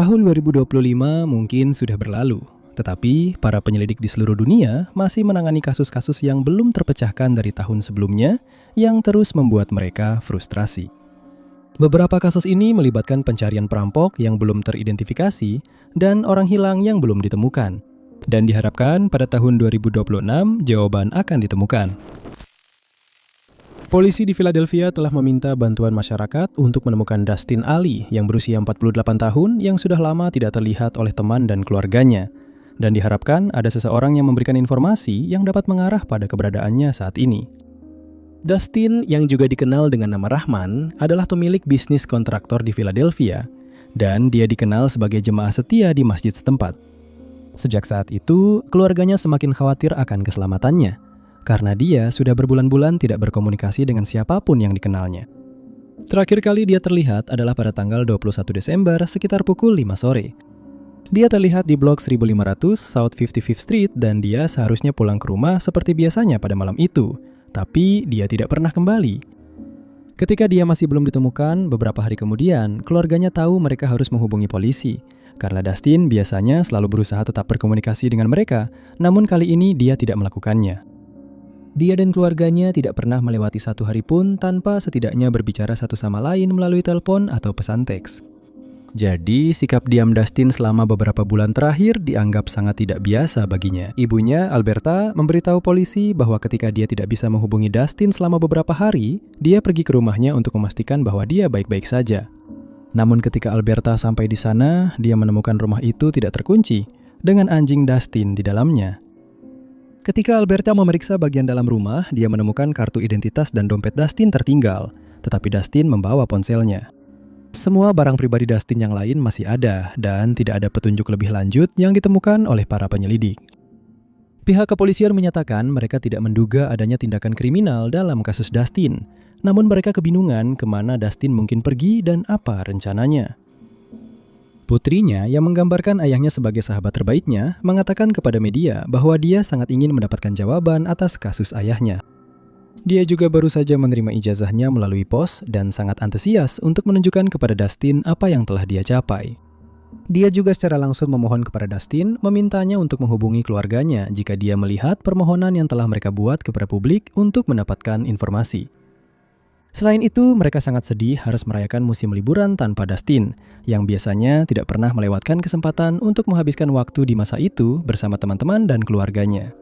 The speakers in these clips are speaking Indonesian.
Tahun 2025 mungkin sudah berlalu, tetapi para penyelidik di seluruh dunia masih menangani kasus-kasus yang belum terpecahkan dari tahun sebelumnya yang terus membuat mereka frustrasi. Beberapa kasus ini melibatkan pencarian perampok yang belum teridentifikasi dan orang hilang yang belum ditemukan. Dan diharapkan pada tahun 2026 jawaban akan ditemukan. Polisi di Philadelphia telah meminta bantuan masyarakat untuk menemukan Dustin Ali yang berusia 48 tahun yang sudah lama tidak terlihat oleh teman dan keluarganya. Dan diharapkan ada seseorang yang memberikan informasi yang dapat mengarah pada keberadaannya saat ini. Dustin yang juga dikenal dengan nama Rahman adalah pemilik bisnis kontraktor di Philadelphia dan dia dikenal sebagai jemaah setia di masjid setempat. Sejak saat itu, keluarganya semakin khawatir akan keselamatannya. Karena dia sudah berbulan-bulan tidak berkomunikasi dengan siapapun yang dikenalnya. Terakhir kali dia terlihat adalah pada tanggal 21 Desember sekitar pukul 5 sore. Dia terlihat di blok 1500 South 55th Street dan dia seharusnya pulang ke rumah seperti biasanya pada malam itu. Tapi dia tidak pernah kembali. Ketika dia masih belum ditemukan, beberapa hari kemudian, keluarganya tahu mereka harus menghubungi polisi. Karena Dustin biasanya selalu berusaha tetap berkomunikasi dengan mereka, namun kali ini dia tidak melakukannya. Dia dan keluarganya tidak pernah melewati satu hari pun tanpa setidaknya berbicara satu sama lain melalui telepon atau pesan teks. Jadi, sikap diam Dustin selama beberapa bulan terakhir dianggap sangat tidak biasa baginya. Ibunya, Alberta, memberitahu polisi bahwa ketika dia tidak bisa menghubungi Dustin selama beberapa hari, dia pergi ke rumahnya untuk memastikan bahwa dia baik-baik saja. Namun ketika Alberta sampai di sana, dia menemukan rumah itu tidak terkunci, dengan anjing Dustin di dalamnya. Ketika Alberta memeriksa bagian dalam rumah, dia menemukan kartu identitas dan dompet Dustin tertinggal, tetapi Dustin membawa ponselnya. Semua barang pribadi Dustin yang lain masih ada, dan tidak ada petunjuk lebih lanjut yang ditemukan oleh para penyelidik. Pihak kepolisian menyatakan mereka tidak menduga adanya tindakan kriminal dalam kasus Dustin, namun mereka kebingungan kemana Dustin mungkin pergi dan apa rencananya. Putrinya yang menggambarkan ayahnya sebagai sahabat terbaiknya mengatakan kepada media bahwa dia sangat ingin mendapatkan jawaban atas kasus ayahnya. Dia juga baru saja menerima ijazahnya melalui pos dan sangat antusias untuk menunjukkan kepada Dustin apa yang telah dia capai. Dia juga secara langsung memohon kepada Dustin memintanya untuk menghubungi keluarganya jika dia melihat permohonan yang telah mereka buat kepada publik untuk mendapatkan informasi. Selain itu, mereka sangat sedih harus merayakan musim liburan tanpa Dustin, yang biasanya tidak pernah melewatkan kesempatan untuk menghabiskan waktu di masa itu bersama teman-teman dan keluarganya.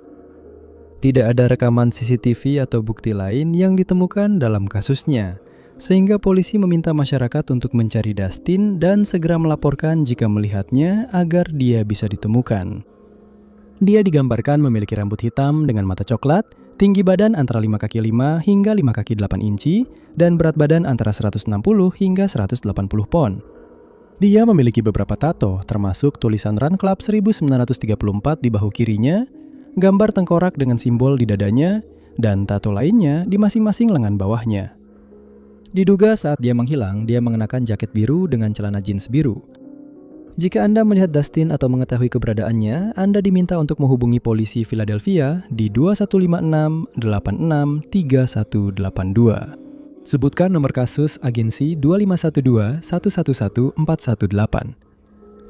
Tidak ada rekaman CCTV atau bukti lain yang ditemukan dalam kasusnya, sehingga polisi meminta masyarakat untuk mencari Dustin dan segera melaporkan jika melihatnya agar dia bisa ditemukan. Dia digambarkan memiliki rambut hitam dengan mata coklat, tinggi badan antara 5 kaki 5 hingga 5 kaki 8 inci, dan berat badan antara 160 hingga 180 pon. Dia memiliki beberapa tato, termasuk tulisan Run Club 1934 di bahu kirinya, gambar tengkorak dengan simbol di dadanya, dan tato lainnya di masing-masing lengan bawahnya. Diduga saat dia menghilang, dia mengenakan jaket biru dengan celana jeans biru. Jika Anda melihat Dustin atau mengetahui keberadaannya, Anda diminta untuk menghubungi polisi Philadelphia di 2156 86 3182. Sebutkan nomor kasus agensi 2512 111 418.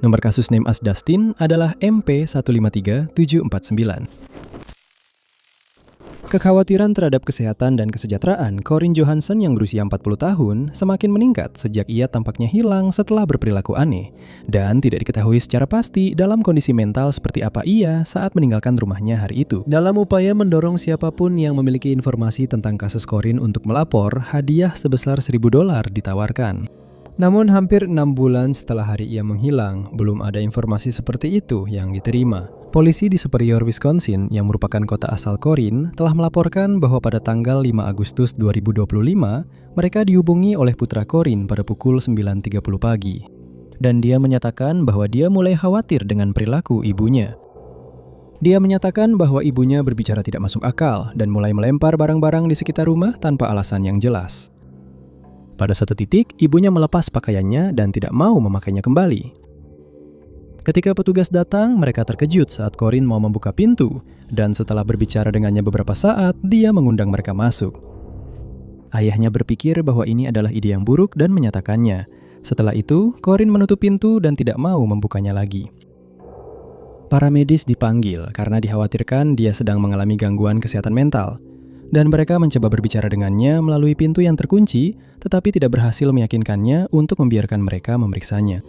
Nomor kasus name as Dustin adalah MP153749. Kekhawatiran terhadap kesehatan dan kesejahteraan Corinne Johansson yang berusia 40 tahun semakin meningkat sejak ia tampaknya hilang setelah berperilaku aneh dan tidak diketahui secara pasti dalam kondisi mental seperti apa ia saat meninggalkan rumahnya hari itu. Dalam upaya mendorong siapapun yang memiliki informasi tentang kasus Corinne untuk melapor, hadiah sebesar $1.000 ditawarkan. Namun hampir 6 bulan setelah hari ia menghilang, belum ada informasi seperti itu yang diterima. Polisi di Superior, Wisconsin, yang merupakan kota asal Corinne, telah melaporkan bahwa pada tanggal 5 Agustus 2025, mereka dihubungi oleh putra Corinne pada pukul 9.30 pagi. Dan dia menyatakan bahwa dia mulai khawatir dengan perilaku ibunya. Dia menyatakan bahwa ibunya berbicara tidak masuk akal dan mulai melempar barang-barang di sekitar rumah tanpa alasan yang jelas. Pada suatu titik, ibunya melepas pakaiannya dan tidak mau memakainya kembali. Ketika petugas datang, mereka terkejut saat Corinne mau membuka pintu, dan setelah berbicara dengannya beberapa saat, dia mengundang mereka masuk. Ayahnya berpikir bahwa ini adalah ide yang buruk dan menyatakannya. Setelah itu, Corinne menutup pintu dan tidak mau membukanya lagi. Para medis dipanggil karena dikhawatirkan dia sedang mengalami gangguan kesehatan mental. Dan mereka mencoba berbicara dengannya melalui pintu yang terkunci, tetapi tidak berhasil meyakinkannya untuk membiarkan mereka memeriksanya.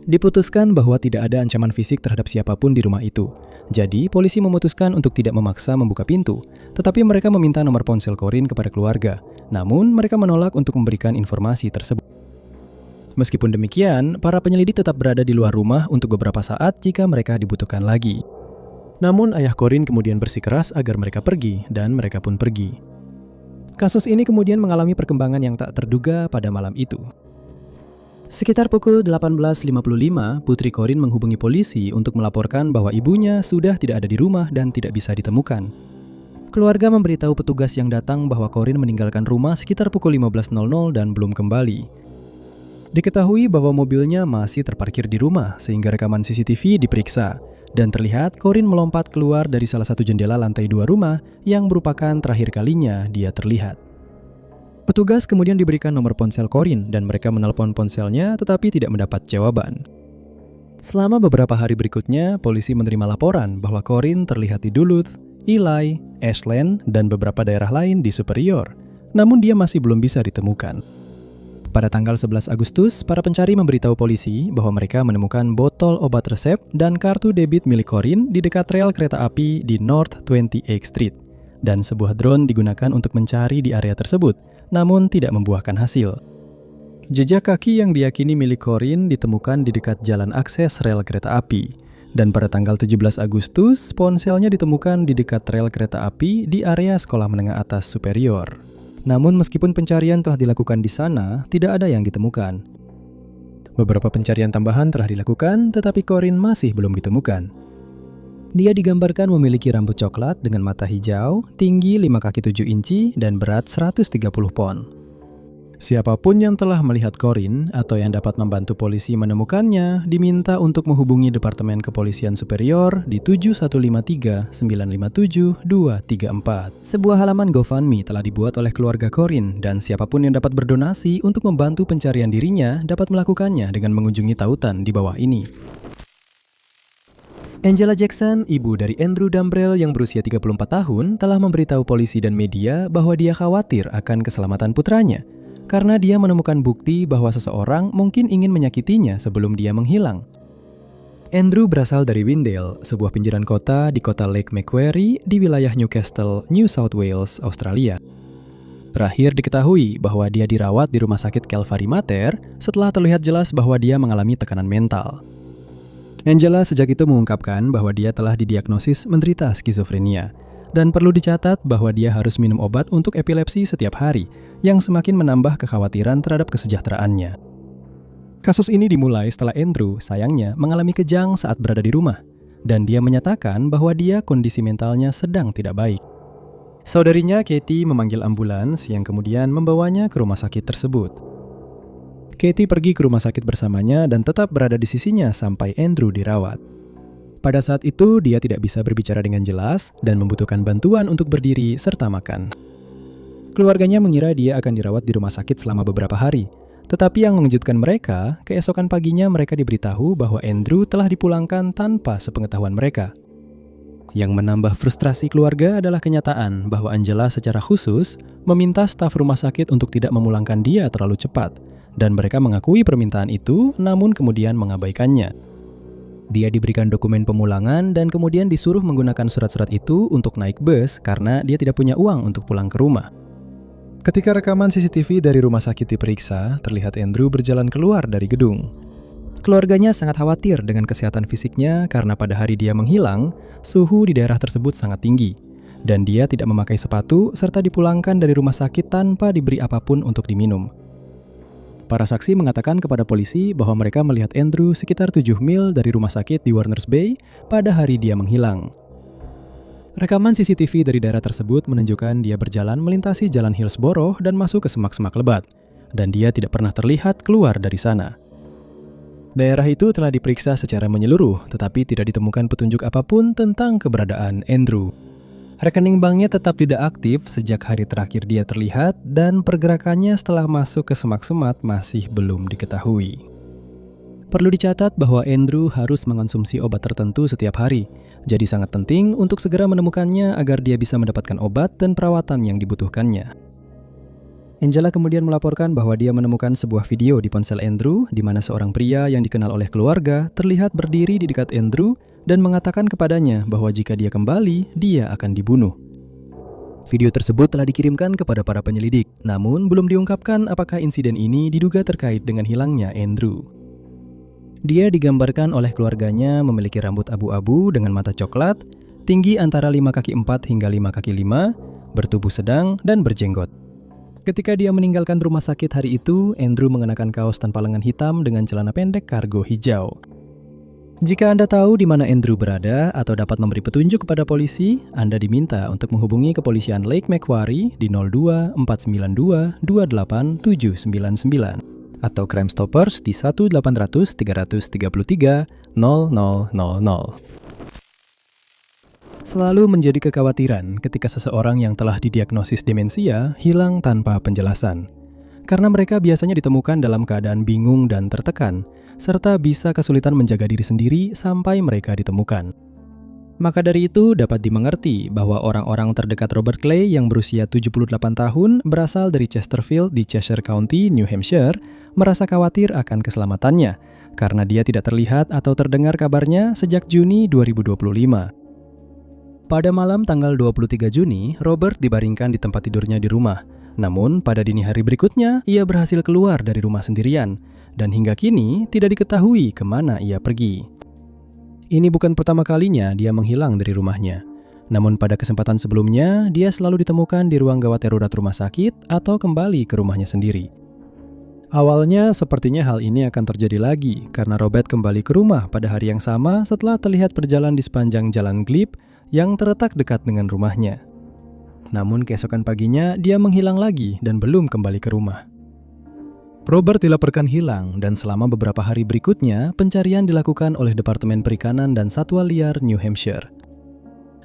Diputuskan bahwa tidak ada ancaman fisik terhadap siapapun di rumah itu. Jadi, polisi memutuskan untuk tidak memaksa membuka pintu, tetapi mereka meminta nomor ponsel Corinne kepada keluarga. Namun, mereka menolak untuk memberikan informasi tersebut. Meskipun demikian, para penyelidik tetap berada di luar rumah untuk beberapa saat jika mereka dibutuhkan lagi. Namun ayah Corinne kemudian bersikeras agar mereka pergi, dan mereka pun pergi. Kasus ini kemudian mengalami perkembangan yang tak terduga pada malam itu. Sekitar pukul 18.55, putri Corinne menghubungi polisi untuk melaporkan bahwa ibunya sudah tidak ada di rumah dan tidak bisa ditemukan. Keluarga memberitahu petugas yang datang bahwa Corinne meninggalkan rumah sekitar pukul 15.00 dan belum kembali. Diketahui bahwa mobilnya masih terparkir di rumah sehingga rekaman CCTV diperiksa. Dan terlihat Corinne melompat keluar dari salah satu jendela lantai 2 rumah yang merupakan terakhir kalinya dia terlihat. Petugas kemudian diberikan nomor ponsel Corinne dan mereka menelpon ponselnya tetapi tidak mendapat jawaban. Selama beberapa hari berikutnya, polisi menerima laporan bahwa Corinne terlihat di Duluth, Ely, Ashland, dan beberapa daerah lain di Superior. Namun dia masih belum bisa ditemukan. Pada tanggal 11 Agustus, para pencari memberitahu polisi bahwa mereka menemukan botol obat resep dan kartu debit milik Corinne di dekat rel kereta api di North 28th Street. Dan sebuah drone digunakan untuk mencari di area tersebut, namun tidak membuahkan hasil. Jejak kaki yang diyakini milik Corinne ditemukan di dekat jalan akses rel kereta api. Dan pada tanggal 17 Agustus, ponselnya ditemukan di dekat rel kereta api di area sekolah menengah atas Superior. Namun meskipun pencarian telah dilakukan di sana, tidak ada yang ditemukan. Beberapa pencarian tambahan telah dilakukan, tetapi Corinne masih belum ditemukan. Dia digambarkan memiliki rambut coklat dengan mata hijau, tinggi 5 kaki 7 inci, dan berat 130 pon. Siapapun yang telah melihat Corinne atau yang dapat membantu polisi menemukannya diminta untuk menghubungi Departemen Kepolisian Superior di 7153 957 234. Sebuah halaman GoFundMe telah dibuat oleh keluarga Corinne dan siapapun yang dapat berdonasi untuk membantu pencarian dirinya dapat melakukannya dengan mengunjungi tautan di bawah ini. Angela Jackson, ibu dari Andrew Dumbrell yang berusia 34 tahun, telah memberitahu polisi dan media bahwa dia khawatir akan keselamatan putranya. Karena dia menemukan bukti bahwa seseorang mungkin ingin menyakitinya sebelum dia menghilang. Andrew berasal dari Windale, sebuah pinggiran kota di kota Lake Macquarie di wilayah Newcastle, New South Wales, Australia. Terakhir diketahui bahwa dia dirawat di rumah sakit Calvary Mater setelah terlihat jelas bahwa dia mengalami tekanan mental. Angela sejak itu mengungkapkan bahwa dia telah didiagnosis menderita skizofrenia. Dan perlu dicatat bahwa dia harus minum obat untuk epilepsi setiap hari, yang semakin menambah kekhawatiran terhadap kesejahteraannya. Kasus ini dimulai setelah Andrew, sayangnya, mengalami kejang saat berada di rumah, dan dia menyatakan bahwa dia kondisi mentalnya sedang tidak baik. Saudarinya, Katie, memanggil ambulans yang kemudian membawanya ke rumah sakit tersebut. Katie pergi ke rumah sakit bersamanya dan tetap berada di sisinya sampai Andrew dirawat. Pada saat itu, dia tidak bisa berbicara dengan jelas dan membutuhkan bantuan untuk berdiri serta makan. Keluarganya mengira dia akan dirawat di rumah sakit selama beberapa hari. Tetapi yang mengejutkan mereka, keesokan paginya mereka diberitahu bahwa Andrew telah dipulangkan tanpa sepengetahuan mereka. Yang menambah frustrasi keluarga adalah kenyataan bahwa Angela secara khusus meminta staf rumah sakit untuk tidak memulangkan dia terlalu cepat. Dan mereka mengakui permintaan itu, namun kemudian mengabaikannya. Dia diberikan dokumen pemulangan dan kemudian disuruh menggunakan surat-surat itu untuk naik bus karena dia tidak punya uang untuk pulang ke rumah. Ketika rekaman CCTV dari rumah sakit diperiksa, terlihat Andrew berjalan keluar dari gedung. Keluarganya sangat khawatir dengan kesehatan fisiknya karena pada hari dia menghilang, suhu di daerah tersebut sangat tinggi. Dan dia tidak memakai sepatu serta dipulangkan dari rumah sakit tanpa diberi apapun untuk diminum. Para saksi mengatakan kepada polisi bahwa mereka melihat Andrew sekitar 7 mil dari rumah sakit di Warners Bay pada hari dia menghilang. Rekaman CCTV dari daerah tersebut menunjukkan dia berjalan melintasi jalan Hillsborough dan masuk ke semak-semak lebat, dan dia tidak pernah terlihat keluar dari sana. Daerah itu telah diperiksa secara menyeluruh, tetapi tidak ditemukan petunjuk apapun tentang keberadaan Andrew. Rekening banknya tetap tidak aktif sejak hari terakhir dia terlihat dan pergerakannya setelah masuk ke semak-semat masih belum diketahui. Perlu dicatat bahwa Andrew harus mengonsumsi obat tertentu setiap hari, jadi sangat penting untuk segera menemukannya agar dia bisa mendapatkan obat dan perawatan yang dibutuhkannya. Angela kemudian melaporkan bahwa dia menemukan sebuah video di ponsel Andrew di mana seorang pria yang dikenal oleh keluarga terlihat berdiri di dekat Andrew dan mengatakan kepadanya bahwa jika dia kembali, dia akan dibunuh. Video tersebut telah dikirimkan kepada para penyelidik, namun belum diungkapkan apakah insiden ini diduga terkait dengan hilangnya Andrew. Dia digambarkan oleh keluarganya memiliki rambut abu-abu dengan mata coklat, tinggi antara 5 kaki 4 hingga 5 kaki 5, bertubuh sedang, dan berjenggot. Ketika dia meninggalkan rumah sakit hari itu, Andrew mengenakan kaos tanpa lengan hitam dengan celana pendek kargo hijau. Jika Anda tahu di mana Andrew berada atau dapat memberi petunjuk kepada polisi, Anda diminta untuk menghubungi kepolisian Lake Macquarie di 02 492 28799 atau Crime Stoppers di 1-800 333 0000. Selalu menjadi kekhawatiran ketika seseorang yang telah didiagnosis demensia hilang tanpa penjelasan. Karena mereka biasanya ditemukan dalam keadaan bingung dan tertekan, serta bisa kesulitan menjaga diri sendiri sampai mereka ditemukan. Maka dari itu dapat dimengerti bahwa orang-orang terdekat Robert Clay yang berusia 78 tahun berasal dari Chesterfield di Cheshire County, New Hampshire, merasa khawatir akan keselamatannya karena dia tidak terlihat atau terdengar kabarnya sejak Juni 2025. Pada malam tanggal 23 Juni, Robert dibaringkan di tempat tidurnya di rumah. Namun, pada dini hari berikutnya, ia berhasil keluar dari rumah sendirian, dan hingga kini tidak diketahui kemana ia pergi. Ini bukan pertama kalinya dia menghilang dari rumahnya. Namun pada kesempatan sebelumnya, dia selalu ditemukan di ruang gawat darurat rumah sakit atau kembali ke rumahnya sendiri. Awalnya, sepertinya hal ini akan terjadi lagi, karena Robert kembali ke rumah pada hari yang sama setelah terlihat berjalan di sepanjang jalan Glebe yang terletak dekat dengan rumahnya. Namun keesokan paginya, dia menghilang lagi dan belum kembali ke rumah. Robert dilaporkan hilang dan selama beberapa hari berikutnya, pencarian dilakukan oleh Departemen Perikanan dan Satwa Liar New Hampshire.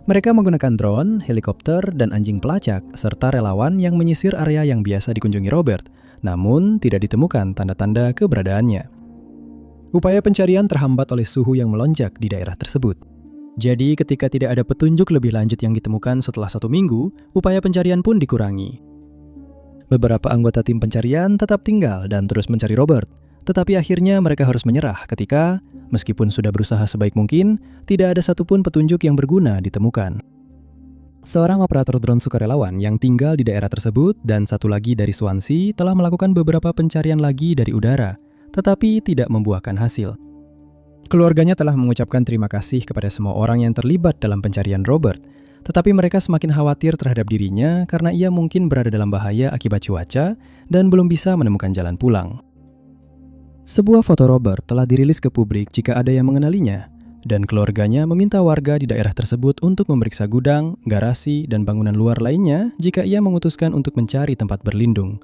Mereka menggunakan drone, helikopter, dan anjing pelacak, serta relawan yang menyisir area yang biasa dikunjungi Robert, namun tidak ditemukan tanda-tanda keberadaannya. Upaya pencarian terhambat oleh suhu yang melonjak di daerah tersebut. Jadi ketika tidak ada petunjuk lebih lanjut yang ditemukan setelah 1 minggu, upaya pencarian pun dikurangi. Beberapa anggota tim pencarian tetap tinggal dan terus mencari Robert, tetapi akhirnya mereka harus menyerah ketika, meskipun sudah berusaha sebaik mungkin, tidak ada satupun petunjuk yang berguna ditemukan. Seorang operator drone sukarelawan yang tinggal di daerah tersebut dan satu lagi dari Swansea telah melakukan beberapa pencarian lagi dari udara, tetapi tidak membuahkan hasil. Keluarganya telah mengucapkan terima kasih kepada semua orang yang terlibat dalam pencarian Robert, tetapi mereka semakin khawatir terhadap dirinya karena ia mungkin berada dalam bahaya akibat cuaca dan belum bisa menemukan jalan pulang. Sebuah foto Robert telah dirilis ke publik jika ada yang mengenalinya, dan keluarganya meminta warga di daerah tersebut untuk memeriksa gudang, garasi, dan bangunan luar lainnya jika ia memutuskan untuk mencari tempat berlindung.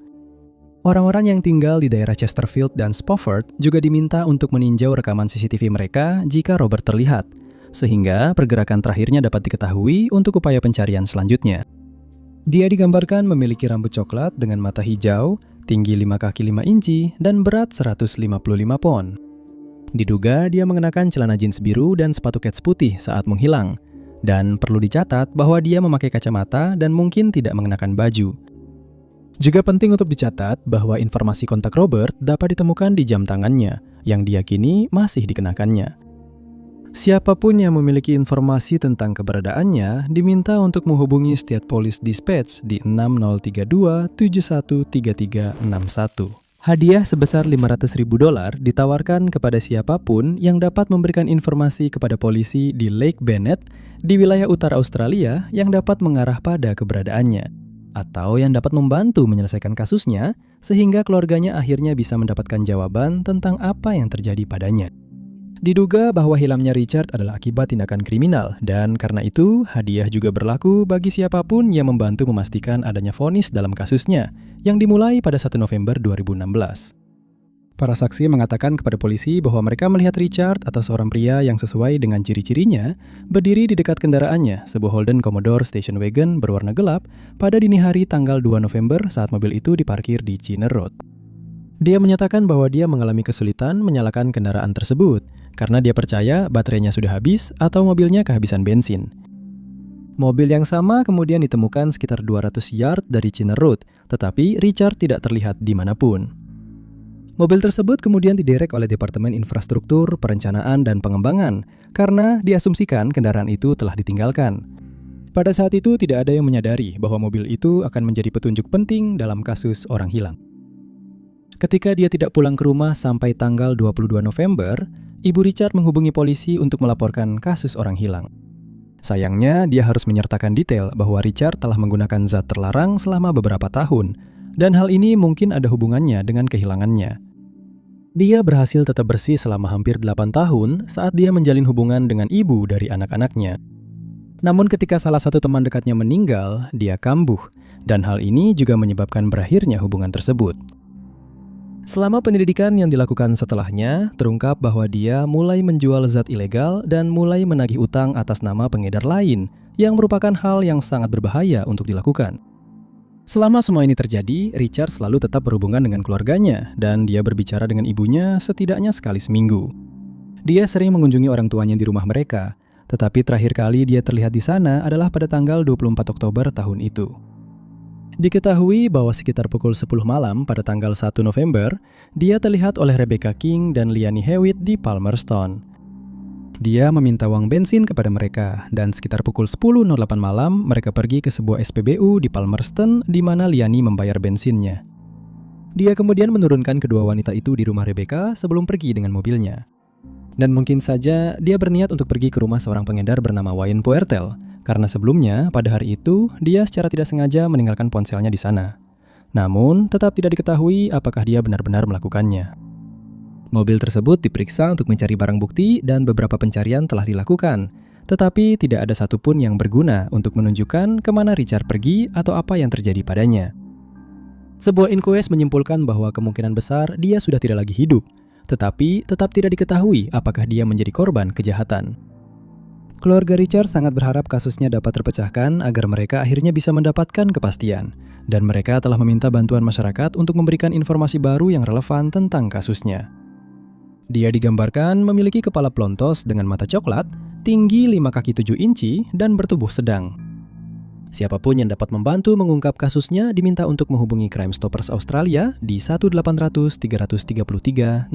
Orang-orang yang tinggal di daerah Chesterfield dan Spofford juga diminta untuk meninjau rekaman CCTV mereka jika Robert terlihat, sehingga pergerakan terakhirnya dapat diketahui untuk upaya pencarian selanjutnya. Dia digambarkan memiliki rambut coklat dengan mata hijau, tinggi 5 kaki 5 inci, dan berat 155 pon. Diduga dia mengenakan celana jeans biru dan sepatu kets putih saat menghilang, dan perlu dicatat bahwa dia memakai kacamata dan mungkin tidak mengenakan baju. Juga penting untuk dicatat bahwa informasi kontak Robert dapat ditemukan di jam tangannya, yang diyakini masih dikenakannya. Siapapun yang memiliki informasi tentang keberadaannya diminta untuk menghubungi State Police Dispatch di 6032 713361. Hadiah sebesar $500.000 ditawarkan kepada siapapun yang dapat memberikan informasi kepada polisi di Lake Bennett di wilayah utara Australia yang dapat mengarah pada keberadaannya, atau yang dapat membantu menyelesaikan kasusnya sehingga keluarganya akhirnya bisa mendapatkan jawaban tentang apa yang terjadi padanya. Diduga bahwa hilangnya Richard adalah akibat tindakan kriminal, dan karena itu hadiah juga berlaku bagi siapapun yang membantu memastikan adanya vonis dalam kasusnya yang dimulai pada 1 November 2016. Para saksi mengatakan kepada polisi bahwa mereka melihat Richard atau seorang pria yang sesuai dengan ciri-cirinya berdiri di dekat kendaraannya, sebuah Holden Commodore Station Wagon berwarna gelap, pada dini hari tanggal 2 November saat mobil itu diparkir di Chiner Road. Dia menyatakan bahwa dia mengalami kesulitan menyalakan kendaraan tersebut karena dia percaya baterainya sudah habis atau mobilnya kehabisan bensin. Mobil yang sama kemudian ditemukan sekitar 200 yard dari Chiner Road, tetapi Richard tidak terlihat dimanapun. Mobil tersebut kemudian diderek oleh Departemen Infrastruktur, Perencanaan, dan Pengembangan karena diasumsikan kendaraan itu telah ditinggalkan. Pada saat itu tidak ada yang menyadari bahwa mobil itu akan menjadi petunjuk penting dalam kasus orang hilang. Ketika dia tidak pulang ke rumah sampai tanggal 22 November, Ibu Richard menghubungi polisi untuk melaporkan kasus orang hilang. Sayangnya, dia harus menyertakan detail bahwa Richard telah menggunakan zat terlarang selama beberapa tahun, dan hal ini mungkin ada hubungannya dengan kehilangannya. Dia berhasil tetap bersih selama hampir 8 tahun saat dia menjalin hubungan dengan ibu dari anak-anaknya. Namun ketika salah satu teman dekatnya meninggal, dia kambuh, dan hal ini juga menyebabkan berakhirnya hubungan tersebut. Selama penyelidikan yang dilakukan setelahnya, terungkap bahwa dia mulai menjual zat ilegal dan mulai menagih utang atas nama pengedar lain, yang merupakan hal yang sangat berbahaya untuk dilakukan. Selama semua ini terjadi, Richard selalu tetap berhubungan dengan keluarganya, dan dia berbicara dengan ibunya setidaknya sekali seminggu. Dia sering mengunjungi orang tuanya di rumah mereka, tetapi terakhir kali dia terlihat di sana adalah pada tanggal 24 Oktober tahun itu. Diketahui bahwa sekitar pukul 10 malam pada tanggal 1 November, dia terlihat oleh Rebecca King dan Liani Hewitt di Palmerston. Dia meminta uang bensin kepada mereka, dan sekitar pukul 10.08 malam, mereka pergi ke sebuah SPBU di Palmerston di mana Liani membayar bensinnya. Dia kemudian menurunkan kedua wanita itu di rumah Rebecca sebelum pergi dengan mobilnya. Dan mungkin saja dia berniat untuk pergi ke rumah seorang pengedar bernama Wayne Puertel, karena sebelumnya, pada hari itu, dia secara tidak sengaja meninggalkan ponselnya di sana. Namun, tetap tidak diketahui apakah dia benar-benar melakukannya. Mobil tersebut diperiksa untuk mencari barang bukti dan beberapa pencarian telah dilakukan, tetapi tidak ada satupun yang berguna untuk menunjukkan kemana Richard pergi atau apa yang terjadi padanya. Sebuah inquest menyimpulkan bahwa kemungkinan besar dia sudah tidak lagi hidup, tetapi tetap tidak diketahui apakah dia menjadi korban kejahatan. Keluarga Richard sangat berharap kasusnya dapat terpecahkan agar mereka akhirnya bisa mendapatkan kepastian, dan mereka telah meminta bantuan masyarakat untuk memberikan informasi baru yang relevan tentang kasusnya. Dia digambarkan memiliki kepala plontos dengan mata coklat, tinggi 5 kaki 7 inci, dan bertubuh sedang. Siapapun yang dapat membantu mengungkap kasusnya diminta untuk menghubungi Crime Stoppers Australia di 1-800-333-0000.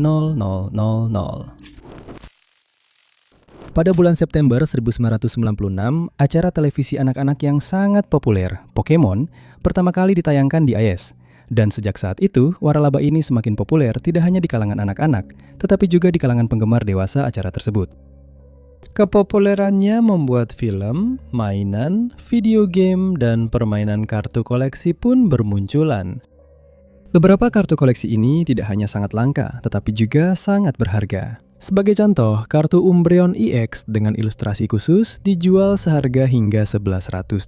Pada bulan September 1996, acara televisi anak-anak yang sangat populer, Pokémon, pertama kali ditayangkan di AIS. Dan sejak saat itu, waralaba ini semakin populer tidak hanya di kalangan anak-anak, tetapi juga di kalangan penggemar dewasa acara tersebut. Kepopulerannya membuat film, mainan, video game, dan permainan kartu koleksi pun bermunculan. Beberapa kartu koleksi ini tidak hanya sangat langka, tetapi juga sangat berharga. Sebagai contoh, kartu Umbreon EX dengan ilustrasi khusus dijual seharga hingga $1,100.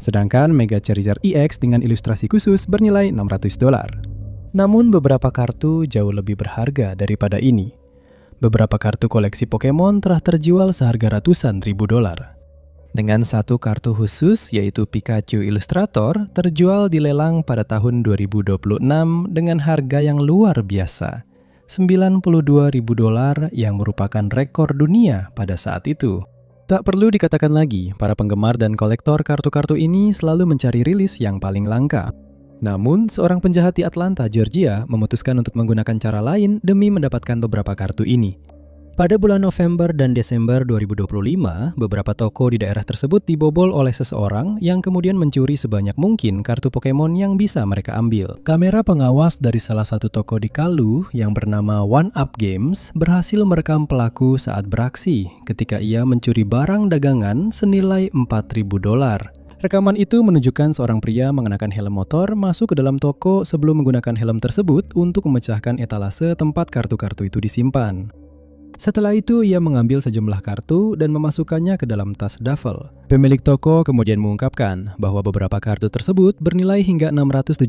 Sedangkan Mega Charizard EX dengan ilustrasi khusus bernilai $600. Namun beberapa kartu jauh lebih berharga daripada ini. Beberapa kartu koleksi Pokemon telah terjual seharga ratusan ribu dolar. Dengan satu kartu khusus yaitu Pikachu Illustrator terjual di lelang pada tahun 2026 dengan harga yang luar biasa, $92.000 yang merupakan rekor dunia pada saat itu. Tak perlu dikatakan lagi, para penggemar dan kolektor kartu-kartu ini selalu mencari rilis yang paling langka. Namun, seorang penjahat di Atlanta, Georgia, memutuskan untuk menggunakan cara lain demi mendapatkan beberapa kartu ini. Pada bulan November dan Desember 2025, beberapa toko di daerah tersebut dibobol oleh seseorang yang kemudian mencuri sebanyak mungkin kartu Pokemon yang bisa mereka ambil. Kamera pengawas dari salah satu toko di Kalu yang bernama One Up Games berhasil merekam pelaku saat beraksi ketika ia mencuri barang dagangan senilai $4.000. Rekaman itu menunjukkan seorang pria mengenakan helm motor masuk ke dalam toko sebelum menggunakan helm tersebut untuk memecahkan etalase tempat kartu-kartu itu disimpan. Setelah itu, ia mengambil sejumlah kartu dan memasukkannya ke dalam tas duffel. Pemilik toko kemudian mengungkapkan bahwa beberapa kartu tersebut bernilai hingga $675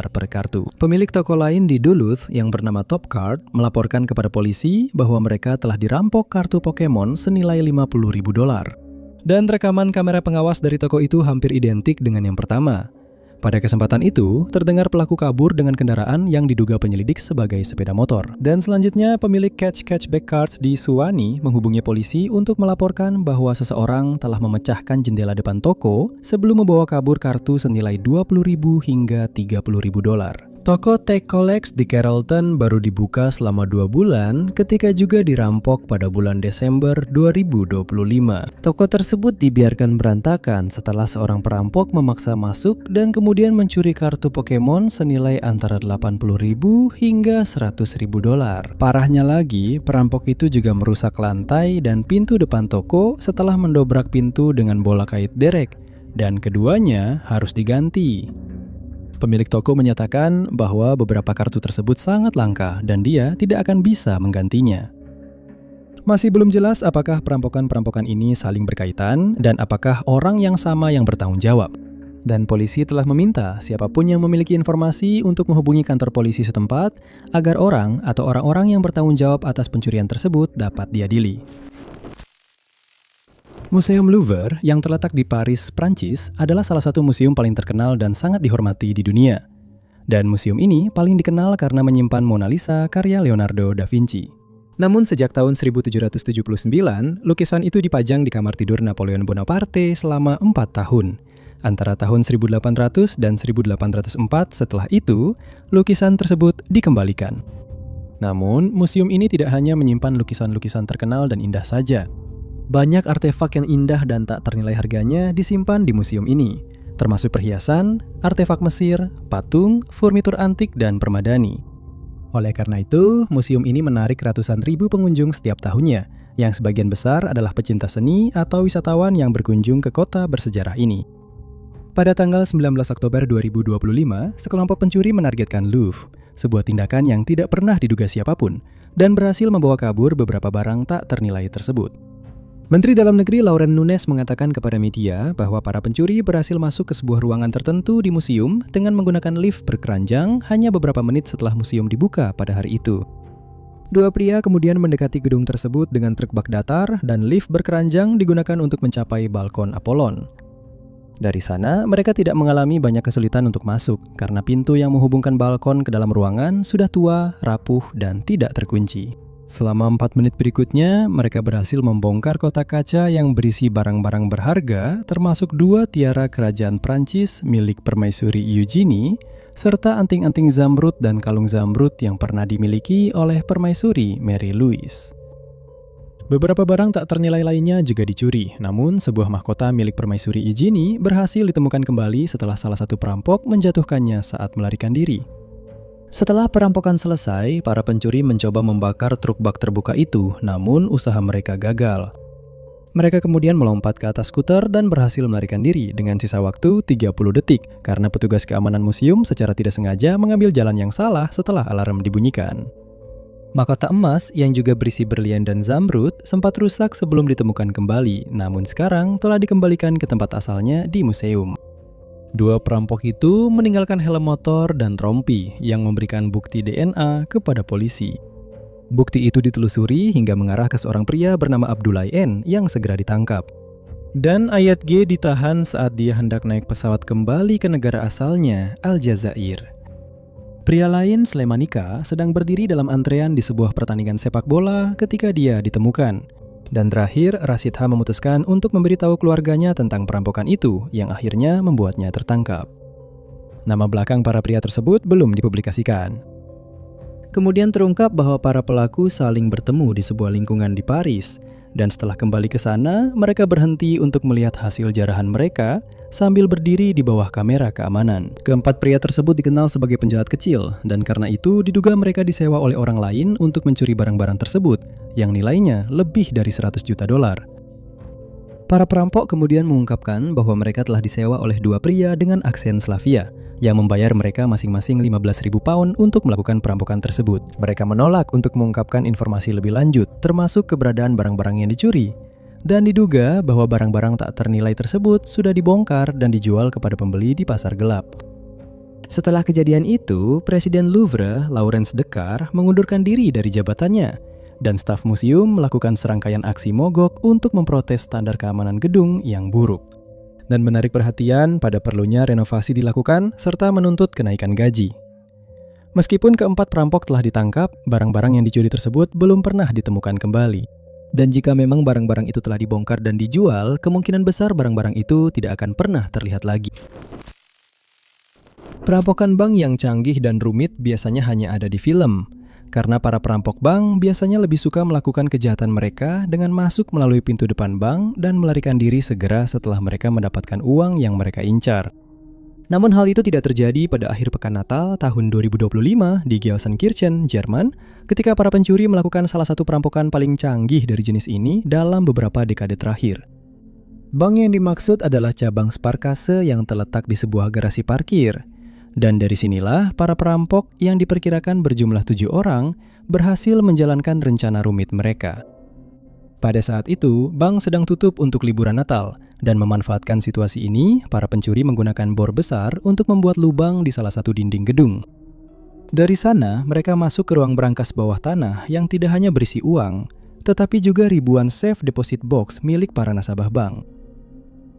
per kartu. Pemilik toko lain di Duluth yang bernama Top Card melaporkan kepada polisi bahwa mereka telah dirampok kartu Pokemon senilai $50.000. Dan rekaman kamera pengawas dari toko itu hampir identik dengan yang pertama. Pada kesempatan itu, terdengar pelaku kabur dengan kendaraan yang diduga penyelidik sebagai sepeda motor. Dan selanjutnya, pemilik Cashback Cards di Suwannee menghubungi polisi untuk melaporkan bahwa seseorang telah memecahkan jendela depan toko sebelum membawa kabur kartu senilai $20.000 hingga $30.000. Toko Take Collects di Carrollton baru dibuka selama 2 bulan ketika juga dirampok pada bulan Desember 2025. Toko tersebut dibiarkan berantakan setelah seorang perampok memaksa masuk dan kemudian mencuri kartu Pokemon senilai antara $80.000 hingga $100.000. Parahnya lagi, perampok itu juga merusak lantai dan pintu depan toko setelah mendobrak pintu dengan bola kait derek, dan keduanya harus diganti. Pemilik toko menyatakan bahwa beberapa kartu tersebut sangat langka dan dia tidak akan bisa menggantinya. Masih belum jelas apakah perampokan-perampokan ini saling berkaitan dan apakah orang yang sama yang bertanggung jawab. Dan polisi telah meminta siapapun yang memiliki informasi untuk menghubungi kantor polisi setempat agar orang atau orang-orang yang bertanggung jawab atas pencurian tersebut dapat diadili. Museum Louvre yang terletak di Paris, Prancis adalah salah satu museum paling terkenal dan sangat dihormati di dunia. Dan museum ini paling dikenal karena menyimpan Mona Lisa karya Leonardo da Vinci. Namun sejak tahun 1779, lukisan itu dipajang di kamar tidur Napoleon Bonaparte selama 4 tahun. Antara tahun 1800 dan 1804 setelah itu, lukisan tersebut dikembalikan. Namun, museum ini tidak hanya menyimpan lukisan-lukisan terkenal dan indah saja. Banyak artefak yang indah dan tak ternilai harganya disimpan di museum ini, termasuk perhiasan, artefak Mesir, patung, furnitur antik, dan permadani. Oleh karena itu, museum ini menarik ratusan ribu pengunjung setiap tahunnya, yang sebagian besar adalah pecinta seni atau wisatawan yang berkunjung ke kota bersejarah ini. Pada tanggal 19 Oktober 2025, sekelompok pencuri menargetkan Louvre, sebuah tindakan yang tidak pernah diduga siapapun, dan berhasil membawa kabur beberapa barang tak ternilai tersebut. Menteri Dalam Negeri Laurent Nunez mengatakan kepada media bahwa para pencuri berhasil masuk ke sebuah ruangan tertentu di museum dengan menggunakan lift berkeranjang hanya beberapa menit setelah museum dibuka pada hari itu. Dua pria kemudian mendekati gedung tersebut dengan truk bak datar dan lift berkeranjang digunakan untuk mencapai balkon Apollon. Dari sana, mereka tidak mengalami banyak kesulitan untuk masuk karena pintu yang menghubungkan balkon ke dalam ruangan sudah tua, rapuh, dan tidak terkunci. Selama 4 menit berikutnya, mereka berhasil membongkar kotak kaca yang berisi barang-barang berharga, termasuk 2 tiara kerajaan Prancis milik permaisuri Eugenie, serta anting-anting zamrud dan kalung zamrud yang pernah dimiliki oleh permaisuri Mary Louise. Beberapa barang tak ternilai lainnya juga dicuri, namun sebuah mahkota milik permaisuri Eugenie berhasil ditemukan kembali setelah salah satu perampok menjatuhkannya saat melarikan diri. Setelah perampokan selesai, para pencuri mencoba membakar truk bak terbuka itu, namun usaha mereka gagal. Mereka kemudian melompat ke atas skuter dan berhasil melarikan diri dengan sisa waktu 30 detik karena petugas keamanan museum secara tidak sengaja mengambil jalan yang salah setelah alarm dibunyikan. Mahkota emas yang juga berisi berlian dan zamrud sempat rusak sebelum ditemukan kembali, namun sekarang telah dikembalikan ke tempat asalnya di museum. 2 perampok itu meninggalkan helm motor dan rompi yang memberikan bukti DNA kepada polisi. Bukti itu ditelusuri hingga mengarah ke seorang pria bernama Abdoulaye N yang segera ditangkap. Dan Ayat G ditahan saat dia hendak naik pesawat kembali ke negara asalnya, Aljazair. Pria lain, Slemanika, sedang berdiri dalam antrean di sebuah pertandingan sepak bola ketika dia ditemukan. Dan terakhir, Rashid H. memutuskan untuk memberitahu keluarganya tentang perampokan itu yang akhirnya membuatnya tertangkap. Nama belakang para pria tersebut belum dipublikasikan. Kemudian terungkap bahwa para pelaku saling bertemu di sebuah lingkungan di Paris, dan setelah kembali ke sana, mereka berhenti untuk melihat hasil jarahan mereka sambil berdiri di bawah kamera keamanan. Keempat pria tersebut dikenal sebagai penjahat kecil, dan karena itu diduga mereka disewa oleh orang lain untuk mencuri barang-barang tersebut, yang nilainya lebih dari $100 juta. Para perampok kemudian mengungkapkan bahwa mereka telah disewa oleh 2 pria dengan aksen Slavia, yang membayar mereka masing-masing 15.000 pound untuk melakukan perampokan tersebut. Mereka menolak untuk mengungkapkan informasi lebih lanjut, termasuk keberadaan barang-barang yang dicuri. Dan diduga bahwa barang-barang tak ternilai tersebut sudah dibongkar dan dijual kepada pembeli di pasar gelap. Setelah kejadian itu, Presiden Louvre, Laurence Descartes, mengundurkan diri dari jabatannya, dan staf museum melakukan serangkaian aksi mogok untuk memprotes standar keamanan gedung yang buruk. Dan menarik perhatian pada perlunya renovasi dilakukan serta menuntut kenaikan gaji. Meskipun keempat perampok telah ditangkap, barang-barang yang dicuri tersebut belum pernah ditemukan kembali. Dan jika memang barang-barang itu telah dibongkar dan dijual, kemungkinan besar barang-barang itu tidak akan pernah terlihat lagi. Perampokan bank yang canggih dan rumit biasanya hanya ada di film. Karena para perampok bank biasanya lebih suka melakukan kejahatan mereka dengan masuk melalui pintu depan bank dan melarikan diri segera setelah mereka mendapatkan uang yang mereka incar. Namun hal itu tidak terjadi pada akhir pekan Natal tahun 2025 di Gelsenkirchen, Jerman, ketika para pencuri melakukan salah satu perampokan paling canggih dari jenis ini dalam beberapa dekade terakhir. Bank yang dimaksud adalah cabang Sparkasse yang terletak di sebuah garasi parkir. Dan dari sinilah para perampok yang diperkirakan berjumlah 7 orang berhasil menjalankan rencana rumit mereka. Pada saat itu, bank sedang tutup untuk liburan Natal, dan memanfaatkan situasi ini, para pencuri menggunakan bor besar untuk membuat lubang di salah satu dinding gedung. Dari sana, mereka masuk ke ruang brankas bawah tanah yang tidak hanya berisi uang, tetapi juga ribuan safe deposit box milik para nasabah bank.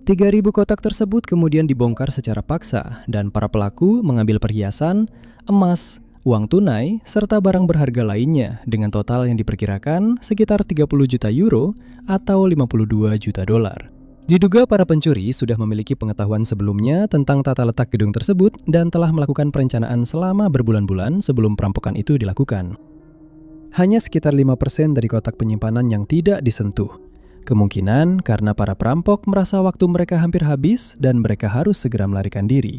3.000 kotak tersebut kemudian dibongkar secara paksa dan para pelaku mengambil perhiasan, emas, uang tunai, serta barang berharga lainnya dengan total yang diperkirakan sekitar 30 juta euro atau 52 juta dolar. Diduga para pencuri sudah memiliki pengetahuan sebelumnya tentang tata letak gedung tersebut dan telah melakukan perencanaan selama berbulan-bulan sebelum perampokan itu dilakukan. Hanya sekitar 5% dari kotak penyimpanan yang tidak disentuh. Kemungkinan karena para perampok merasa waktu mereka hampir habis dan mereka harus segera melarikan diri.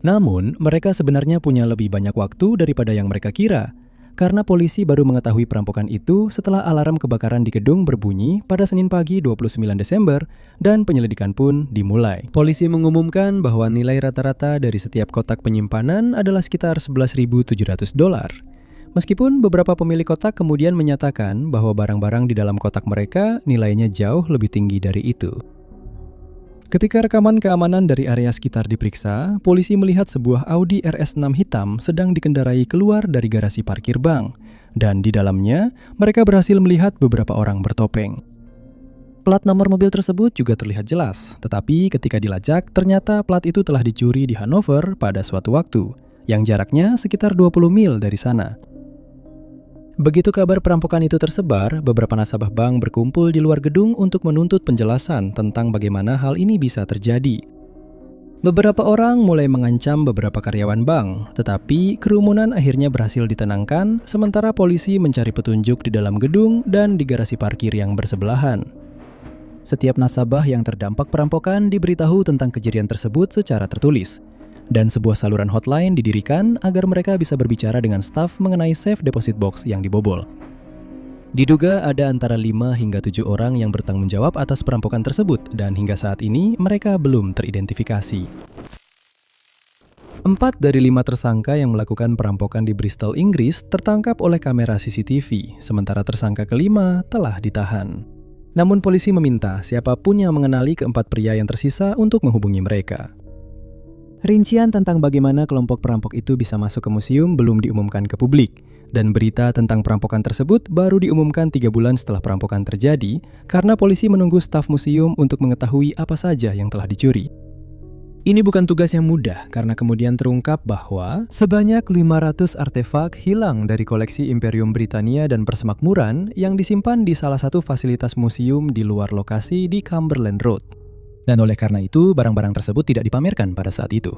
Namun, mereka sebenarnya punya lebih banyak waktu daripada yang mereka kira, karena polisi baru mengetahui perampokan itu setelah alarm kebakaran di gedung berbunyi pada Senin pagi 29 Desember dan penyelidikan pun dimulai. Polisi mengumumkan bahwa nilai rata-rata dari setiap kotak penyimpanan adalah sekitar $11.700. Meskipun beberapa pemilik kotak kemudian menyatakan bahwa barang-barang di dalam kotak mereka nilainya jauh lebih tinggi dari itu. Ketika rekaman keamanan dari area sekitar diperiksa, polisi melihat sebuah Audi RS6 hitam sedang dikendarai keluar dari garasi parkir bank, dan di dalamnya mereka berhasil melihat beberapa orang bertopeng. Plat nomor mobil tersebut juga terlihat jelas, tetapi ketika dilacak ternyata plat itu telah dicuri di Hanover pada suatu waktu, yang jaraknya sekitar 20 mil dari sana. Begitu kabar perampokan itu tersebar, beberapa nasabah bank berkumpul di luar gedung untuk menuntut penjelasan tentang bagaimana hal ini bisa terjadi. Beberapa orang mulai mengancam beberapa karyawan bank, tetapi kerumunan akhirnya berhasil ditenangkan sementara polisi mencari petunjuk di dalam gedung dan di garasi parkir yang bersebelahan. Setiap nasabah yang terdampak perampokan diberitahu tentang kejadian tersebut secara tertulis. Dan sebuah saluran hotline didirikan agar mereka bisa berbicara dengan staf mengenai safe deposit box yang dibobol. Diduga ada antara 5 hingga 7 orang yang bertanggung jawab atas perampokan tersebut dan hingga saat ini mereka belum teridentifikasi. 4 dari 5 tersangka yang melakukan perampokan di Bristol, Inggris tertangkap oleh kamera CCTV, sementara tersangka kelima telah ditahan. Namun polisi meminta siapapun yang mengenali keempat pria yang tersisa untuk menghubungi mereka. Rincian tentang bagaimana kelompok perampok itu bisa masuk ke museum belum diumumkan ke publik, dan berita tentang perampokan tersebut baru diumumkan 3 bulan setelah perampokan terjadi karena polisi menunggu staf museum untuk mengetahui apa saja yang telah dicuri. Ini bukan tugas yang mudah karena kemudian terungkap bahwa sebanyak 500 artefak hilang dari koleksi Imperium Britania dan Persemakmuran yang disimpan di salah satu fasilitas museum di luar lokasi di Cumberland Road. Dan oleh karena itu, barang-barang tersebut tidak dipamerkan pada saat itu.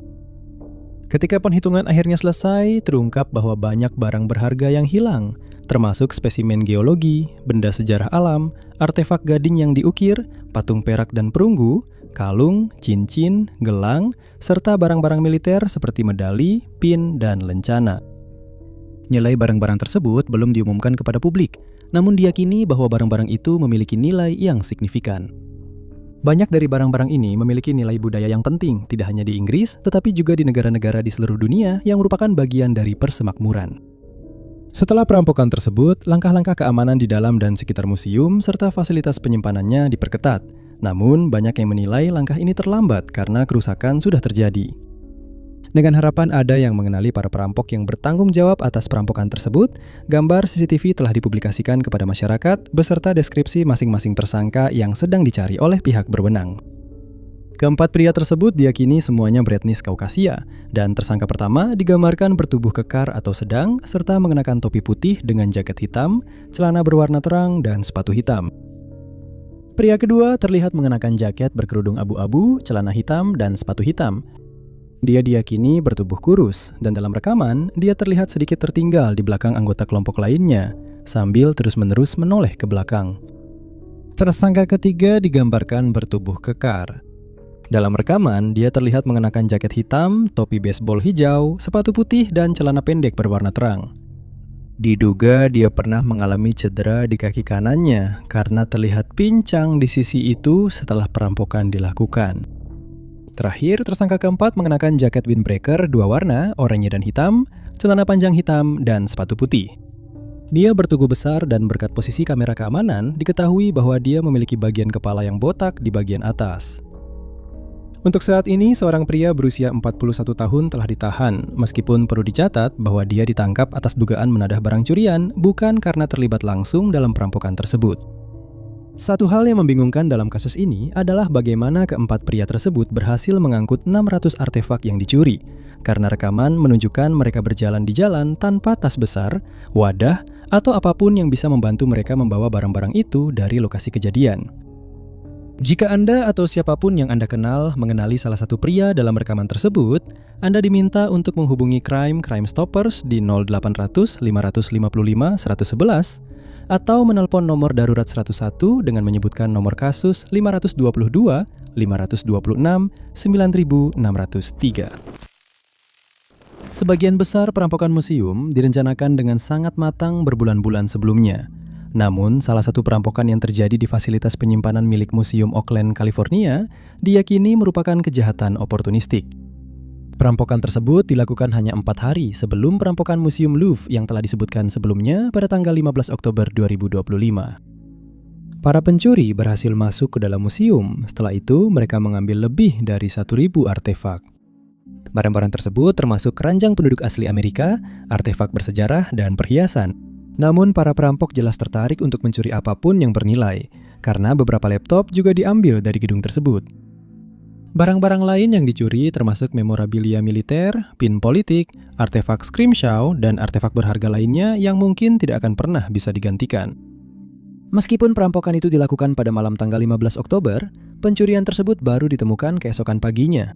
Ketika penghitungan akhirnya selesai, terungkap bahwa banyak barang berharga yang hilang, termasuk spesimen geologi, benda sejarah alam, artefak gading yang diukir, patung perak dan perunggu, kalung, cincin, gelang, serta barang-barang militer seperti medali, pin, dan lencana. Nilai barang-barang tersebut belum diumumkan kepada publik, namun diyakini bahwa barang-barang itu memiliki nilai yang signifikan. Banyak dari barang-barang ini memiliki nilai budaya yang penting, tidak hanya di Inggris, tetapi juga di negara-negara di seluruh dunia yang merupakan bagian dari persemakmuran. Setelah perampokan tersebut, langkah-langkah keamanan di dalam dan sekitar museum serta fasilitas penyimpanannya diperketat. Namun, banyak yang menilai langkah ini terlambat karena kerusakan sudah terjadi. Dengan harapan ada yang mengenali para perampok yang bertanggung jawab atas perampokan tersebut, gambar CCTV telah dipublikasikan kepada masyarakat beserta deskripsi masing-masing tersangka yang sedang dicari oleh pihak berwenang. Keempat pria tersebut diyakini semuanya beretnis Kaukasia, dan tersangka pertama digambarkan bertubuh kekar atau sedang serta mengenakan topi putih dengan jaket hitam, celana berwarna terang, dan sepatu hitam. Pria kedua terlihat mengenakan jaket berkerudung abu-abu, celana hitam, dan sepatu hitam. Dia diyakini bertubuh kurus, dan dalam rekaman, dia terlihat sedikit tertinggal di belakang anggota kelompok lainnya, sambil terus-menerus menoleh ke belakang. Tersangka ketiga digambarkan bertubuh kekar. Dalam rekaman, dia terlihat mengenakan jaket hitam, topi baseball hijau, sepatu putih, dan celana pendek berwarna terang. Diduga dia pernah mengalami cedera di kaki kanannya karena terlihat pincang di sisi itu setelah perampokan dilakukan. Terakhir, tersangka keempat mengenakan jaket windbreaker dua warna, oranye dan hitam, celana panjang hitam, dan sepatu putih. Dia bertubuh besar dan berkat posisi kamera keamanan, diketahui bahwa dia memiliki bagian kepala yang botak di bagian atas. Untuk saat ini, seorang pria berusia 41 tahun telah ditahan, meskipun perlu dicatat bahwa dia ditangkap atas dugaan menadah barang curian, bukan karena terlibat langsung dalam perampokan tersebut. Satu hal yang membingungkan dalam kasus ini adalah bagaimana keempat pria tersebut berhasil mengangkut 600 artefak yang dicuri, karena rekaman menunjukkan mereka berjalan di jalan tanpa tas besar, wadah, atau apapun yang bisa membantu mereka membawa barang-barang itu dari lokasi kejadian. Jika Anda atau siapapun yang Anda kenal mengenali salah satu pria dalam rekaman tersebut, Anda diminta untuk menghubungi Crime Stoppers di 0800 555 111 atau menelpon nomor darurat 101 dengan menyebutkan nomor kasus 522 526 9603. Sebagian besar perampokan museum direncanakan dengan sangat matang berbulan-bulan sebelumnya. Namun, salah satu perampokan yang terjadi di fasilitas penyimpanan milik Museum Oakland, California, diyakini merupakan kejahatan oportunistik. Perampokan tersebut dilakukan hanya 4 hari sebelum perampokan Museum Louvre yang telah disebutkan sebelumnya pada tanggal 15 Oktober 2025. Para pencuri berhasil masuk ke dalam museum. Setelah itu, mereka mengambil lebih dari 1.000 artefak. Barang-barang tersebut termasuk keranjang penduduk asli Amerika, artefak bersejarah, dan perhiasan. Namun, para perampok jelas tertarik untuk mencuri apapun yang bernilai, karena beberapa laptop juga diambil dari gedung tersebut. Barang-barang lain yang dicuri termasuk memorabilia militer, pin politik, artefak scrimshaw, dan artefak berharga lainnya yang mungkin tidak akan pernah bisa digantikan. Meskipun perampokan itu dilakukan pada malam tanggal 15 Oktober, pencurian tersebut baru ditemukan keesokan paginya.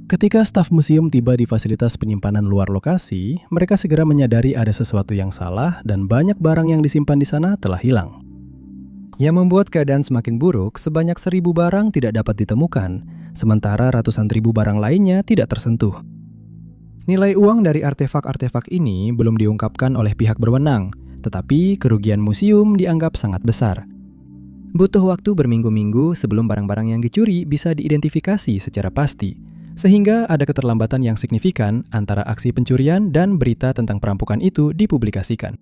Ketika staf museum tiba di fasilitas penyimpanan luar lokasi, mereka segera menyadari ada sesuatu yang salah dan banyak barang yang disimpan di sana telah hilang. Yang membuat keadaan semakin buruk, sebanyak 1.000 barang tidak dapat ditemukan, sementara ratusan ribu barang lainnya tidak tersentuh. Nilai uang dari artefak-artefak ini belum diungkapkan oleh pihak berwenang, tetapi kerugian museum dianggap sangat besar. Butuh waktu berminggu-minggu sebelum barang-barang yang dicuri bisa diidentifikasi secara pasti, sehingga ada keterlambatan yang signifikan antara aksi pencurian dan berita tentang perampokan itu dipublikasikan.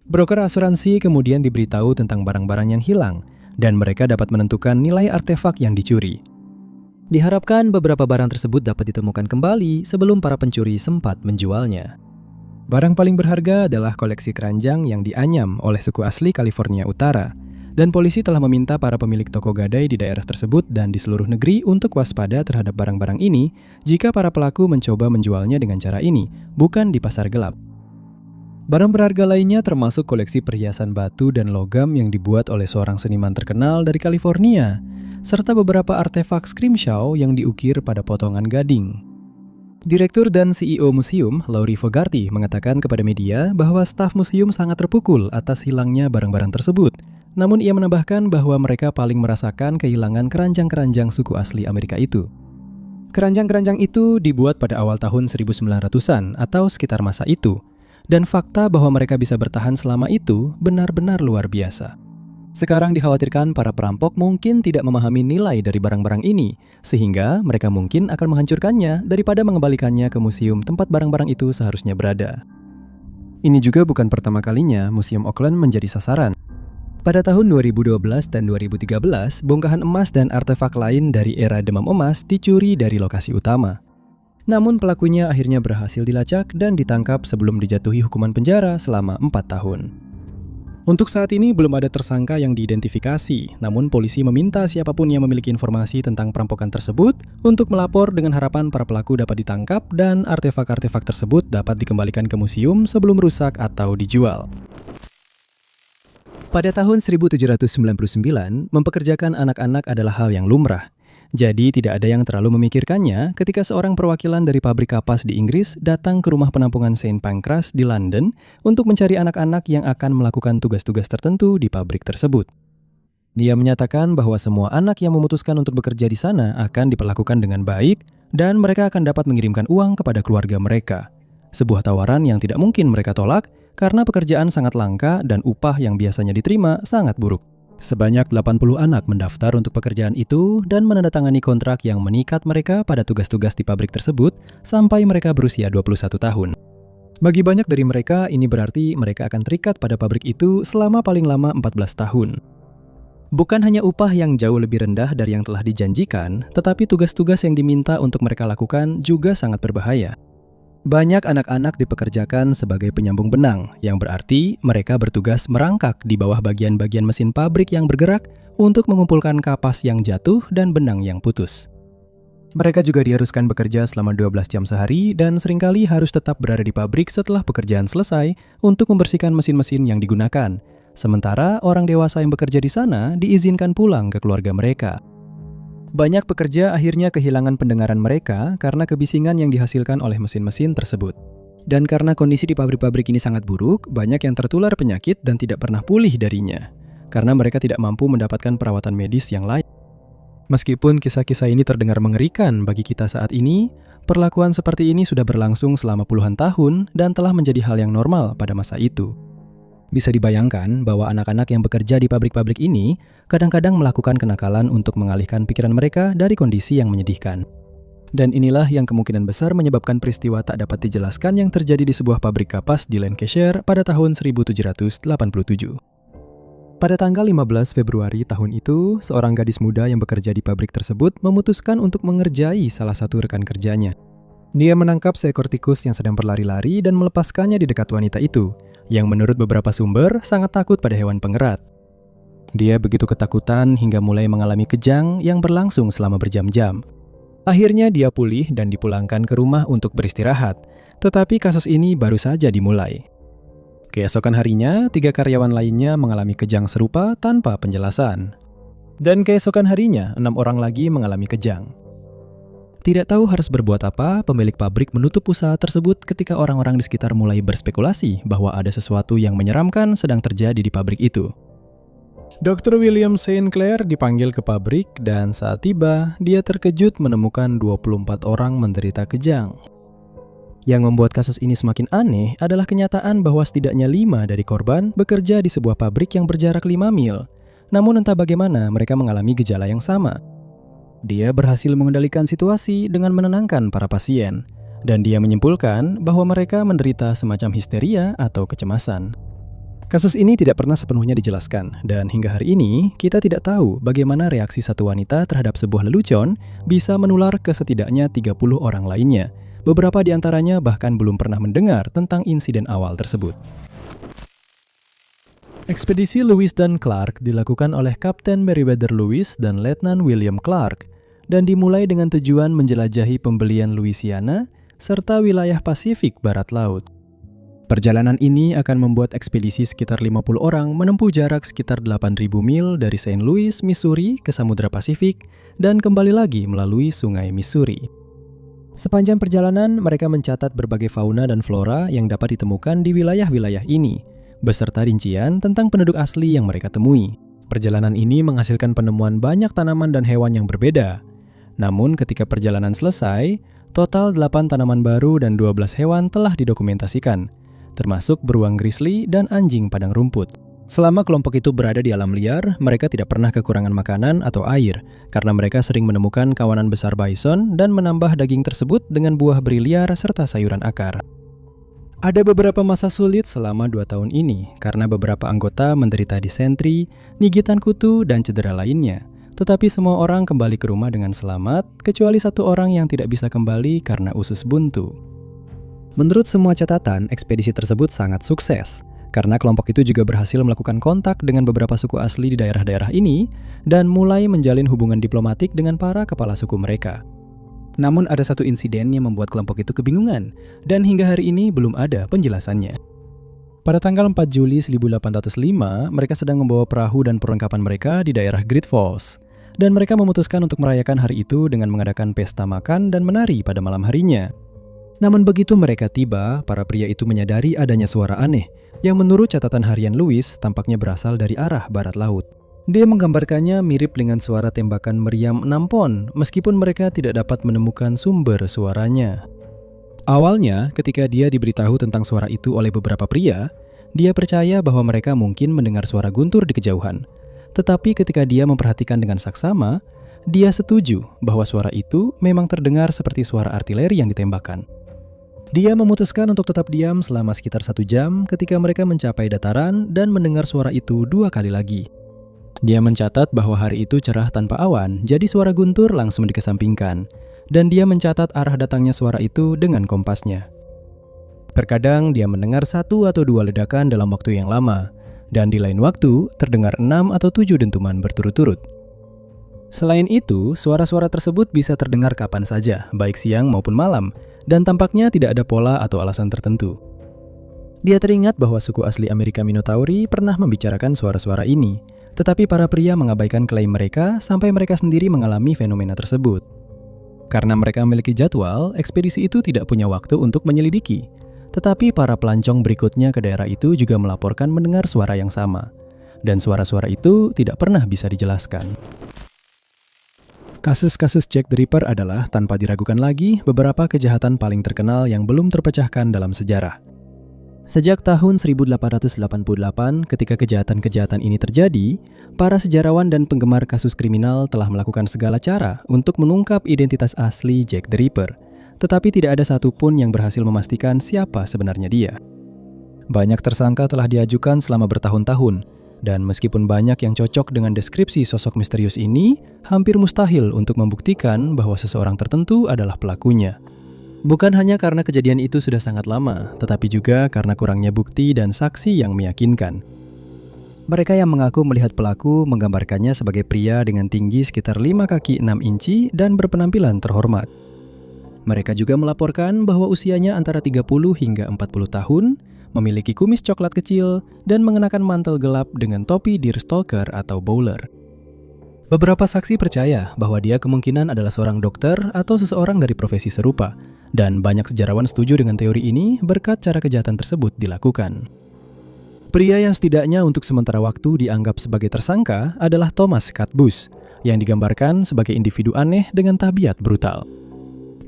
Broker asuransi kemudian diberitahu tentang barang-barang yang hilang, dan mereka dapat menentukan nilai artefak yang dicuri. Diharapkan beberapa barang tersebut dapat ditemukan kembali sebelum para pencuri sempat menjualnya. Barang paling berharga adalah koleksi keranjang yang dianyam oleh suku asli California Utara, dan polisi telah meminta para pemilik toko gadai di daerah tersebut dan di seluruh negeri untuk waspada terhadap barang-barang ini jika para pelaku mencoba menjualnya dengan cara ini, bukan di pasar gelap. Barang berharga lainnya termasuk koleksi perhiasan batu dan logam yang dibuat oleh seorang seniman terkenal dari California, serta beberapa artefak scrimshaw yang diukir pada potongan gading. Direktur dan CEO museum, Laurie Fogarty, mengatakan kepada media bahwa staf museum sangat terpukul atas hilangnya barang-barang tersebut. Namun ia menambahkan bahwa mereka paling merasakan kehilangan keranjang-keranjang suku asli Amerika itu. Keranjang-keranjang itu dibuat pada awal tahun 1900-an atau sekitar masa itu. Dan fakta bahwa mereka bisa bertahan selama itu benar-benar luar biasa. Sekarang dikhawatirkan para perampok mungkin tidak memahami nilai dari barang-barang ini, sehingga mereka mungkin akan menghancurkannya daripada mengembalikannya ke museum tempat barang-barang itu seharusnya berada. Ini juga bukan pertama kalinya Museum Auckland menjadi sasaran. Pada tahun 2012 dan 2013, bongkahan emas dan artefak lain dari era demam emas dicuri dari lokasi utama. Namun pelakunya akhirnya berhasil dilacak dan ditangkap sebelum dijatuhi hukuman penjara selama 4 tahun. Untuk saat ini belum ada tersangka yang diidentifikasi, namun polisi meminta siapapun yang memiliki informasi tentang perampokan tersebut untuk melapor dengan harapan para pelaku dapat ditangkap dan artefak-artefak tersebut dapat dikembalikan ke museum sebelum rusak atau dijual. Pada tahun 1799, mempekerjakan anak-anak adalah hal yang lumrah. Jadi tidak ada yang terlalu memikirkannya ketika seorang perwakilan dari pabrik kapas di Inggris datang ke rumah penampungan St. Pancras di London untuk mencari anak-anak yang akan melakukan tugas-tugas tertentu di pabrik tersebut. Dia menyatakan bahwa semua anak yang memutuskan untuk bekerja di sana akan diperlakukan dengan baik dan mereka akan dapat mengirimkan uang kepada keluarga mereka. Sebuah tawaran yang tidak mungkin mereka tolak karena pekerjaan sangat langka dan upah yang biasanya diterima sangat buruk. Sebanyak 80 anak mendaftar untuk pekerjaan itu dan menandatangani kontrak yang mengikat mereka pada tugas-tugas di pabrik tersebut sampai mereka berusia 21 tahun. Bagi banyak dari mereka, ini berarti mereka akan terikat pada pabrik itu selama paling lama 14 tahun. Bukan hanya upah yang jauh lebih rendah dari yang telah dijanjikan, tetapi tugas-tugas yang diminta untuk mereka lakukan juga sangat berbahaya. Banyak anak-anak dipekerjakan sebagai penyambung benang, yang berarti mereka bertugas merangkak di bawah bagian-bagian mesin pabrik yang bergerak untuk mengumpulkan kapas yang jatuh dan benang yang putus. Mereka juga diharuskan bekerja selama 12 jam sehari dan seringkali harus tetap berada di pabrik setelah pekerjaan selesai untuk membersihkan mesin-mesin yang digunakan. Sementara orang dewasa yang bekerja di sana diizinkan pulang ke keluarga mereka. Banyak pekerja akhirnya kehilangan pendengaran mereka karena kebisingan yang dihasilkan oleh mesin-mesin tersebut. Dan karena kondisi di pabrik-pabrik ini sangat buruk, banyak yang tertular penyakit dan tidak pernah pulih darinya, karena mereka tidak mampu mendapatkan perawatan medis yang layak. Meskipun kisah-kisah ini terdengar mengerikan bagi kita saat ini, perlakuan seperti ini sudah berlangsung selama puluhan tahun dan telah menjadi hal yang normal pada masa itu. Bisa dibayangkan bahwa anak-anak yang bekerja di pabrik-pabrik ini kadang-kadang melakukan kenakalan untuk mengalihkan pikiran mereka dari kondisi yang menyedihkan. Dan inilah yang kemungkinan besar menyebabkan peristiwa tak dapat dijelaskan yang terjadi di sebuah pabrik kapas di Lancashire pada tahun 1787. Pada tanggal 15 Februari tahun itu, seorang gadis muda yang bekerja di pabrik tersebut memutuskan untuk mengerjai salah satu rekan kerjanya. Dia menangkap seekor tikus yang sedang berlari-lari dan melepaskannya di dekat wanita itu, yang menurut beberapa sumber sangat takut pada hewan pengerat. Dia begitu ketakutan hingga mulai mengalami kejang yang berlangsung selama berjam-jam. Akhirnya dia pulih dan dipulangkan ke rumah untuk beristirahat, tetapi kasus ini baru saja dimulai. Keesokan harinya, 3 karyawan lainnya mengalami kejang serupa tanpa penjelasan. Dan keesokan harinya, 6 orang lagi mengalami kejang. Tidak tahu harus berbuat apa, pemilik pabrik menutup usaha tersebut ketika orang-orang di sekitar mulai berspekulasi bahwa ada sesuatu yang menyeramkan sedang terjadi di pabrik itu. Dr. William St. Clair dipanggil ke pabrik dan saat tiba, dia terkejut menemukan 24 orang menderita kejang. Yang membuat kasus ini semakin aneh adalah kenyataan bahwa setidaknya 5 dari korban bekerja di sebuah pabrik yang berjarak 5 mil. Namun entah bagaimana mereka mengalami gejala yang sama. Dia berhasil mengendalikan situasi dengan menenangkan para pasien, dan dia menyimpulkan bahwa mereka menderita semacam histeria atau kecemasan. Kasus ini tidak pernah sepenuhnya dijelaskan, dan hingga hari ini kita tidak tahu bagaimana reaksi satu wanita terhadap sebuah lelucon bisa menular ke setidaknya 30 orang lainnya. Beberapa di antaranya bahkan belum pernah mendengar tentang insiden awal tersebut. Ekspedisi Lewis dan Clark dilakukan oleh Kapten Meriwether Lewis dan Letnan William Clark dan dimulai dengan tujuan menjelajahi pembelian Louisiana serta wilayah Pasifik Barat Laut. Perjalanan ini akan membuat ekspedisi sekitar 50 orang menempuh jarak sekitar 8.000 mil dari St. Louis, Missouri ke Samudra Pasifik dan kembali lagi melalui Sungai Missouri. Sepanjang perjalanan, mereka mencatat berbagai fauna dan flora yang dapat ditemukan di wilayah-wilayah ini, beserta rincian tentang penduduk asli yang mereka temui. Perjalanan ini menghasilkan penemuan banyak tanaman dan hewan yang berbeda. Namun ketika perjalanan selesai, total 8 tanaman baru dan 12 hewan telah didokumentasikan, termasuk beruang grizzly dan anjing padang rumput. Selama kelompok itu berada di alam liar, mereka tidak pernah kekurangan makanan atau air, karena mereka sering menemukan kawanan besar bison dan menambah daging tersebut dengan buah beri liar serta sayuran akar. Ada beberapa masa sulit selama 2 tahun ini, karena beberapa anggota menderita disentri, gigitan kutu, dan cedera lainnya. Tetapi semua orang kembali ke rumah dengan selamat, kecuali 1 orang yang tidak bisa kembali karena usus buntu. Menurut semua catatan, ekspedisi tersebut sangat sukses. Karena kelompok itu juga berhasil melakukan kontak dengan beberapa suku asli di daerah-daerah ini dan mulai menjalin hubungan diplomatik dengan para kepala suku mereka. Namun ada satu insiden yang membuat kelompok itu kebingungan dan hingga hari ini belum ada penjelasannya. Pada tanggal 4 Juli 1805, mereka sedang membawa perahu dan perlengkapan mereka di daerah Great Falls. Dan mereka memutuskan untuk merayakan hari itu dengan mengadakan pesta makan dan menari pada malam harinya. Namun begitu mereka tiba, para pria itu menyadari adanya suara aneh yang menurut catatan harian Louis tampaknya berasal dari arah barat laut. Dia menggambarkannya mirip dengan suara tembakan meriam 6 pon, meskipun mereka tidak dapat menemukan sumber suaranya. Awalnya, ketika dia diberitahu tentang suara itu oleh beberapa pria, dia percaya bahwa mereka mungkin mendengar suara guntur di kejauhan. Tetapi ketika dia memperhatikan dengan saksama, dia setuju bahwa suara itu memang terdengar seperti suara artileri yang ditembakkan. Dia memutuskan untuk tetap diam selama sekitar 1 jam ketika mereka mencapai dataran dan mendengar suara itu 2 kali lagi. Dia mencatat bahwa hari itu cerah tanpa awan, jadi suara guntur langsung dikesampingkan. Dan dia mencatat arah datangnya suara itu dengan kompasnya. Terkadang dia mendengar 1 atau 2 ledakan dalam waktu yang lama, dan di lain waktu terdengar 6 atau 7 dentuman berturut-turut. Selain itu, suara-suara tersebut bisa terdengar kapan saja, baik siang maupun malam, dan tampaknya tidak ada pola atau alasan tertentu. Dia teringat bahwa suku asli Amerika Minotauri pernah membicarakan suara-suara ini, tetapi para pria mengabaikan klaim mereka sampai mereka sendiri mengalami fenomena tersebut. Karena mereka memiliki jadwal, ekspedisi itu tidak punya waktu untuk menyelidiki. Tetapi para pelancong berikutnya ke daerah itu juga melaporkan mendengar suara yang sama. Dan suara-suara itu tidak pernah bisa dijelaskan. Kasus-kasus Jack the Ripper adalah, tanpa diragukan lagi, beberapa kejahatan paling terkenal yang belum terpecahkan dalam sejarah. Sejak tahun 1888, ketika kejahatan-kejahatan ini terjadi, para sejarawan dan penggemar kasus kriminal telah melakukan segala cara untuk mengungkap identitas asli Jack the Ripper, tetapi tidak ada satupun yang berhasil memastikan siapa sebenarnya dia. Banyak tersangka telah diajukan selama bertahun-tahun, dan meskipun banyak yang cocok dengan deskripsi sosok misterius ini, hampir mustahil untuk membuktikan bahwa seseorang tertentu adalah pelakunya. Bukan hanya karena kejadian itu sudah sangat lama, tetapi juga karena kurangnya bukti dan saksi yang meyakinkan. Mereka yang mengaku melihat pelaku menggambarkannya sebagai pria dengan tinggi sekitar 5 kaki 6 inci dan berpenampilan terhormat. Mereka juga melaporkan bahwa usianya antara 30 hingga 40 tahun, memiliki kumis coklat kecil, dan mengenakan mantel gelap dengan topi deerstalker atau bowler. Beberapa saksi percaya bahwa dia kemungkinan adalah seorang dokter atau seseorang dari profesi serupa, dan banyak sejarawan setuju dengan teori ini berkat cara kejahatan tersebut dilakukan. Pria yang setidaknya untuk sementara waktu dianggap sebagai tersangka adalah Thomas Catbus, yang digambarkan sebagai individu aneh dengan tabiat brutal.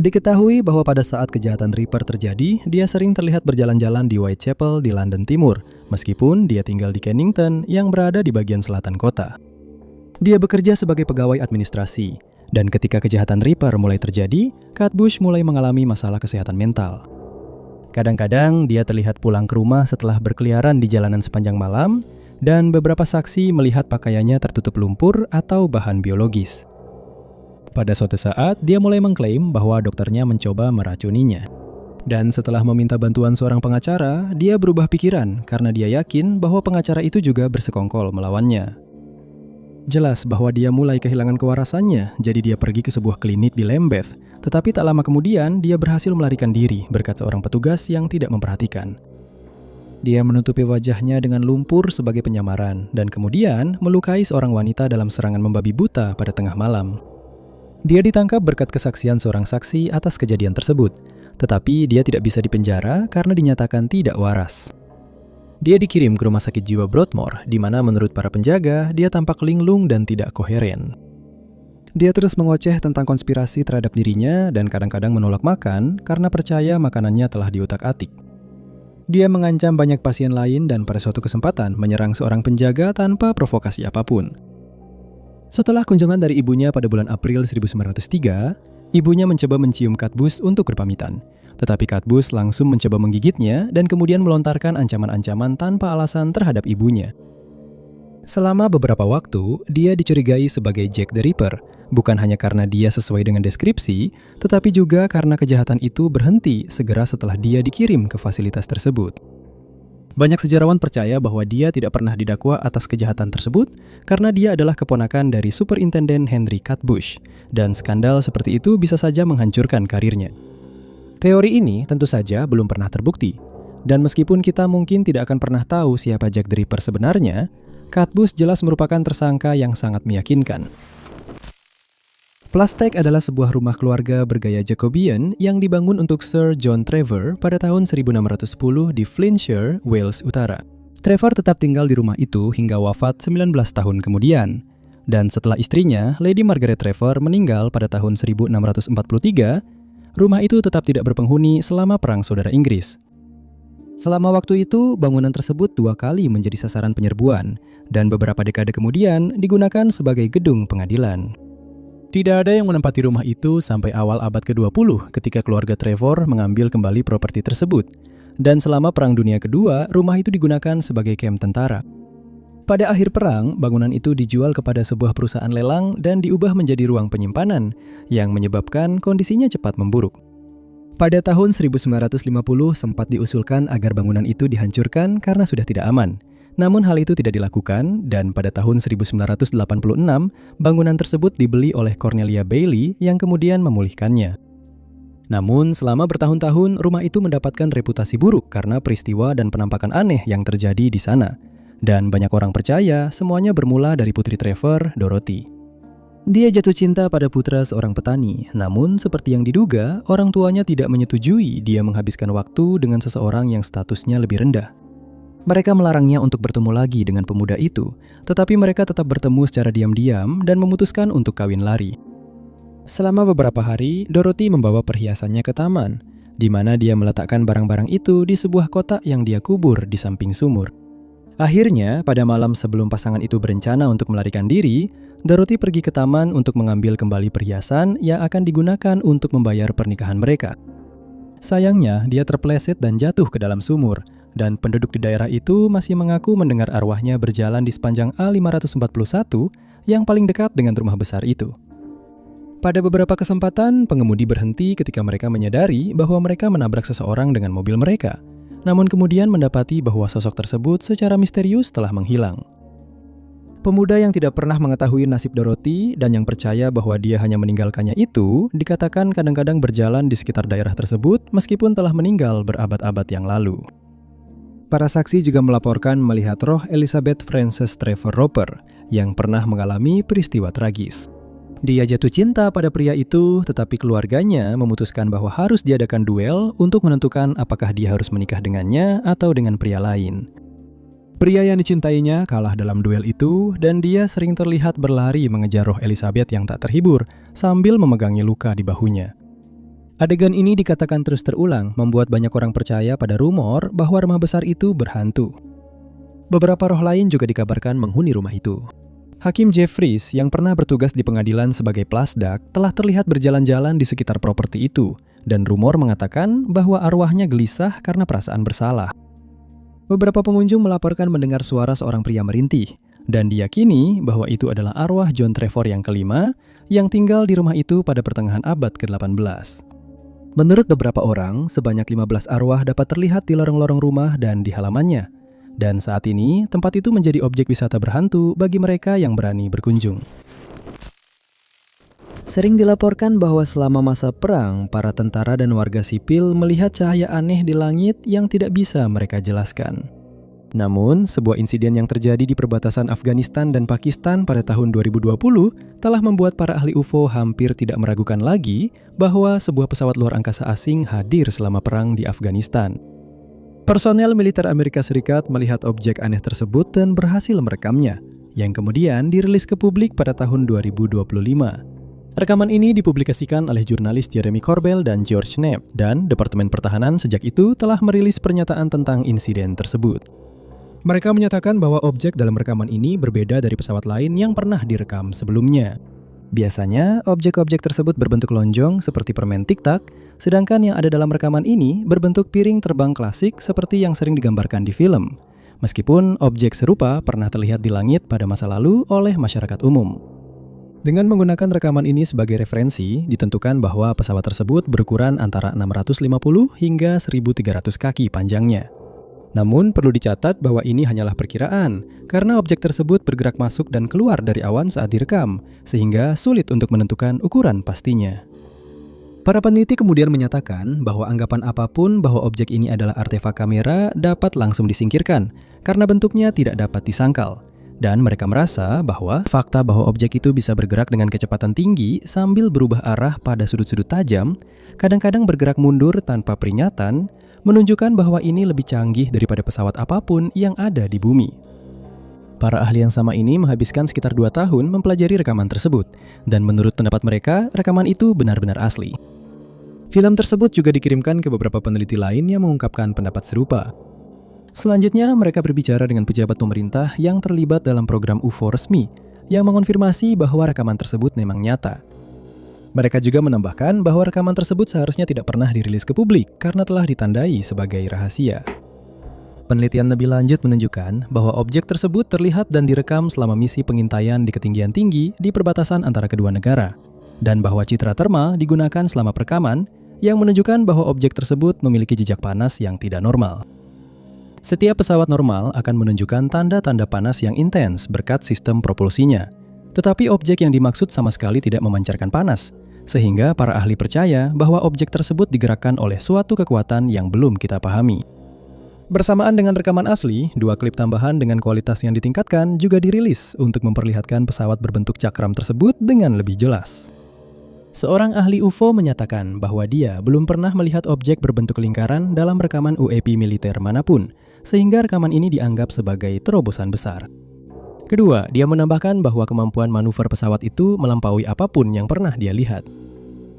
Diketahui bahwa pada saat kejahatan Ripper terjadi, dia sering terlihat berjalan-jalan di Whitechapel di London Timur, meskipun dia tinggal di Kennington yang berada di bagian selatan kota. Dia bekerja sebagai pegawai administrasi, dan ketika kejahatan Ripper mulai terjadi, Catbus mulai mengalami masalah kesehatan mental. Kadang-kadang dia terlihat pulang ke rumah setelah berkeliaran di jalanan sepanjang malam, dan beberapa saksi melihat pakaiannya tertutup lumpur atau bahan biologis. Pada suatu saat, dia mulai mengklaim bahwa dokternya mencoba meracuninya. Dan setelah meminta bantuan seorang pengacara, dia berubah pikiran karena dia yakin bahwa pengacara itu juga bersekongkol melawannya. Jelas bahwa dia mulai kehilangan kewarasannya, jadi dia pergi ke sebuah klinik di Lambeth. Tetapi tak lama kemudian, dia berhasil melarikan diri berkat seorang petugas yang tidak memperhatikan. Dia menutupi wajahnya dengan lumpur sebagai penyamaran, dan kemudian melukai seorang wanita dalam serangan membabi buta pada tengah malam. Dia ditangkap berkat kesaksian seorang saksi atas kejadian tersebut, tetapi dia tidak bisa dipenjara karena dinyatakan tidak waras. Dia dikirim ke rumah sakit jiwa Broadmoor, di mana menurut para penjaga, dia tampak linglung dan tidak koheren. Dia terus mengoceh tentang konspirasi terhadap dirinya dan kadang-kadang menolak makan karena percaya makanannya telah diutak-atik. Dia mengancam banyak pasien lain dan pada suatu kesempatan menyerang seorang penjaga tanpa provokasi apapun. Setelah kunjungan dari ibunya pada bulan April 1903, ibunya mencoba mencium Qutbus untuk berpamitan. Tetapi Qutbus langsung mencoba menggigitnya dan kemudian melontarkan ancaman-ancaman tanpa alasan terhadap ibunya. Selama beberapa waktu, dia dicurigai sebagai Jack the Ripper, bukan hanya karena dia sesuai dengan deskripsi, tetapi juga karena kejahatan itu berhenti segera setelah dia dikirim ke fasilitas tersebut. Banyak sejarawan percaya bahwa dia tidak pernah didakwa atas kejahatan tersebut karena dia adalah keponakan dari Superintenden Henry Qutbus, dan skandal seperti itu bisa saja menghancurkan karirnya. Teori ini tentu saja belum pernah terbukti, dan meskipun kita mungkin tidak akan pernah tahu siapa Jack the Ripper sebenarnya, Qutbus jelas merupakan tersangka yang sangat meyakinkan. Plastek adalah sebuah rumah keluarga bergaya Jacobean yang dibangun untuk Sir John Trevor pada tahun 1610 di Flintshire, Wales Utara. Trevor tetap tinggal di rumah itu hingga wafat 19 tahun kemudian. Dan setelah istrinya, Lady Margaret Trevor, meninggal pada tahun 1643, rumah itu tetap tidak berpenghuni selama Perang Saudara Inggris. Selama waktu itu, bangunan tersebut 2 kali menjadi sasaran penyerbuan, dan beberapa dekade kemudian digunakan sebagai gedung pengadilan. Tidak ada yang menempati rumah itu sampai awal abad ke-20 ketika keluarga Trevor mengambil kembali properti tersebut, dan selama Perang Dunia Kedua, rumah itu digunakan sebagai kamp tentara. Pada akhir perang, bangunan itu dijual kepada sebuah perusahaan lelang dan diubah menjadi ruang penyimpanan, yang menyebabkan kondisinya cepat memburuk. Pada tahun 1950 sempat diusulkan agar bangunan itu dihancurkan karena sudah tidak aman. Namun hal itu tidak dilakukan dan pada tahun 1986 bangunan tersebut dibeli oleh Cornelia Bailey yang kemudian memulihkannya. Namun selama bertahun-tahun rumah itu mendapatkan reputasi buruk karena peristiwa dan penampakan aneh yang terjadi di sana. Dan banyak orang percaya semuanya bermula dari putri Trevor, Dorothy. Dia jatuh cinta pada putra seorang petani, namun seperti yang diduga, orang tuanya tidak menyetujui dia menghabiskan waktu dengan seseorang yang statusnya lebih rendah. Mereka melarangnya untuk bertemu lagi dengan pemuda itu, tetapi mereka tetap bertemu secara diam-diam dan memutuskan untuk kawin lari. Selama beberapa hari, Dorothy membawa perhiasannya ke taman, di mana dia meletakkan barang-barang itu di sebuah kotak yang dia kubur di samping sumur. Akhirnya, pada malam sebelum pasangan itu berencana untuk melarikan diri, Dorothy pergi ke taman untuk mengambil kembali perhiasan yang akan digunakan untuk membayar pernikahan mereka. Sayangnya, dia terpeleset dan jatuh ke dalam sumur, dan penduduk di daerah itu masih mengaku mendengar arwahnya berjalan di sepanjang A541 yang paling dekat dengan rumah besar itu. Pada beberapa kesempatan, pengemudi berhenti ketika mereka menyadari bahwa mereka menabrak seseorang dengan mobil mereka. Namun kemudian mendapati bahwa sosok tersebut secara misterius telah menghilang. Pemuda yang tidak pernah mengetahui nasib Dorothy dan yang percaya bahwa dia hanya meninggalkannya itu, dikatakan kadang-kadang berjalan di sekitar daerah tersebut meskipun telah meninggal berabad-abad yang lalu. Para saksi juga melaporkan melihat roh Elizabeth Frances Trevor Roper yang pernah mengalami peristiwa tragis. Dia jatuh cinta pada pria itu, tetapi keluarganya memutuskan bahwa harus diadakan duel untuk menentukan apakah dia harus menikah dengannya atau dengan pria lain. Pria yang dicintainya kalah dalam duel itu, dan dia sering terlihat berlari mengejar roh Elizabeth yang tak terhibur sambil memegangi luka di bahunya. Adegan ini dikatakan terus terulang, membuat banyak orang percaya pada rumor bahwa rumah besar itu berhantu. Beberapa roh lain juga dikabarkan menghuni rumah itu. Hakim Jeffries yang pernah bertugas di pengadilan sebagai plasdak telah terlihat berjalan-jalan di sekitar properti itu, dan rumor mengatakan bahwa arwahnya gelisah karena perasaan bersalah. Beberapa pengunjung melaporkan mendengar suara seorang pria merintih, dan diyakini bahwa itu adalah arwah John Trevor yang kelima yang tinggal di rumah itu pada pertengahan abad ke-18. Menurut beberapa orang, sebanyak 15 arwah dapat terlihat di lorong-lorong rumah dan di halamannya. Dan saat ini, tempat itu menjadi objek wisata berhantu bagi mereka yang berani berkunjung. Sering dilaporkan bahwa selama masa perang, para tentara dan warga sipil melihat cahaya aneh di langit yang tidak bisa mereka jelaskan. Namun, sebuah insiden yang terjadi di perbatasan Afghanistan dan Pakistan pada tahun 2020 telah membuat para ahli UFO hampir tidak meragukan lagi bahwa sebuah pesawat luar angkasa asing hadir selama perang di Afghanistan. Personel militer Amerika Serikat melihat objek aneh tersebut dan berhasil merekamnya, yang kemudian dirilis ke publik pada tahun 2025. Rekaman ini dipublikasikan oleh jurnalis Jeremy Corbell dan George Knapp, dan Departemen Pertahanan sejak itu telah merilis pernyataan tentang insiden tersebut. Mereka menyatakan bahwa objek dalam rekaman ini berbeda dari pesawat lain yang pernah direkam sebelumnya. Biasanya, objek-objek tersebut berbentuk lonjong seperti permen tic-tac, sedangkan yang ada dalam rekaman ini berbentuk piring terbang klasik seperti yang sering digambarkan di film. Meskipun objek serupa pernah terlihat di langit pada masa lalu oleh masyarakat umum. Dengan menggunakan rekaman ini sebagai referensi, ditentukan bahwa pesawat tersebut berukuran antara 650 hingga 1300 kaki panjangnya. Namun perlu dicatat bahwa ini hanyalah perkiraan, karena objek tersebut bergerak masuk dan keluar dari awan saat direkam, sehingga sulit untuk menentukan ukuran pastinya. Para peneliti kemudian menyatakan bahwa anggapan apapun bahwa objek ini adalah artefak kamera dapat langsung disingkirkan, karena bentuknya tidak dapat disangkal. Dan mereka merasa bahwa fakta bahwa objek itu bisa bergerak dengan kecepatan tinggi sambil berubah arah pada sudut-sudut tajam, kadang-kadang bergerak mundur tanpa peringatan, menunjukkan bahwa ini lebih canggih daripada pesawat apapun yang ada di bumi. Para ahli yang sama ini menghabiskan sekitar 2 tahun mempelajari rekaman tersebut, dan menurut pendapat mereka, rekaman itu benar-benar asli. Film tersebut juga dikirimkan ke beberapa peneliti lain yang mengungkapkan pendapat serupa. Selanjutnya, mereka berbicara dengan pejabat pemerintah yang terlibat dalam program UFO resmi, yang mengonfirmasi bahwa rekaman tersebut memang nyata. Mereka juga menambahkan bahwa rekaman tersebut seharusnya tidak pernah dirilis ke publik karena telah ditandai sebagai rahasia. Penelitian lebih lanjut menunjukkan bahwa objek tersebut terlihat dan direkam selama misi pengintaian di ketinggian tinggi di perbatasan antara kedua negara, dan bahwa citra termal digunakan selama perekaman yang menunjukkan bahwa objek tersebut memiliki jejak panas yang tidak normal. Setiap pesawat normal akan menunjukkan tanda-tanda panas yang intens berkat sistem propulsinya. Tetapi objek yang dimaksud sama sekali tidak memancarkan panas, sehingga para ahli percaya bahwa objek tersebut digerakkan oleh suatu kekuatan yang belum kita pahami. Bersamaan dengan rekaman asli, 2 klip tambahan dengan kualitas yang ditingkatkan juga dirilis untuk memperlihatkan pesawat berbentuk cakram tersebut dengan lebih jelas. Seorang ahli UFO menyatakan bahwa dia belum pernah melihat objek berbentuk lingkaran dalam rekaman UAP militer manapun, sehingga rekaman ini dianggap sebagai terobosan besar. Kedua, dia menambahkan bahwa kemampuan manuver pesawat itu melampaui apapun yang pernah dia lihat.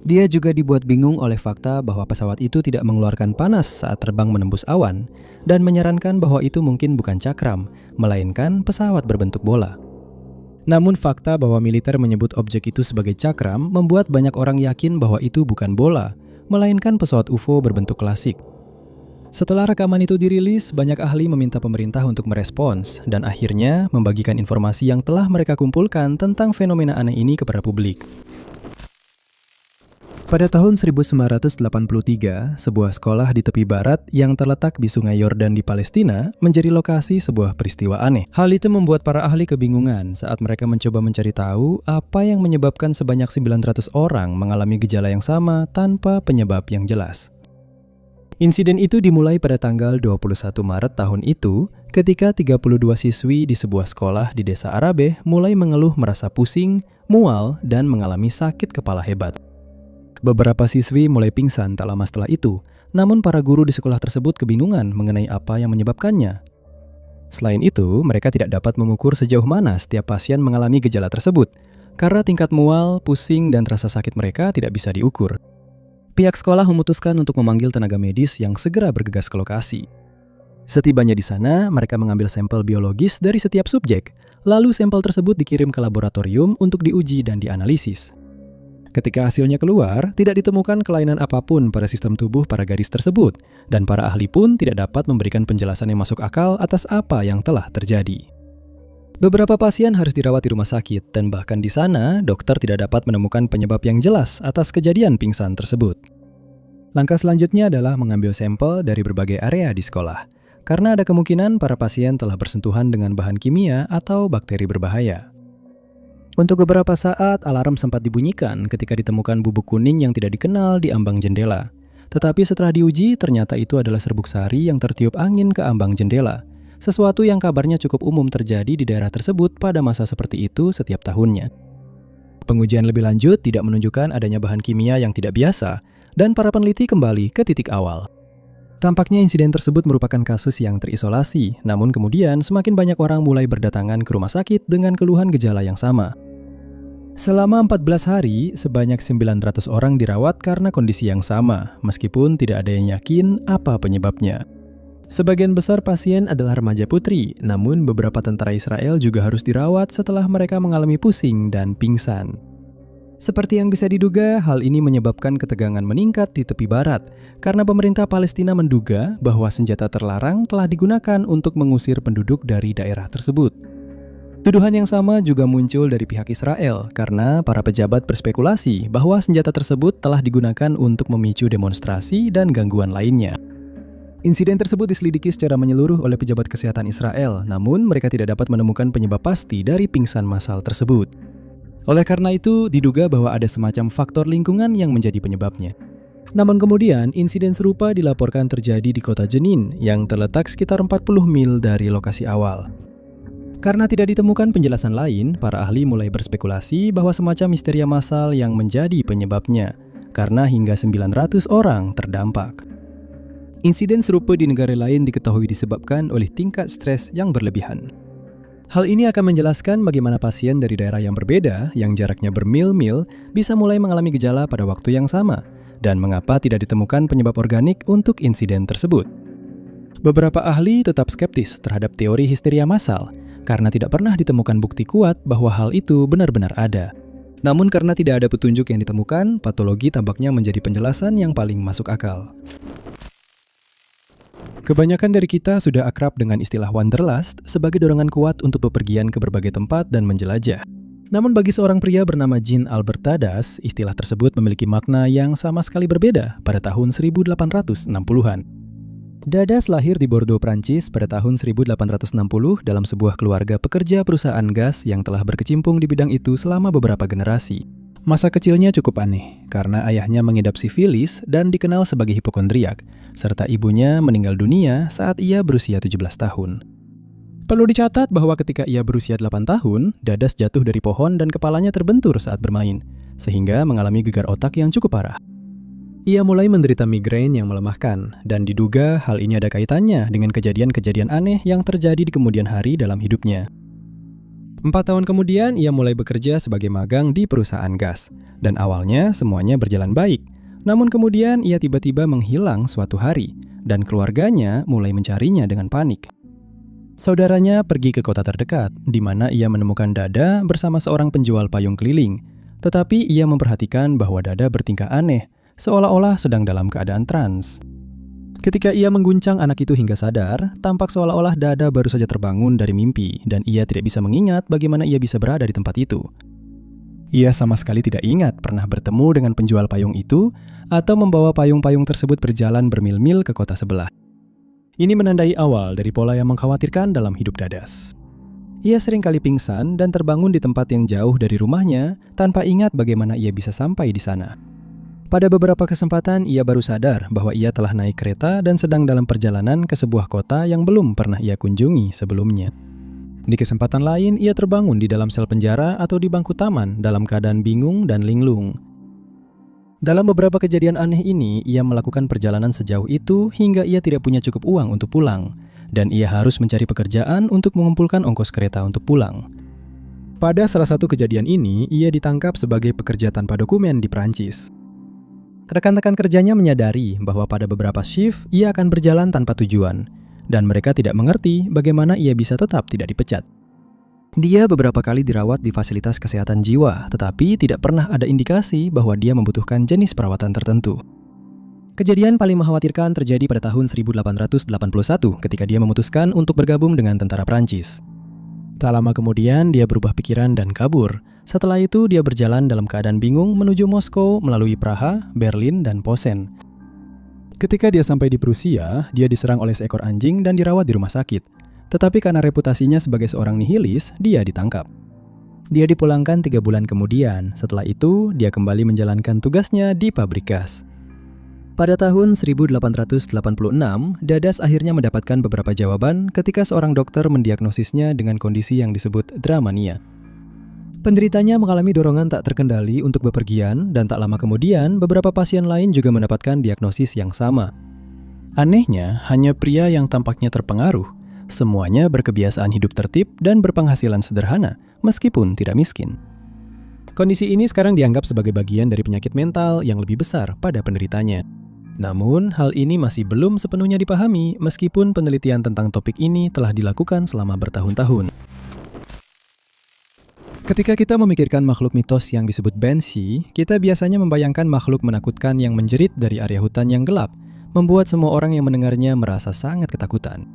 Dia juga dibuat bingung oleh fakta bahwa pesawat itu tidak mengeluarkan panas saat terbang menembus awan, dan menyarankan bahwa itu mungkin bukan cakram, melainkan pesawat berbentuk bola. Namun fakta bahwa militer menyebut objek itu sebagai cakram membuat banyak orang yakin bahwa itu bukan bola, melainkan pesawat UFO berbentuk klasik. Setelah rekaman itu dirilis, banyak ahli meminta pemerintah untuk merespons dan akhirnya membagikan informasi yang telah mereka kumpulkan tentang fenomena aneh ini kepada publik. Pada tahun 1983, sebuah sekolah di tepi barat yang terletak di Sungai Yordan di Palestina menjadi lokasi sebuah peristiwa aneh. Hal itu membuat para ahli kebingungan saat mereka mencoba mencari tahu apa yang menyebabkan sebanyak 900 orang mengalami gejala yang sama tanpa penyebab yang jelas. Insiden itu dimulai pada tanggal 21 Maret tahun itu ketika 32 siswi di sebuah sekolah di desa Arabe mulai mengeluh merasa pusing, mual, dan mengalami sakit kepala hebat. Beberapa siswi mulai pingsan tak lama setelah itu, namun para guru di sekolah tersebut kebingungan mengenai apa yang menyebabkannya. Selain itu, mereka tidak dapat mengukur sejauh mana setiap pasien mengalami gejala tersebut, karena tingkat mual, pusing, dan rasa sakit mereka tidak bisa diukur. Pihak sekolah memutuskan untuk memanggil tenaga medis yang segera bergegas ke lokasi. Setibanya di sana, mereka mengambil sampel biologis dari setiap subjek, lalu sampel tersebut dikirim ke laboratorium untuk diuji dan dianalisis. Ketika hasilnya keluar, tidak ditemukan kelainan apapun pada sistem tubuh para gadis tersebut, dan para ahli pun tidak dapat memberikan penjelasan yang masuk akal atas apa yang telah terjadi. Beberapa pasien harus dirawat di rumah sakit, dan bahkan di sana, dokter tidak dapat menemukan penyebab yang jelas atas kejadian pingsan tersebut. Langkah selanjutnya adalah mengambil sampel dari berbagai area di sekolah, karena ada kemungkinan para pasien telah bersentuhan dengan bahan kimia atau bakteri berbahaya. Untuk beberapa saat, alarm sempat dibunyikan ketika ditemukan bubuk kuning yang tidak dikenal di ambang jendela. Tetapi setelah diuji, ternyata itu adalah serbuk sari yang tertiup angin ke ambang jendela. Sesuatu yang kabarnya cukup umum terjadi di daerah tersebut pada masa seperti itu setiap tahunnya. Pengujian lebih lanjut tidak menunjukkan adanya bahan kimia yang tidak biasa, dan para peneliti kembali ke titik awal. Tampaknya insiden tersebut merupakan kasus yang terisolasi, namun kemudian semakin banyak orang mulai berdatangan ke rumah sakit dengan keluhan gejala yang sama. Selama 14 hari, sebanyak 900 orang dirawat karena kondisi yang sama, meskipun tidak ada yang yakin apa penyebabnya. Sebagian besar pasien adalah remaja putri, namun beberapa tentara Israel juga harus dirawat setelah mereka mengalami pusing dan pingsan. Seperti yang bisa diduga, hal ini menyebabkan ketegangan meningkat di tepi barat, karena pemerintah Palestina menduga bahwa senjata terlarang telah digunakan untuk mengusir penduduk dari daerah tersebut. Tuduhan yang sama juga muncul dari pihak Israel, karena para pejabat berspekulasi bahwa senjata tersebut telah digunakan untuk memicu demonstrasi dan gangguan lainnya. Insiden tersebut diselidiki secara menyeluruh oleh pejabat kesehatan Israel, namun mereka tidak dapat menemukan penyebab pasti dari pingsan massal tersebut. Oleh karena itu, diduga bahwa ada semacam faktor lingkungan yang menjadi penyebabnya. Namun kemudian, insiden serupa dilaporkan terjadi di kota Jenin yang terletak sekitar 40 mil dari lokasi awal. Karena tidak ditemukan penjelasan lain, para ahli mulai berspekulasi bahwa semacam histeria massal yang menjadi penyebabnya, karena hingga 900 orang terdampak. Insiden serupa di negara lain diketahui disebabkan oleh tingkat stres yang berlebihan. Hal ini akan menjelaskan bagaimana pasien dari daerah yang berbeda, yang jaraknya bermil-mil, bisa mulai mengalami gejala pada waktu yang sama, dan mengapa tidak ditemukan penyebab organik untuk insiden tersebut. Beberapa ahli tetap skeptis terhadap teori histeria massal, karena tidak pernah ditemukan bukti kuat bahwa hal itu benar-benar ada. Namun karena tidak ada petunjuk yang ditemukan, patologi tampaknya menjadi penjelasan yang paling masuk akal. Kebanyakan dari kita sudah akrab dengan istilah wanderlust sebagai dorongan kuat untuk bepergian ke berbagai tempat dan menjelajah. Namun bagi seorang pria bernama Jean Albert Dadas, istilah tersebut memiliki makna yang sama sekali berbeda pada tahun 1860-an. Dadas lahir di Bordeaux, Prancis pada tahun 1860 dalam sebuah keluarga pekerja perusahaan gas yang telah berkecimpung di bidang itu selama beberapa generasi. Masa kecilnya cukup aneh, karena ayahnya mengidap sifilis dan dikenal sebagai hipokondriak, serta ibunya meninggal dunia saat ia berusia 17 tahun. Perlu dicatat bahwa ketika ia berusia 8 tahun, Dadas jatuh dari pohon dan kepalanya terbentur saat bermain, sehingga mengalami gegar otak yang cukup parah. Ia mulai menderita migrain yang melemahkan, dan diduga hal ini ada kaitannya dengan kejadian-kejadian aneh yang terjadi di kemudian hari dalam hidupnya. 4 tahun kemudian, ia mulai bekerja sebagai magang di perusahaan gas, dan awalnya semuanya berjalan baik. Namun kemudian ia tiba-tiba menghilang suatu hari, dan keluarganya mulai mencarinya dengan panik. Saudaranya pergi ke kota terdekat, di mana ia menemukan Dada bersama seorang penjual payung keliling. Tetapi ia memperhatikan bahwa Dada bertingkah aneh, seolah-olah sedang dalam keadaan trans. Ketika ia mengguncang anak itu hingga sadar, tampak seolah-olah Dada baru saja terbangun dari mimpi dan ia tidak bisa mengingat bagaimana ia bisa berada di tempat itu. Ia sama sekali tidak ingat pernah bertemu dengan penjual payung itu atau membawa payung-payung tersebut berjalan bermil-mil ke kota sebelah. Ini menandai awal dari pola yang mengkhawatirkan dalam hidup Dadas. Ia sering kali pingsan dan terbangun di tempat yang jauh dari rumahnya tanpa ingat bagaimana ia bisa sampai di sana. Pada beberapa kesempatan, ia baru sadar bahwa ia telah naik kereta dan sedang dalam perjalanan ke sebuah kota yang belum pernah ia kunjungi sebelumnya. Di kesempatan lain, ia terbangun di dalam sel penjara atau di bangku taman dalam keadaan bingung dan linglung. Dalam beberapa kejadian aneh ini, ia melakukan perjalanan sejauh itu hingga ia tidak punya cukup uang untuk pulang, dan ia harus mencari pekerjaan untuk mengumpulkan ongkos kereta untuk pulang. Pada salah satu kejadian ini, ia ditangkap sebagai pekerja tanpa dokumen di Prancis. Rekan-rekan kerjanya menyadari bahwa pada beberapa shift ia akan berjalan tanpa tujuan, dan mereka tidak mengerti bagaimana ia bisa tetap tidak dipecat. Dia beberapa kali dirawat di fasilitas kesehatan jiwa, tetapi tidak pernah ada indikasi bahwa dia membutuhkan jenis perawatan tertentu. Kejadian paling mengkhawatirkan terjadi pada tahun 1881 ketika dia memutuskan untuk bergabung dengan tentara Prancis. Tak lama kemudian dia berubah pikiran dan kabur. Setelah itu dia berjalan dalam keadaan bingung menuju Moskow melalui Praha, Berlin, dan Posen. Ketika dia sampai di Prusia, dia diserang oleh seekor anjing dan dirawat di rumah sakit. Tetapi karena reputasinya sebagai seorang nihilis, dia ditangkap. Dia dipulangkan 3 bulan kemudian. Setelah itu, dia kembali menjalankan tugasnya di pabrik gas. Pada tahun 1886, Dadas akhirnya mendapatkan beberapa jawaban ketika seorang dokter mendiagnosisnya dengan kondisi yang disebut dramania. Penderitanya mengalami dorongan tak terkendali untuk bepergian, dan tak lama kemudian beberapa pasien lain juga mendapatkan diagnosis yang sama. Anehnya, hanya pria yang tampaknya terpengaruh. Semuanya berkebiasaan hidup tertib dan berpenghasilan sederhana, meskipun tidak miskin. Kondisi ini sekarang dianggap sebagai bagian dari penyakit mental yang lebih besar pada penderitanya. Namun, hal ini masih belum sepenuhnya dipahami meskipun penelitian tentang topik ini telah dilakukan selama bertahun-tahun. Ketika kita memikirkan makhluk mitos yang disebut Banshee, kita biasanya membayangkan makhluk menakutkan yang menjerit dari area hutan yang gelap, membuat semua orang yang mendengarnya merasa sangat ketakutan.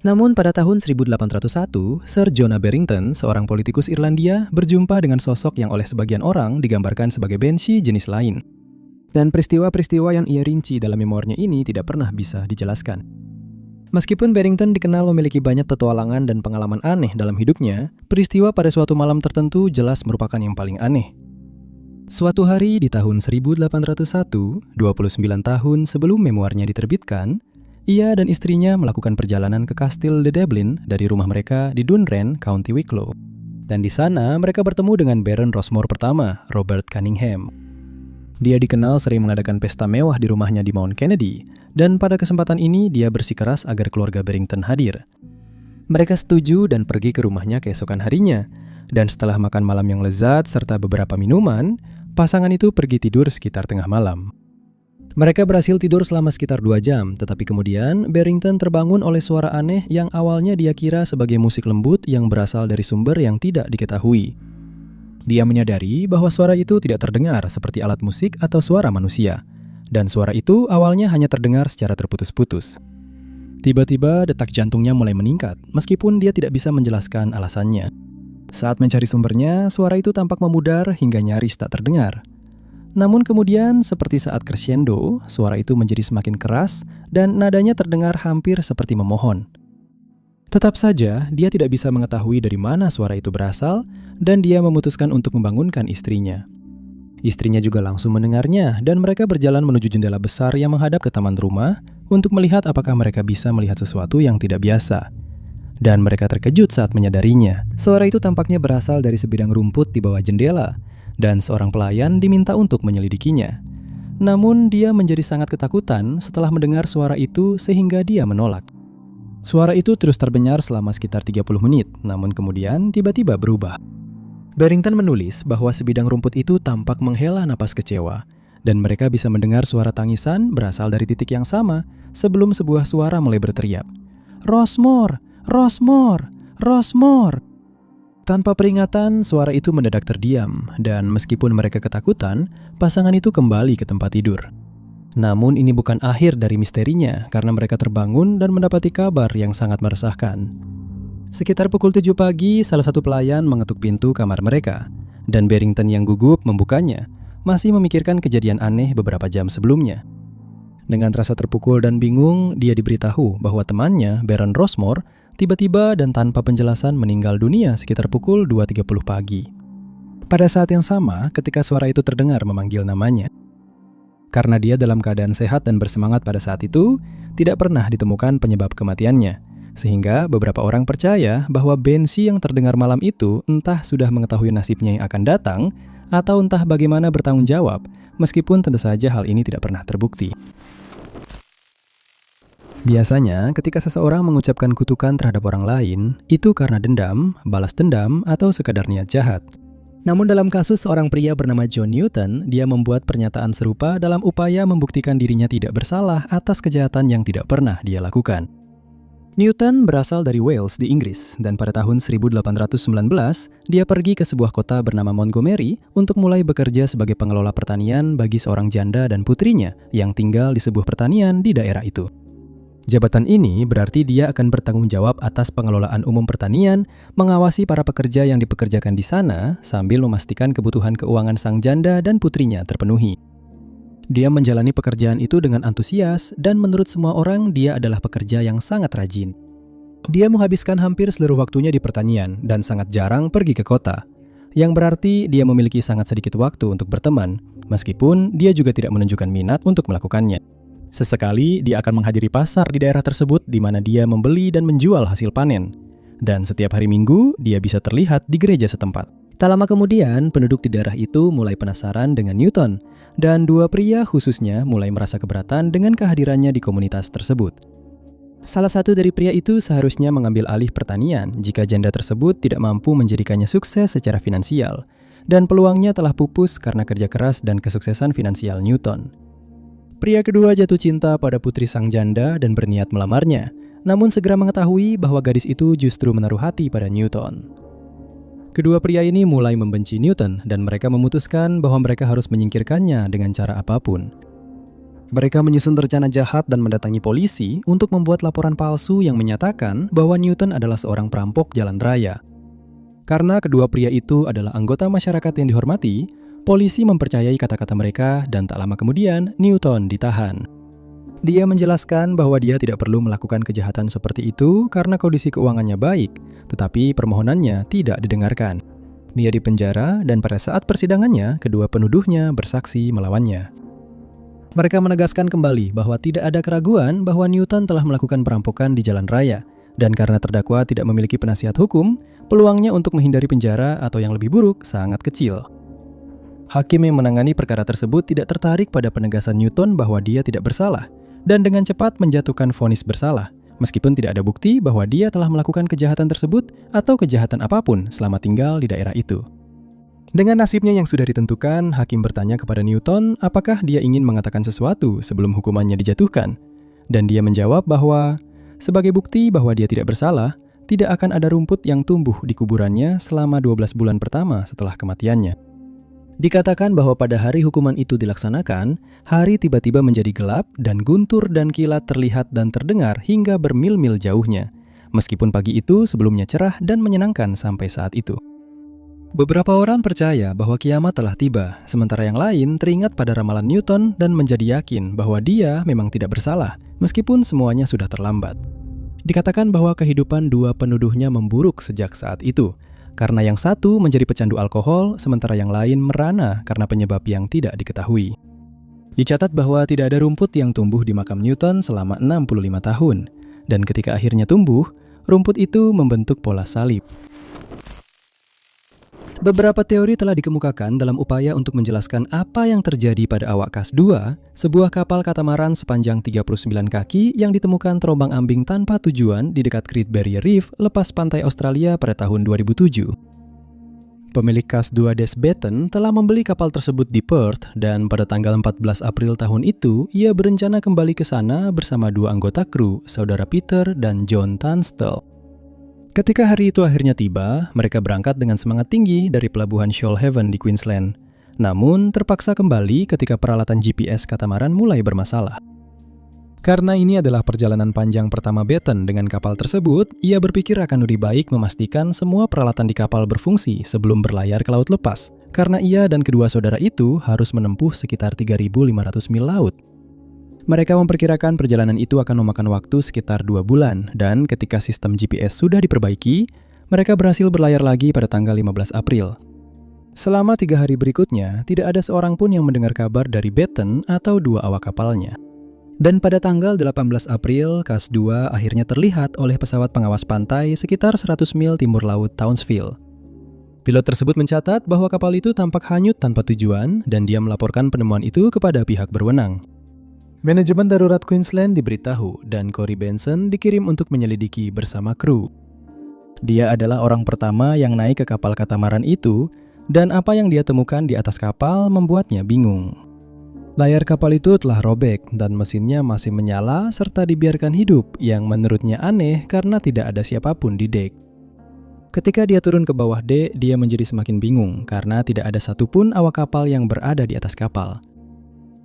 Namun pada tahun 1801, Sir Jonah Barrington, seorang politikus Irlandia, berjumpa dengan sosok yang oleh sebagian orang digambarkan sebagai Banshee jenis lain. Dan peristiwa-peristiwa yang ia rinci dalam memoirnya ini tidak pernah bisa dijelaskan. Meskipun Barrington dikenal memiliki banyak petualangan dan pengalaman aneh dalam hidupnya, peristiwa pada suatu malam tertentu jelas merupakan yang paling aneh. Suatu hari di tahun 1801, 29 tahun sebelum memoirnya diterbitkan, ia dan istrinya melakukan perjalanan ke Kastil de Dublin dari rumah mereka di Dunrend, County Wicklow. Dan di sana mereka bertemu dengan Baron Rossmore pertama, Robert Cunningham. Dia dikenal sering mengadakan pesta mewah di rumahnya di Mount Kennedy, dan pada kesempatan ini dia bersikeras agar keluarga Barrington hadir. Mereka setuju dan pergi ke rumahnya keesokan harinya, dan setelah makan malam yang lezat serta beberapa minuman, pasangan itu pergi tidur sekitar tengah malam. Mereka berhasil tidur selama sekitar 2 jam, tetapi kemudian Barrington terbangun oleh suara aneh yang awalnya dia kira sebagai musik lembut yang berasal dari sumber yang tidak diketahui. Dia menyadari bahwa suara itu tidak terdengar seperti alat musik atau suara manusia, dan suara itu awalnya hanya terdengar secara terputus-putus. Tiba-tiba detak jantungnya mulai meningkat, meskipun dia tidak bisa menjelaskan alasannya. Saat mencari sumbernya, suara itu tampak memudar hingga nyaris tak terdengar. Namun kemudian, seperti saat crescendo, suara itu menjadi semakin keras dan nadanya terdengar hampir seperti memohon. Tetap saja, dia tidak bisa mengetahui dari mana suara itu berasal dan dia memutuskan untuk membangunkan istrinya. Istrinya juga langsung mendengarnya dan mereka berjalan menuju jendela besar yang menghadap ke taman rumah untuk melihat apakah mereka bisa melihat sesuatu yang tidak biasa. Dan mereka terkejut saat menyadarinya. Suara itu tampaknya berasal dari sebidang rumput di bawah jendela, dan seorang pelayan diminta untuk menyelidikinya. Namun dia menjadi sangat ketakutan setelah mendengar suara itu sehingga dia menolak. Suara itu terus terdengar selama sekitar 30 menit, namun kemudian tiba-tiba berubah. Barrington menulis bahwa sebidang rumput itu tampak menghela napas kecewa, dan mereka bisa mendengar suara tangisan berasal dari titik yang sama sebelum sebuah suara mulai berteriak, "Rossmore! Rossmore! Rossmore!" Tanpa peringatan, suara itu mendadak terdiam, dan meskipun mereka ketakutan, pasangan itu kembali ke tempat tidur. Namun ini bukan akhir dari misterinya, karena mereka terbangun dan mendapati kabar yang sangat meresahkan. Sekitar pukul 7 pagi, salah satu pelayan mengetuk pintu kamar mereka, dan Barrington yang gugup membukanya, masih memikirkan kejadian aneh beberapa jam sebelumnya. Dengan rasa terpukul dan bingung, dia diberitahu bahwa temannya, Baron Rossmore, tiba-tiba dan tanpa penjelasan meninggal dunia sekitar pukul 2.30 pagi. Pada saat yang sama, ketika suara itu terdengar memanggil namanya. Karena dia dalam keadaan sehat dan bersemangat pada saat itu, tidak pernah ditemukan penyebab kematiannya. Sehingga beberapa orang percaya bahwa Banshee yang terdengar malam itu entah sudah mengetahui nasibnya yang akan datang, atau entah bagaimana bertanggung jawab, meskipun tentu saja hal ini tidak pernah terbukti. Biasanya, ketika seseorang mengucapkan kutukan terhadap orang lain, itu karena dendam, balas dendam, atau sekadar niat jahat. Namun dalam kasus seorang pria bernama John Newton, dia membuat pernyataan serupa dalam upaya membuktikan dirinya tidak bersalah atas kejahatan yang tidak pernah dia lakukan. Newton berasal dari Wales di Inggris, dan pada tahun 1819, dia pergi ke sebuah kota bernama Montgomery untuk mulai bekerja sebagai pengelola pertanian bagi seorang janda dan putrinya yang tinggal di sebuah pertanian di daerah itu. Jabatan ini berarti dia akan bertanggung jawab atas pengelolaan umum pertanian, mengawasi para pekerja yang dipekerjakan di sana, sambil memastikan kebutuhan keuangan sang janda dan putrinya terpenuhi. Dia menjalani pekerjaan itu dengan antusias, dan menurut semua orang dia adalah pekerja yang sangat rajin. Dia menghabiskan hampir seluruh waktunya di pertanian, dan sangat jarang pergi ke kota. Yang berarti dia memiliki sangat sedikit waktu untuk berteman, meskipun dia juga tidak menunjukkan minat untuk melakukannya. Sesekali dia akan menghadiri pasar di daerah tersebut di mana dia membeli dan menjual hasil panen. Dan setiap hari Minggu dia bisa terlihat di gereja setempat. Tak lama kemudian, penduduk di daerah itu mulai penasaran dengan Newton, dan dua pria khususnya mulai merasa keberatan dengan kehadirannya di komunitas tersebut. Salah satu dari pria itu seharusnya mengambil alih pertanian jika janda tersebut tidak mampu menjadikannya sukses secara finansial. dan peluangnya telah pupus karena kerja keras dan kesuksesan finansial Newton. Pria kedua jatuh cinta pada putri sang janda dan berniat melamarnya, namun segera mengetahui bahwa gadis itu justru menaruh hati pada Newton. Kedua pria ini mulai membenci Newton dan mereka memutuskan bahwa mereka harus menyingkirkannya dengan cara apapun. Mereka menyusun rencana jahat dan mendatangi polisi untuk membuat laporan palsu yang menyatakan bahwa Newton adalah seorang perampok jalan raya. Karena kedua pria itu adalah anggota masyarakat yang dihormati, polisi mempercayai kata-kata mereka dan tak lama kemudian Newton ditahan. Dia menjelaskan bahwa dia tidak perlu melakukan kejahatan seperti itu karena kondisi keuangannya baik, tetapi permohonannya tidak didengarkan. Dia dipenjara dan pada saat persidangannya, kedua penuduhnya bersaksi melawannya. Mereka menegaskan kembali bahwa tidak ada keraguan bahwa Newton telah melakukan perampokan di jalan raya, dan karena terdakwa tidak memiliki penasihat hukum, peluangnya untuk menghindari penjara atau yang lebih buruk sangat kecil. Hakim yang menangani perkara tersebut tidak tertarik pada penegasan Newton bahwa dia tidak bersalah, dan dengan cepat menjatuhkan vonis bersalah, meskipun tidak ada bukti bahwa dia telah melakukan kejahatan tersebut atau kejahatan apapun selama tinggal di daerah itu. Dengan nasibnya yang sudah ditentukan, hakim bertanya kepada Newton apakah dia ingin mengatakan sesuatu sebelum hukumannya dijatuhkan. Dan dia menjawab bahwa, sebagai bukti bahwa dia tidak bersalah, tidak akan ada rumput yang tumbuh di kuburannya selama 12 bulan pertama setelah kematiannya. Dikatakan bahwa pada hari hukuman itu dilaksanakan, hari tiba-tiba menjadi gelap dan guntur dan kilat terlihat dan terdengar hingga bermil-mil jauhnya, meskipun pagi itu sebelumnya cerah dan menyenangkan sampai saat itu. Beberapa orang percaya bahwa kiamat telah tiba, sementara yang lain teringat pada ramalan Newton dan menjadi yakin bahwa dia memang tidak bersalah, meskipun semuanya sudah terlambat. Dikatakan bahwa kehidupan dua penuduhnya memburuk sejak saat itu, karena yang satu menjadi pecandu alkohol, sementara yang lain merana karena penyebab yang tidak diketahui. Dicatat bahwa tidak ada rumput yang tumbuh di makam Newton selama 65 tahun, dan ketika akhirnya tumbuh, rumput itu membentuk pola salib. Beberapa teori telah dikemukakan dalam upaya untuk menjelaskan apa yang terjadi pada awak Kas 2, sebuah kapal katamaran sepanjang 39 kaki yang ditemukan terombang-ambing tanpa tujuan di dekat Great Barrier Reef lepas pantai Australia pada tahun 2007. Pemilik Kas 2 Des Batten telah membeli kapal tersebut di Perth dan pada tanggal 14 April tahun itu, ia berencana kembali ke sana bersama dua anggota kru, saudara Peter dan John Tunstall. Ketika hari itu akhirnya tiba, mereka berangkat dengan semangat tinggi dari pelabuhan Shoalhaven di Queensland. Namun, terpaksa kembali ketika peralatan GPS katamaran mulai bermasalah. Karena ini adalah perjalanan panjang pertama Batten dengan kapal tersebut, ia berpikir akan lebih baik memastikan semua peralatan di kapal berfungsi sebelum berlayar ke laut lepas, karena ia dan kedua saudara itu harus menempuh sekitar 3.500 mil laut. Mereka memperkirakan perjalanan itu akan memakan waktu sekitar 2 bulan, dan ketika sistem GPS sudah diperbaiki, mereka berhasil berlayar lagi pada tanggal 15 April. Selama 3 hari berikutnya, tidak ada seorang pun yang mendengar kabar dari Batten atau dua awak kapalnya. Dan pada tanggal 18 April, Kas 2 akhirnya terlihat oleh pesawat pengawas pantai sekitar 100 mil timur laut Townsville. Pilot tersebut mencatat bahwa kapal itu tampak hanyut tanpa tujuan, dan dia melaporkan penemuan itu kepada pihak berwenang. Manajemen darurat Queensland diberitahu dan Corey Benson dikirim untuk menyelidiki bersama kru. Dia adalah orang pertama yang naik ke kapal katamaran itu, dan apa yang dia temukan di atas kapal membuatnya bingung. Layar kapal itu telah robek dan mesinnya masih menyala serta dibiarkan hidup yang menurutnya aneh karena tidak ada siapapun di dek. Ketika dia turun ke bawah dek, dia menjadi semakin bingung karena tidak ada satupun awak kapal yang berada di atas kapal.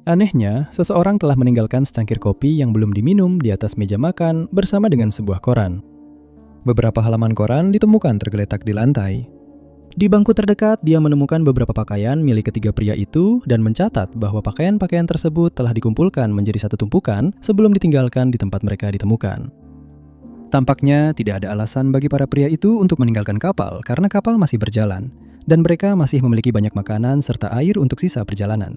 Anehnya, seseorang telah meninggalkan secangkir kopi yang belum diminum di atas meja makan bersama dengan sebuah koran. Beberapa halaman koran ditemukan tergeletak di lantai. Di bangku terdekat, dia menemukan beberapa pakaian milik ketiga pria itu dan mencatat bahwa pakaian-pakaian tersebut telah dikumpulkan menjadi satu tumpukan sebelum ditinggalkan di tempat mereka ditemukan. Tampaknya tidak ada alasan bagi para pria itu untuk meninggalkan kapal karena kapal masih berjalan, dan mereka masih memiliki banyak makanan serta air untuk sisa perjalanan.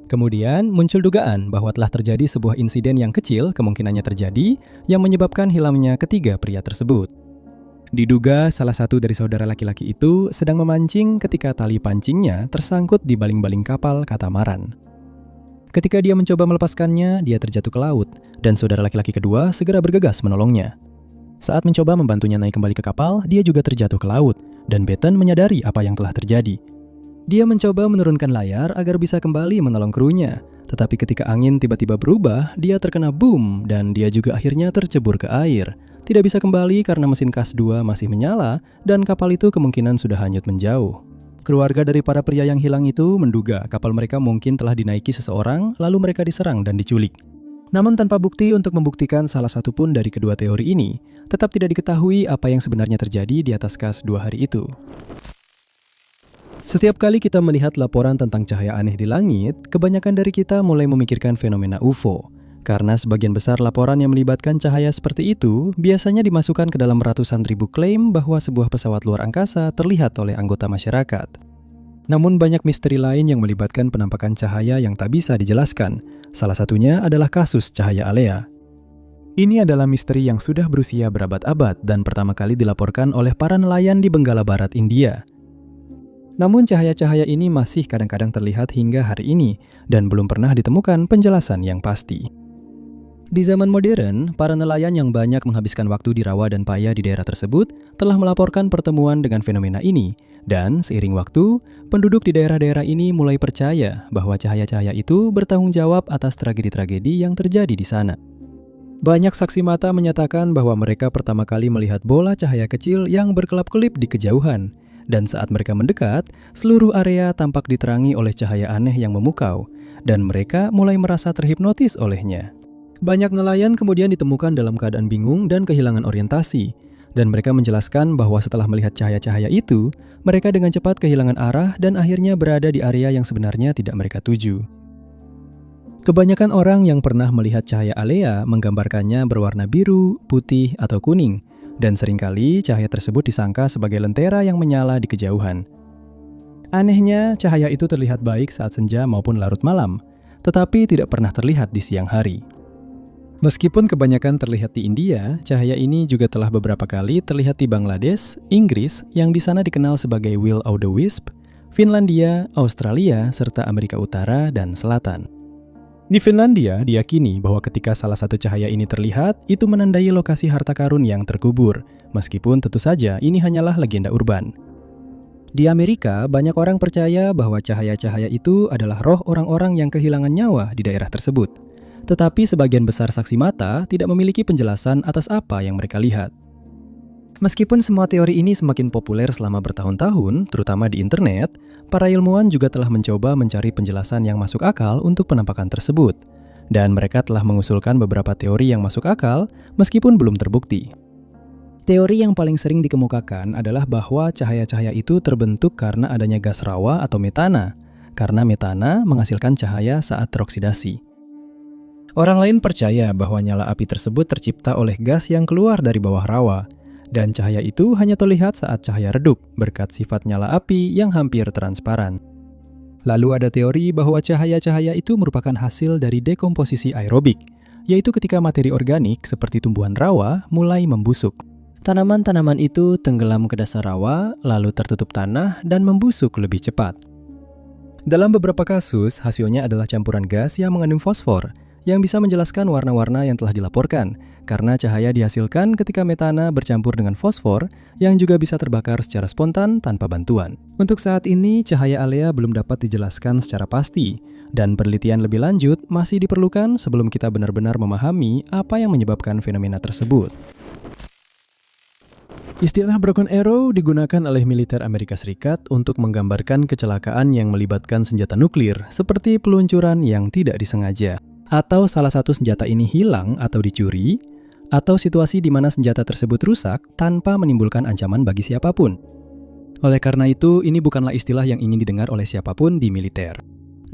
Kemudian muncul dugaan bahwa telah terjadi sebuah insiden yang kecil kemungkinannya terjadi yang menyebabkan hilangnya ketiga pria tersebut. Diduga salah satu dari saudara laki-laki itu sedang memancing ketika tali pancingnya tersangkut di baling-baling kapal katamaran. Ketika dia mencoba melepaskannya, dia terjatuh ke laut dan saudara laki-laki kedua segera bergegas menolongnya. Saat mencoba membantunya naik kembali ke kapal, dia juga terjatuh ke laut dan Batten menyadari apa yang telah terjadi. Dia mencoba menurunkan layar agar bisa kembali menolong krunya. Tetapi ketika angin tiba-tiba berubah, dia terkena boom dan dia juga akhirnya tercebur ke air. Tidak bisa kembali karena mesin Kas 2 masih menyala dan kapal itu kemungkinan sudah hanyut menjauh. Keluarga dari para pria yang hilang itu menduga kapal mereka mungkin telah dinaiki seseorang lalu mereka diserang dan diculik. Namun tanpa bukti untuk membuktikan salah satu pun dari kedua teori ini, tetap tidak diketahui apa yang sebenarnya terjadi di atas Kas 2 hari itu. Setiap kali kita melihat laporan tentang cahaya aneh di langit, kebanyakan dari kita mulai memikirkan fenomena UFO. Karena sebagian besar laporan yang melibatkan cahaya seperti itu biasanya dimasukkan ke dalam ratusan ribu klaim bahwa sebuah pesawat luar angkasa terlihat oleh anggota masyarakat. Namun banyak misteri lain yang melibatkan penampakan cahaya yang tak bisa dijelaskan. Salah satunya adalah kasus cahaya alea. Ini adalah misteri yang sudah berusia berabad-abad dan pertama kali dilaporkan oleh para nelayan di Benggala Barat, India. Namun cahaya-cahaya ini masih kadang-kadang terlihat hingga hari ini dan belum pernah ditemukan penjelasan yang pasti. Di zaman modern, para nelayan yang banyak menghabiskan waktu di rawa dan paya di daerah tersebut telah melaporkan pertemuan dengan fenomena ini. Dan seiring waktu, penduduk di daerah-daerah ini mulai percaya bahwa cahaya-cahaya itu bertanggung jawab atas tragedi-tragedi yang terjadi di sana. Banyak saksi mata menyatakan bahwa mereka pertama kali melihat bola cahaya kecil yang berkelap-kelip di kejauhan. Dan saat mereka mendekat, seluruh area tampak diterangi oleh cahaya aneh yang memukau, dan mereka mulai merasa terhipnotis olehnya. Banyak nelayan kemudian ditemukan dalam keadaan bingung dan kehilangan orientasi, dan mereka menjelaskan bahwa setelah melihat cahaya-cahaya itu, mereka dengan cepat kehilangan arah dan akhirnya berada di area yang sebenarnya tidak mereka tuju. Kebanyakan orang yang pernah melihat cahaya alea menggambarkannya berwarna biru, putih, atau kuning, dan seringkali cahaya tersebut disangka sebagai lentera yang menyala di kejauhan. Anehnya, cahaya itu terlihat baik saat senja maupun larut malam, tetapi tidak pernah terlihat di siang hari. Meskipun kebanyakan terlihat di India, cahaya ini juga telah beberapa kali terlihat di Bangladesh, Inggris yang di sana dikenal sebagai Will o' the Wisp, Finlandia, Australia, serta Amerika Utara dan Selatan. Di Finlandia, diyakini bahwa ketika salah satu cahaya ini terlihat, itu menandai lokasi harta karun yang terkubur, meskipun tentu saja ini hanyalah legenda urban. Di Amerika, banyak orang percaya bahwa cahaya-cahaya itu adalah roh orang-orang yang kehilangan nyawa di daerah tersebut. Tetapi sebagian besar saksi mata tidak memiliki penjelasan atas apa yang mereka lihat. Meskipun semua teori ini semakin populer selama bertahun-tahun, terutama di internet, para ilmuwan juga telah mencoba mencari penjelasan yang masuk akal untuk penampakan tersebut. Dan mereka telah mengusulkan beberapa teori yang masuk akal, meskipun belum terbukti. Teori yang paling sering dikemukakan adalah bahwa cahaya-cahaya itu terbentuk karena adanya gas rawa atau metana, karena metana menghasilkan cahaya saat teroksidasi. Orang lain percaya bahwa nyala api tersebut tercipta oleh gas yang keluar dari bawah rawa, dan cahaya itu hanya terlihat saat cahaya redup berkat sifat nyala api yang hampir transparan. Lalu ada teori bahwa cahaya-cahaya itu merupakan hasil dari dekomposisi aerobik, yaitu ketika materi organik seperti tumbuhan rawa mulai membusuk. Tanaman-tanaman itu tenggelam ke dasar rawa, lalu tertutup tanah dan membusuk lebih cepat. Dalam beberapa kasus, hasilnya adalah campuran gas yang mengandung fosfor, yang bisa menjelaskan warna-warna yang telah dilaporkan, karena cahaya dihasilkan ketika metana bercampur dengan fosfor yang juga bisa terbakar secara spontan tanpa bantuan. Untuk saat ini, cahaya alea belum dapat dijelaskan secara pasti, dan penelitian lebih lanjut masih diperlukan sebelum kita benar-benar memahami apa yang menyebabkan fenomena tersebut. Istilah broken arrow digunakan oleh militer Amerika Serikat untuk menggambarkan kecelakaan yang melibatkan senjata nuklir, seperti peluncuran yang tidak disengaja. Atau salah satu senjata ini hilang atau dicuri, atau situasi di mana senjata tersebut rusak tanpa menimbulkan ancaman bagi siapapun. Oleh karena itu, ini bukanlah istilah yang ingin didengar oleh siapapun di militer.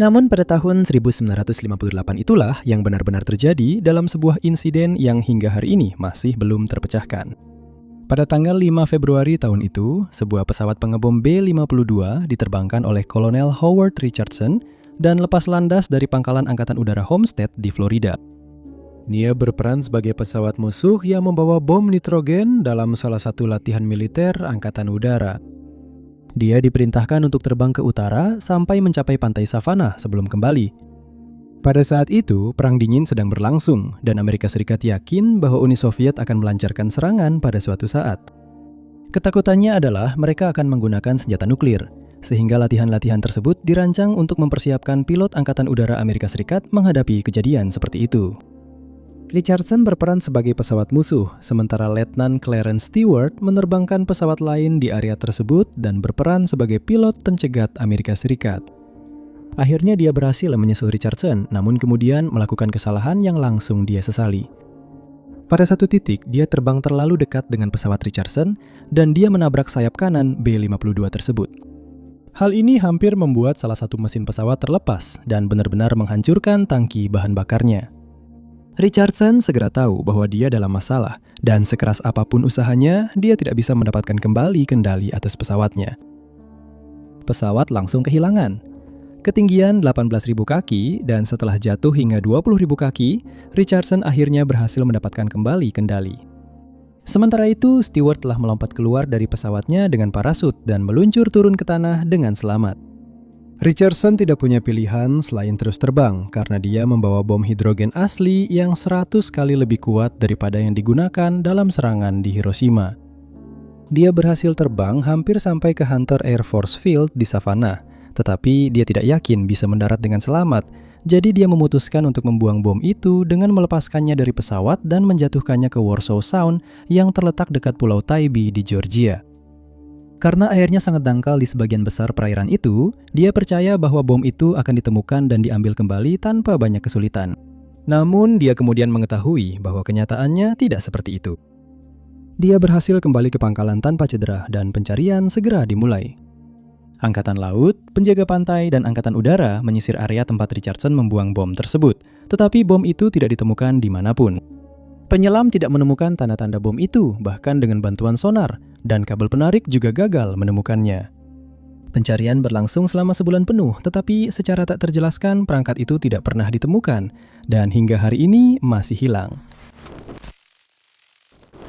Namun pada tahun 1958 itulah yang benar-benar terjadi dalam sebuah insiden yang hingga hari ini masih belum terpecahkan. Pada tanggal 5 Februari tahun itu, sebuah pesawat pengebom B-52 diterbangkan oleh Kolonel Howard Richardson dan lepas landas dari pangkalan Angkatan Udara Homestead di Florida. Dia berperan sebagai pesawat musuh yang membawa bom nitrogen dalam salah satu latihan militer Angkatan Udara. Dia diperintahkan untuk terbang ke utara sampai mencapai pantai Savannah sebelum kembali. Pada saat itu, Perang Dingin sedang berlangsung dan Amerika Serikat yakin bahwa Uni Soviet akan melancarkan serangan pada suatu saat. Ketakutannya adalah mereka akan menggunakan senjata nuklir, sehingga latihan-latihan tersebut dirancang untuk mempersiapkan pilot Angkatan Udara Amerika Serikat menghadapi kejadian seperti itu. Richardson berperan sebagai pesawat musuh, sementara Letnan Clarence Stewart menerbangkan pesawat lain di area tersebut dan berperan sebagai pilot pencegat Amerika Serikat. Akhirnya dia berhasil menyusul Richardson, namun kemudian melakukan kesalahan yang langsung dia sesali. Pada satu titik, dia terbang terlalu dekat dengan pesawat Richardson dan dia menabrak sayap kanan B-52 tersebut. Hal ini hampir membuat salah satu mesin pesawat terlepas dan benar-benar menghancurkan tangki bahan bakarnya. Richardson segera tahu bahwa dia dalam masalah, dan sekeras apapun usahanya, dia tidak bisa mendapatkan kembali kendali atas pesawatnya. Pesawat langsung kehilangan. Ketinggian 18.000 kaki, dan setelah jatuh hingga 20.000 kaki, Richardson akhirnya berhasil mendapatkan kembali kendali. Sementara itu, Stewart telah melompat keluar dari pesawatnya dengan parasut dan meluncur turun ke tanah dengan selamat. Richardson tidak punya pilihan selain terus terbang karena dia membawa bom hidrogen asli yang 100 kali lebih kuat daripada yang digunakan dalam serangan di Hiroshima. Dia berhasil terbang hampir sampai ke Hunter Air Force Field di Savannah, tetapi dia tidak yakin bisa mendarat dengan selamat, jadi dia memutuskan untuk membuang bom itu dengan melepaskannya dari pesawat dan menjatuhkannya ke Warsaw Sound yang terletak dekat Pulau Tybee di Georgia. Karena airnya sangat dangkal di sebagian besar perairan itu, dia percaya bahwa bom itu akan ditemukan dan diambil kembali tanpa banyak kesulitan. Namun, dia kemudian mengetahui bahwa kenyataannya tidak seperti itu. Dia berhasil kembali ke pangkalan tanpa cedera dan pencarian segera dimulai. Angkatan Laut, penjaga pantai, dan Angkatan Udara menyisir area tempat Richardson membuang bom tersebut, tetapi bom itu tidak ditemukan dimanapun. Penyelam tidak menemukan tanda-tanda bom itu, bahkan dengan bantuan sonar, dan kabel penarik juga gagal menemukannya. Pencarian berlangsung selama sebulan penuh, tetapi secara tak terjelaskan perangkat itu tidak pernah ditemukan, dan hingga hari ini masih hilang.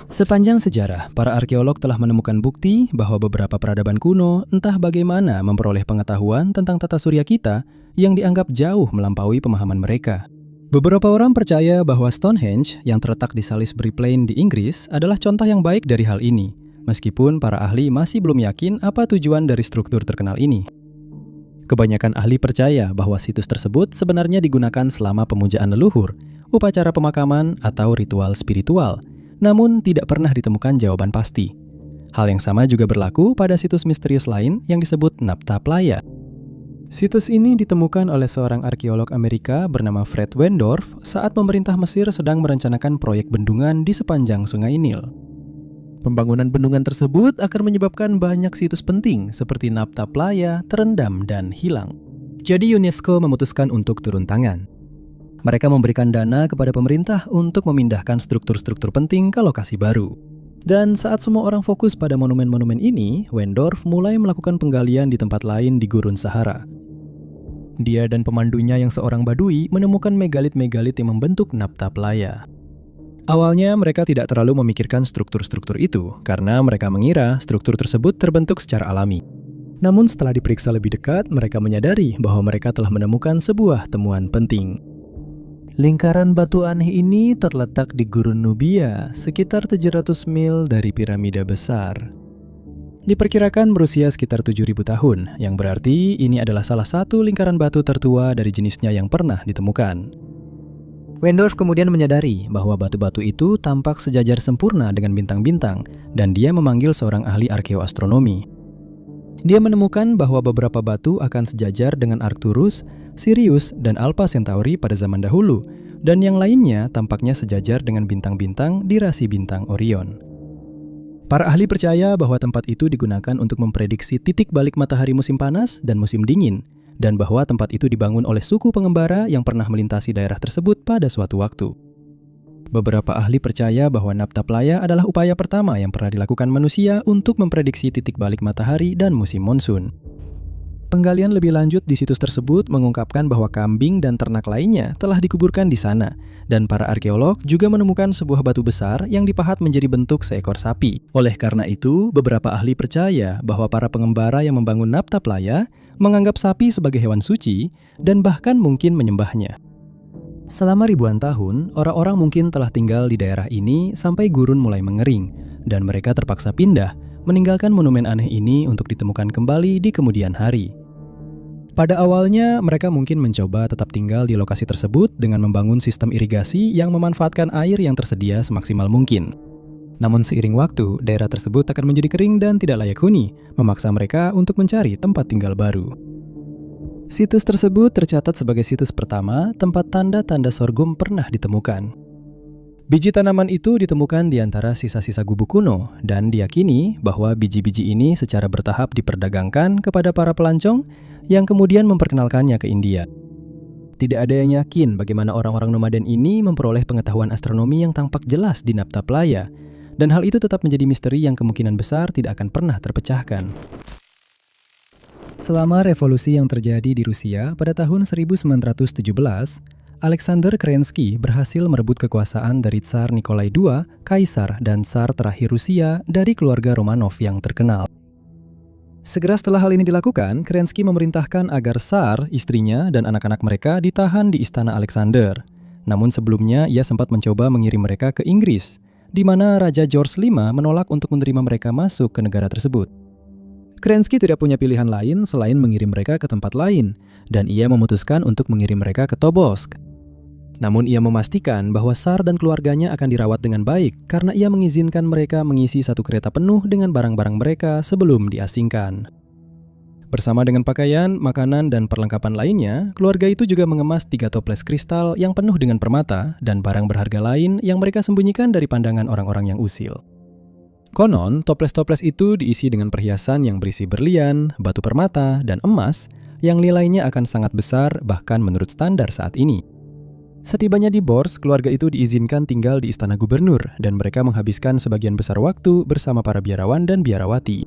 Sepanjang sejarah, para arkeolog telah menemukan bukti bahwa beberapa peradaban kuno entah bagaimana memperoleh pengetahuan tentang tata surya kita yang dianggap jauh melampaui pemahaman mereka. Beberapa orang percaya bahwa Stonehenge yang terletak di Salisbury Plain di Inggris adalah contoh yang baik dari hal ini, meskipun para ahli masih belum yakin apa tujuan dari struktur terkenal ini. Kebanyakan ahli percaya bahwa situs tersebut sebenarnya digunakan selama pemujaan leluhur, upacara pemakaman, atau ritual spiritual, namun tidak pernah ditemukan jawaban pasti. Hal yang sama juga berlaku pada situs misterius lain yang disebut Nabta Playa. Situs ini ditemukan oleh seorang arkeolog Amerika bernama Fred Wendorf saat pemerintah Mesir sedang merencanakan proyek bendungan di sepanjang Sungai Nil. Pembangunan bendungan tersebut akan menyebabkan banyak situs penting seperti Nabta Playa terendam dan hilang. Jadi UNESCO memutuskan untuk turun tangan. Mereka memberikan dana kepada pemerintah untuk memindahkan struktur-struktur penting ke lokasi baru. Dan saat semua orang fokus pada monumen-monumen ini, Wendorf mulai melakukan penggalian di tempat lain di Gurun Sahara. Dia dan pemandunya yang seorang Badui menemukan megalit-megalit yang membentuk Nabta Playa. Awalnya mereka tidak terlalu memikirkan struktur-struktur itu karena mereka mengira struktur tersebut terbentuk secara alami. Namun setelah diperiksa lebih dekat, mereka menyadari bahwa mereka telah menemukan sebuah temuan penting. Lingkaran batu aneh ini terletak di Gurun Nubia, sekitar 700 mil dari piramida besar. Diperkirakan berusia sekitar 7.000 tahun, yang berarti ini adalah salah satu lingkaran batu tertua dari jenisnya yang pernah ditemukan. Wendorf kemudian menyadari bahwa batu-batu itu tampak sejajar sempurna dengan bintang-bintang, dan dia memanggil seorang ahli arkeoastronomi. Dia menemukan bahwa beberapa batu akan sejajar dengan Arcturus, Sirius, dan Alpha Centauri pada zaman dahulu, dan yang lainnya tampaknya sejajar dengan bintang-bintang di rasi bintang Orion. Para ahli percaya bahwa tempat itu digunakan untuk memprediksi titik balik matahari musim panas dan musim dingin, dan bahwa tempat itu dibangun oleh suku pengembara yang pernah melintasi daerah tersebut pada suatu waktu. Beberapa ahli percaya bahwa Nabta Playa adalah upaya pertama yang pernah dilakukan manusia untuk memprediksi titik balik matahari dan musim monsun. Penggalian lebih lanjut di situs tersebut mengungkapkan bahwa kambing dan ternak lainnya telah dikuburkan di sana, dan para arkeolog juga menemukan sebuah batu besar yang dipahat menjadi bentuk seekor sapi. Oleh karena itu, beberapa ahli percaya bahwa para pengembara yang membangun Nabta Playa menganggap sapi sebagai hewan suci dan bahkan mungkin menyembahnya. Selama ribuan tahun, orang-orang mungkin telah tinggal di daerah ini sampai gurun mulai mengering, dan mereka terpaksa pindah, meninggalkan monumen aneh ini untuk ditemukan kembali di kemudian hari. Pada awalnya, mereka mungkin mencoba tetap tinggal di lokasi tersebut dengan membangun sistem irigasi yang memanfaatkan air yang tersedia semaksimal mungkin. Namun seiring waktu, daerah tersebut akan menjadi kering dan tidak layak huni, memaksa mereka untuk mencari tempat tinggal baru. Situs tersebut tercatat sebagai situs pertama tempat tanda-tanda sorghum pernah ditemukan. Biji tanaman itu ditemukan di antara sisa-sisa gubuk kuno dan diyakini bahwa biji-biji ini secara bertahap diperdagangkan kepada para pelancong yang kemudian memperkenalkannya ke India. Tidak ada yang yakin bagaimana orang-orang nomaden ini memperoleh pengetahuan astronomi yang tampak jelas di Nabta-Playa, dan hal itu tetap menjadi misteri yang kemungkinan besar tidak akan pernah terpecahkan. Selama revolusi yang terjadi di Rusia pada tahun 1917, Alexander Kerensky berhasil merebut kekuasaan dari Tsar Nikolai II, kaisar dan tsar terakhir Rusia dari keluarga Romanov yang terkenal. Segera setelah hal ini dilakukan, Kerensky memerintahkan agar Tsar, istrinya, dan anak-anak mereka ditahan di Istana Alexander. Namun sebelumnya ia sempat mencoba mengirim mereka ke Inggris, di mana Raja George V menolak untuk menerima mereka masuk ke negara tersebut. Kerensky tidak punya pilihan lain selain mengirim mereka ke tempat lain, dan ia memutuskan untuk mengirim mereka ke Tobolsk. Namun ia memastikan bahwa Tsar dan keluarganya akan dirawat dengan baik karena ia mengizinkan mereka mengisi satu kereta penuh dengan barang-barang mereka sebelum diasingkan. Bersama dengan pakaian, makanan, dan perlengkapan lainnya, keluarga itu juga mengemas 3 toples kristal yang penuh dengan permata dan barang berharga lain yang mereka sembunyikan dari pandangan orang-orang yang usil. Konon, toples-toples itu diisi dengan perhiasan yang berisi berlian, batu permata, dan emas yang nilainya akan sangat besar bahkan menurut standar saat ini. Setibanya di Bors, keluarga itu diizinkan tinggal di istana gubernur dan mereka menghabiskan sebagian besar waktu bersama para biarawan dan biarawati.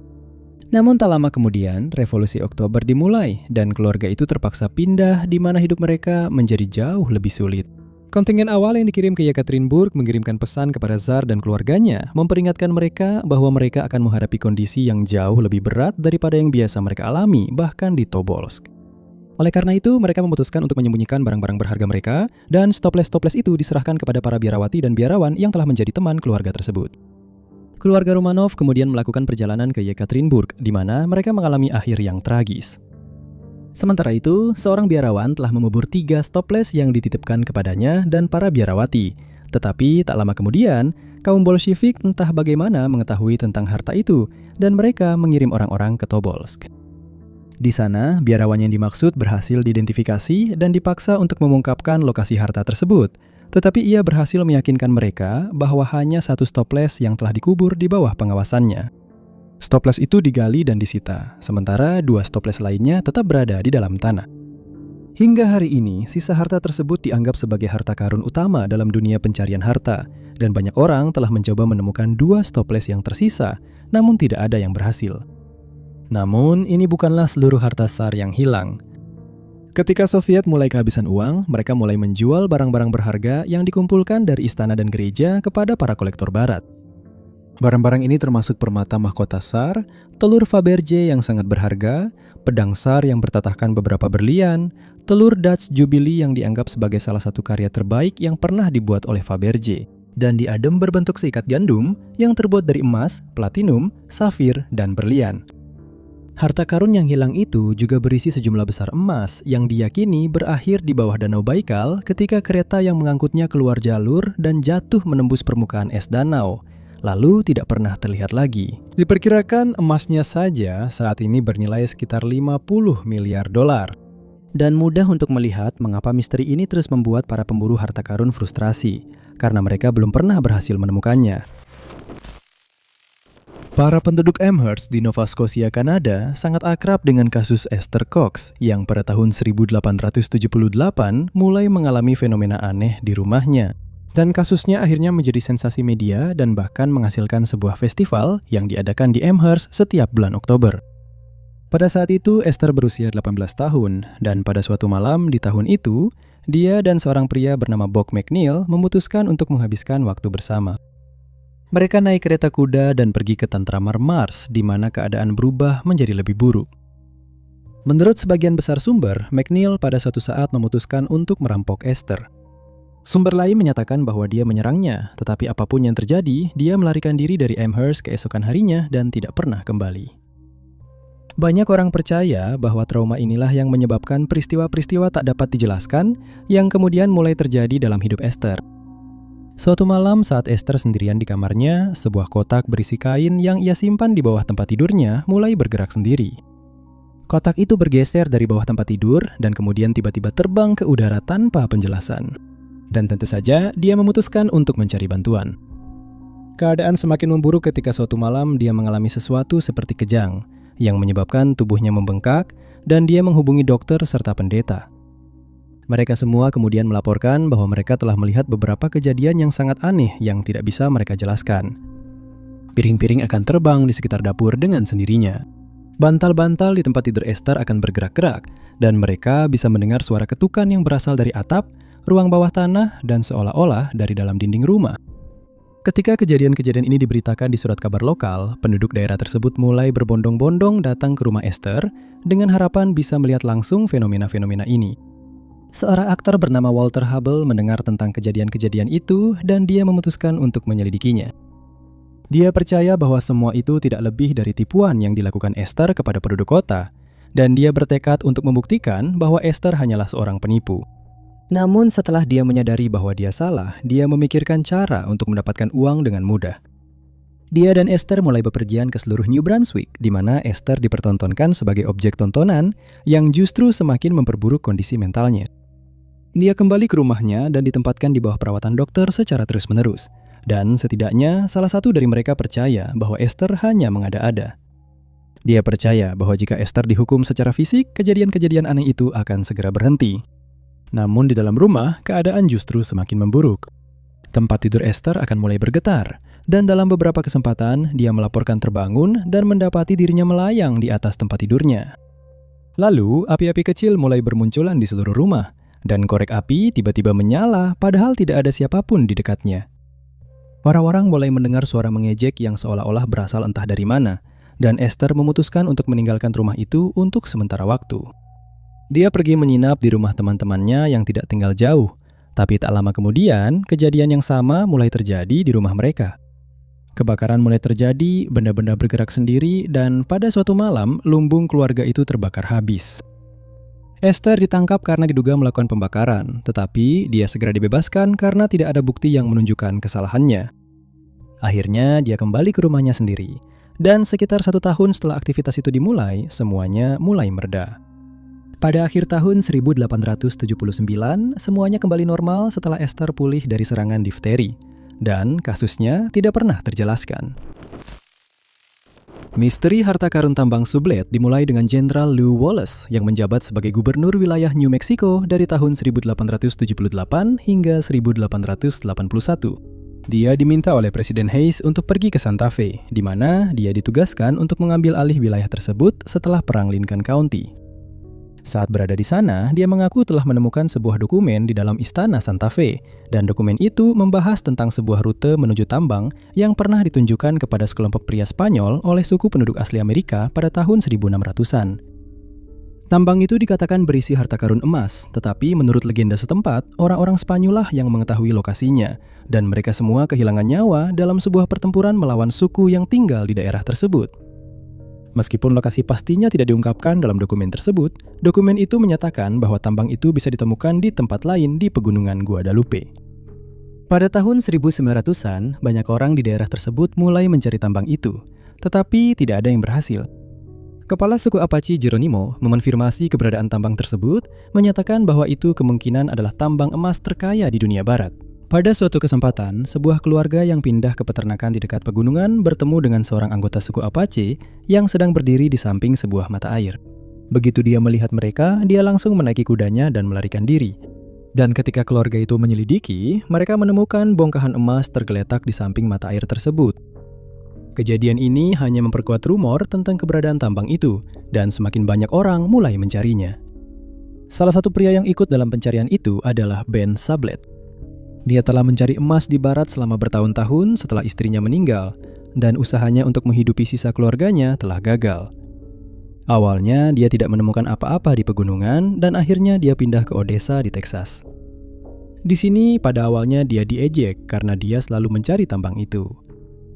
Namun tak lama kemudian, Revolusi Oktober dimulai dan keluarga itu terpaksa pindah di mana hidup mereka menjadi jauh lebih sulit. Kontingen awal yang dikirim ke Yekaterinburg mengirimkan pesan kepada Tsar dan keluarganya, memperingatkan mereka bahwa mereka akan menghadapi kondisi yang jauh lebih berat daripada yang biasa mereka alami bahkan di Tobolsk. Oleh karena itu, mereka memutuskan untuk menyembunyikan barang-barang berharga mereka, dan toples-toples itu diserahkan kepada para biarawati dan biarawan yang telah menjadi teman keluarga tersebut. Keluarga Romanov kemudian melakukan perjalanan ke Yekaterinburg, di mana mereka mengalami akhir yang tragis. Sementara itu, seorang biarawan telah mengubur 3 toples yang dititipkan kepadanya dan para biarawati. Tetapi tak lama kemudian, kaum Bolshevik entah bagaimana mengetahui tentang harta itu, dan mereka mengirim orang-orang ke Tobolsk. Di sana, biarawan yang dimaksud berhasil diidentifikasi dan dipaksa untuk mengungkapkan lokasi harta tersebut. Tetapi ia berhasil meyakinkan mereka bahwa hanya 1 toples yang telah dikubur di bawah pengawasannya. Toples itu digali dan disita, sementara 2 toples lainnya tetap berada di dalam tanah. Hingga hari ini, sisa harta tersebut dianggap sebagai harta karun utama dalam dunia pencarian harta, dan banyak orang telah mencoba menemukan 2 toples yang tersisa, namun tidak ada yang berhasil. Namun, ini bukanlah seluruh harta Tsar yang hilang. Ketika Soviet mulai kehabisan uang, mereka mulai menjual barang-barang berharga yang dikumpulkan dari istana dan gereja kepada para kolektor barat. Barang-barang ini termasuk permata mahkota Tsar, telur Fabergé yang sangat berharga, pedang Tsar yang bertatahkan beberapa berlian, telur Dutch Jubilee yang dianggap sebagai salah satu karya terbaik yang pernah dibuat oleh Fabergé, dan diadem berbentuk seikat gandum yang terbuat dari emas, platinum, safir, dan berlian. Harta karun yang hilang itu juga berisi sejumlah besar emas yang diyakini berakhir di bawah Danau Baikal ketika kereta yang mengangkutnya keluar jalur dan jatuh menembus permukaan es danau, lalu tidak pernah terlihat lagi. Diperkirakan emasnya saja saat ini bernilai sekitar 50 miliar dolar. Dan mudah untuk melihat mengapa misteri ini terus membuat para pemburu harta karun frustrasi, karena mereka belum pernah berhasil menemukannya. Para penduduk Amherst di Nova Scotia, Kanada sangat akrab dengan kasus Esther Cox yang pada tahun 1878 mulai mengalami fenomena aneh di rumahnya. Dan kasusnya akhirnya menjadi sensasi media dan bahkan menghasilkan sebuah festival yang diadakan di Amherst setiap bulan Oktober. Pada saat itu Esther berusia 18 tahun dan pada suatu malam di tahun itu, dia dan seorang pria bernama Bob McNeil memutuskan untuk menghabiskan waktu bersama. Mereka naik kereta kuda dan pergi ke Tantramar Mars, di mana keadaan berubah menjadi lebih buruk. Menurut sebagian besar sumber, McNeil pada suatu saat memutuskan untuk merampok Esther. Sumber lain menyatakan bahwa dia menyerangnya, tetapi apapun yang terjadi, dia melarikan diri dari Amherst keesokan harinya dan tidak pernah kembali. Banyak orang percaya bahwa trauma inilah yang menyebabkan peristiwa-peristiwa tak dapat dijelaskan yang kemudian mulai terjadi dalam hidup Esther. Suatu malam saat Esther sendirian di kamarnya, sebuah kotak berisi kain yang ia simpan di bawah tempat tidurnya mulai bergerak sendiri. Kotak itu bergeser dari bawah tempat tidur dan kemudian tiba-tiba terbang ke udara tanpa penjelasan. Dan tentu saja dia memutuskan untuk mencari bantuan. Keadaan semakin memburuk ketika suatu malam dia mengalami sesuatu seperti kejang yang menyebabkan tubuhnya membengkak dan dia menghubungi dokter serta pendeta. Mereka semua kemudian melaporkan bahwa mereka telah melihat beberapa kejadian yang sangat aneh yang tidak bisa mereka jelaskan. Piring-piring akan terbang di sekitar dapur dengan sendirinya. Bantal-bantal di tempat tidur Esther akan bergerak-gerak, dan mereka bisa mendengar suara ketukan yang berasal dari atap, ruang bawah tanah, dan seolah-olah dari dalam dinding rumah. Ketika kejadian-kejadian ini diberitakan di surat kabar lokal, penduduk daerah tersebut mulai berbondong-bondong datang ke rumah Esther dengan harapan bisa melihat langsung fenomena-fenomena ini. Seorang aktor bernama Walter Hubble mendengar tentang kejadian-kejadian itu dan dia memutuskan untuk menyelidikinya. Dia percaya bahwa semua itu tidak lebih dari tipuan yang dilakukan Esther kepada penduduk kota, dan dia bertekad untuk membuktikan bahwa Esther hanyalah seorang penipu. Namun setelah dia menyadari bahwa dia salah, dia memikirkan cara untuk mendapatkan uang dengan mudah. Dia dan Esther mulai bepergian ke seluruh New Brunswick, di mana Esther dipertontonkan sebagai objek tontonan yang justru semakin memperburuk kondisi mentalnya. Dia kembali ke rumahnya dan ditempatkan di bawah perawatan dokter secara terus-menerus. Dan setidaknya salah satu dari mereka percaya bahwa Esther hanya mengada-ada. Dia percaya bahwa jika Esther dihukum secara fisik, kejadian-kejadian aneh itu akan segera berhenti. Namun di dalam rumah, keadaan justru semakin memburuk. Tempat tidur Esther akan mulai bergetar, dan dalam beberapa kesempatan dia melaporkan terbangun dan mendapati dirinya melayang di atas tempat tidurnya. Lalu, api-api kecil mulai bermunculan di seluruh rumah, dan korek api tiba-tiba menyala padahal tidak ada siapapun di dekatnya. Orang-orang mulai mendengar suara mengejek yang seolah-olah berasal entah dari mana, dan Esther memutuskan untuk meninggalkan rumah itu untuk sementara waktu. Dia pergi menginap di rumah teman-temannya yang tidak tinggal jauh, tapi tak lama kemudian kejadian yang sama mulai terjadi di rumah mereka. Kebakaran mulai terjadi, benda-benda bergerak sendiri, dan pada suatu malam lumbung keluarga itu terbakar habis. Esther ditangkap karena diduga melakukan pembakaran, tetapi dia segera dibebaskan karena tidak ada bukti yang menunjukkan kesalahannya. Akhirnya dia kembali ke rumahnya sendiri, dan sekitar 1 tahun setelah aktivitas itu dimulai, semuanya mulai mereda. Pada akhir tahun 1879, semuanya kembali normal setelah Esther pulih dari serangan difteri, dan kasusnya tidak pernah terjelaskan. Misteri harta karun tambang Sublette dimulai dengan Jenderal Lew Wallace yang menjabat sebagai gubernur wilayah New Mexico dari tahun 1878 hingga 1881. Dia diminta oleh Presiden Hayes untuk pergi ke Santa Fe, di mana dia ditugaskan untuk mengambil alih wilayah tersebut setelah Perang Lincoln County. Saat berada di sana, dia mengaku telah menemukan sebuah dokumen di dalam istana Santa Fe, dan dokumen itu membahas tentang sebuah rute menuju tambang yang pernah ditunjukkan kepada sekelompok pria Spanyol oleh suku penduduk asli Amerika pada tahun 1600-an. Tambang itu dikatakan berisi harta karun emas, tetapi menurut legenda setempat, orang-orang Spanyol lah yang mengetahui lokasinya, dan mereka semua kehilangan nyawa dalam sebuah pertempuran melawan suku yang tinggal di daerah tersebut. Meskipun lokasi pastinya tidak diungkapkan dalam dokumen tersebut, dokumen itu menyatakan bahwa tambang itu bisa ditemukan di tempat lain di pegunungan Guadalupe. Pada tahun 1900-an, banyak orang di daerah tersebut mulai mencari tambang itu, tetapi tidak ada yang berhasil. Kepala suku Apache Geronimo mengonfirmasi keberadaan tambang tersebut, menyatakan bahwa itu kemungkinan adalah tambang emas terkaya di dunia barat. Pada suatu kesempatan, sebuah keluarga yang pindah ke peternakan di dekat pegunungan bertemu dengan seorang anggota suku Apache yang sedang berdiri di samping sebuah mata air. Begitu dia melihat mereka, dia langsung menaiki kudanya dan melarikan diri. Dan ketika keluarga itu menyelidiki, mereka menemukan bongkahan emas tergeletak di samping mata air tersebut. Kejadian ini hanya memperkuat rumor tentang keberadaan tambang itu, dan semakin banyak orang mulai mencarinya. Salah satu pria yang ikut dalam pencarian itu adalah Ben Sublette. Dia telah mencari emas di barat selama bertahun-tahun setelah istrinya meninggal, dan usahanya untuk menghidupi sisa keluarganya telah gagal. Awalnya dia tidak menemukan apa-apa di pegunungan, dan akhirnya dia pindah ke Odessa di Texas. Di sini pada awalnya dia diejek karena dia selalu mencari tambang itu.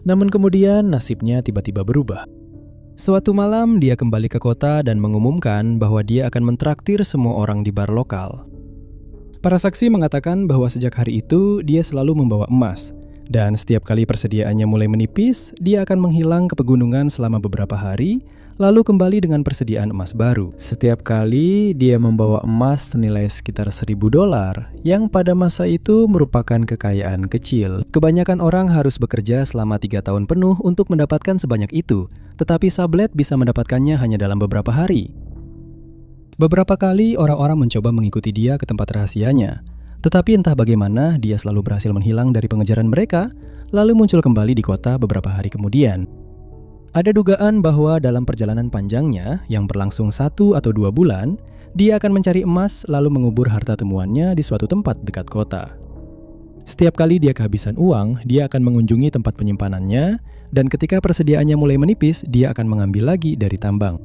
Namun kemudian nasibnya tiba-tiba berubah. Suatu malam dia kembali ke kota dan mengumumkan bahwa dia akan mentraktir semua orang di bar lokal. Para saksi mengatakan bahwa sejak hari itu dia selalu membawa emas, dan setiap kali persediaannya mulai menipis, dia akan menghilang ke pegunungan selama beberapa hari, lalu kembali dengan persediaan emas baru. Setiap kali dia membawa emas senilai sekitar $1.000, yang pada masa itu merupakan kekayaan kecil. Kebanyakan orang harus bekerja selama 3 tahun penuh untuk mendapatkan sebanyak itu, tetapi Sublette bisa mendapatkannya hanya dalam beberapa hari. Beberapa kali orang-orang mencoba mengikuti dia ke tempat rahasianya, tetapi entah bagaimana dia selalu berhasil menghilang dari pengejaran mereka, lalu muncul kembali di kota beberapa hari kemudian. Ada dugaan bahwa dalam perjalanan panjangnya yang berlangsung 1 atau 2 bulan, dia akan mencari emas lalu mengubur harta temuannya di suatu tempat dekat kota. Setiap kali dia kehabisan uang, dia akan mengunjungi tempat penyimpanannya, dan ketika persediaannya mulai menipis, dia akan mengambil lagi dari tambang.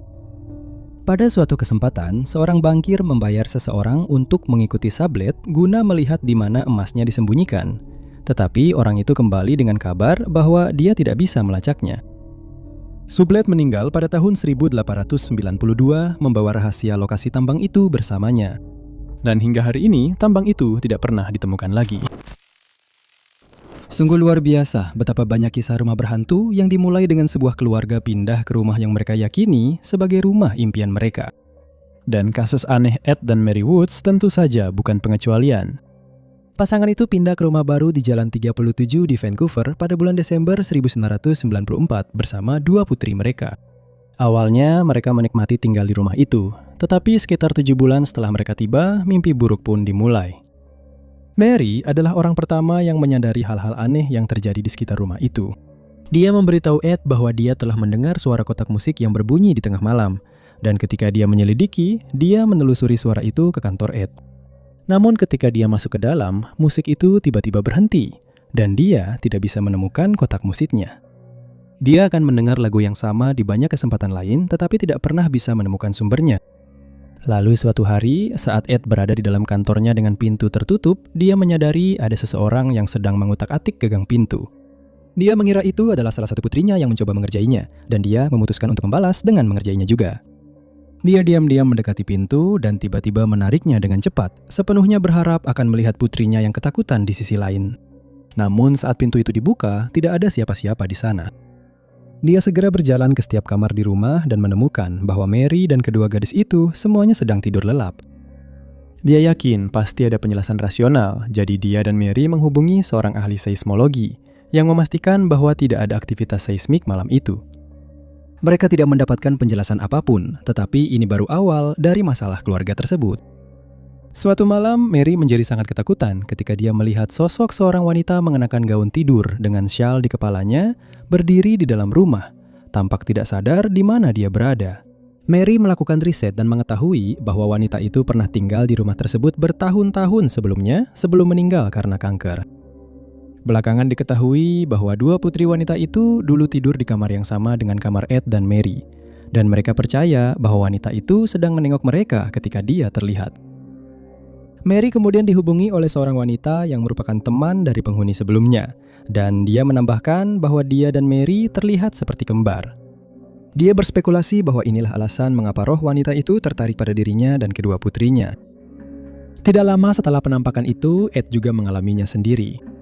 Pada suatu kesempatan, seorang bankir membayar seseorang untuk mengikuti Sublette guna melihat di mana emasnya disembunyikan. Tetapi orang itu kembali dengan kabar bahwa dia tidak bisa melacaknya. Sublette meninggal pada tahun 1892 membawa rahasia lokasi tambang itu bersamanya. Dan hingga hari ini, tambang itu tidak pernah ditemukan lagi. Sungguh luar biasa betapa banyak kisah rumah berhantu yang dimulai dengan sebuah keluarga pindah ke rumah yang mereka yakini sebagai rumah impian mereka. Dan kasus aneh Ed dan Mary Woods tentu saja bukan pengecualian. Pasangan itu pindah ke rumah baru di Jalan 37 di Vancouver pada bulan Desember 1994 bersama 2 putri mereka. Awalnya mereka menikmati tinggal di rumah itu, tetapi sekitar 7 bulan setelah mereka tiba, mimpi buruk pun dimulai. Mary adalah orang pertama yang menyadari hal-hal aneh yang terjadi di sekitar rumah itu. Dia memberitahu Ed bahwa dia telah mendengar suara kotak musik yang berbunyi di tengah malam, dan ketika dia menyelidiki, dia menelusuri suara itu ke kantor Ed. Namun ketika dia masuk ke dalam, musik itu tiba-tiba berhenti, dan dia tidak bisa menemukan kotak musiknya. Dia akan mendengar lagu yang sama di banyak kesempatan lain, tetapi tidak pernah bisa menemukan sumbernya. Lalu suatu hari, saat Ed berada di dalam kantornya dengan pintu tertutup, dia menyadari ada seseorang yang sedang mengutak-atik gagang pintu. Dia mengira itu adalah salah satu putrinya yang mencoba mengerjainya, dan dia memutuskan untuk membalas dengan mengerjainya juga. Dia diam-diam mendekati pintu dan tiba-tiba menariknya dengan cepat, sepenuhnya berharap akan melihat putrinya yang ketakutan di sisi lain. Namun saat pintu itu dibuka, tidak ada siapa-siapa di sana. Dia segera berjalan ke setiap kamar di rumah dan menemukan bahwa Mary dan kedua gadis itu semuanya sedang tidur lelap. Dia yakin pasti ada penjelasan rasional, jadi dia dan Mary menghubungi seorang ahli seismologi yang memastikan bahwa tidak ada aktivitas seismik malam itu. Mereka tidak mendapatkan penjelasan apapun, tetapi ini baru awal dari masalah keluarga tersebut. Suatu malam, Mary menjadi sangat ketakutan ketika dia melihat sosok seorang wanita mengenakan gaun tidur dengan syal di kepalanya, berdiri di dalam rumah, tampak tidak sadar di mana dia berada. Mary melakukan riset dan mengetahui bahwa wanita itu pernah tinggal di rumah tersebut bertahun-tahun sebelumnya, sebelum meninggal karena kanker. Belakangan diketahui bahwa 2 putri wanita itu dulu tidur di kamar yang sama dengan kamar Ed dan Mary, dan mereka percaya bahwa wanita itu sedang menengok mereka ketika dia terlihat. Mary kemudian dihubungi oleh seorang wanita yang merupakan teman dari penghuni sebelumnya, dan dia menambahkan bahwa dia dan Mary terlihat seperti kembar. Dia berspekulasi bahwa inilah alasan mengapa roh wanita itu tertarik pada dirinya dan kedua putrinya. Tidak lama setelah penampakan itu, Ed juga mengalaminya sendiri.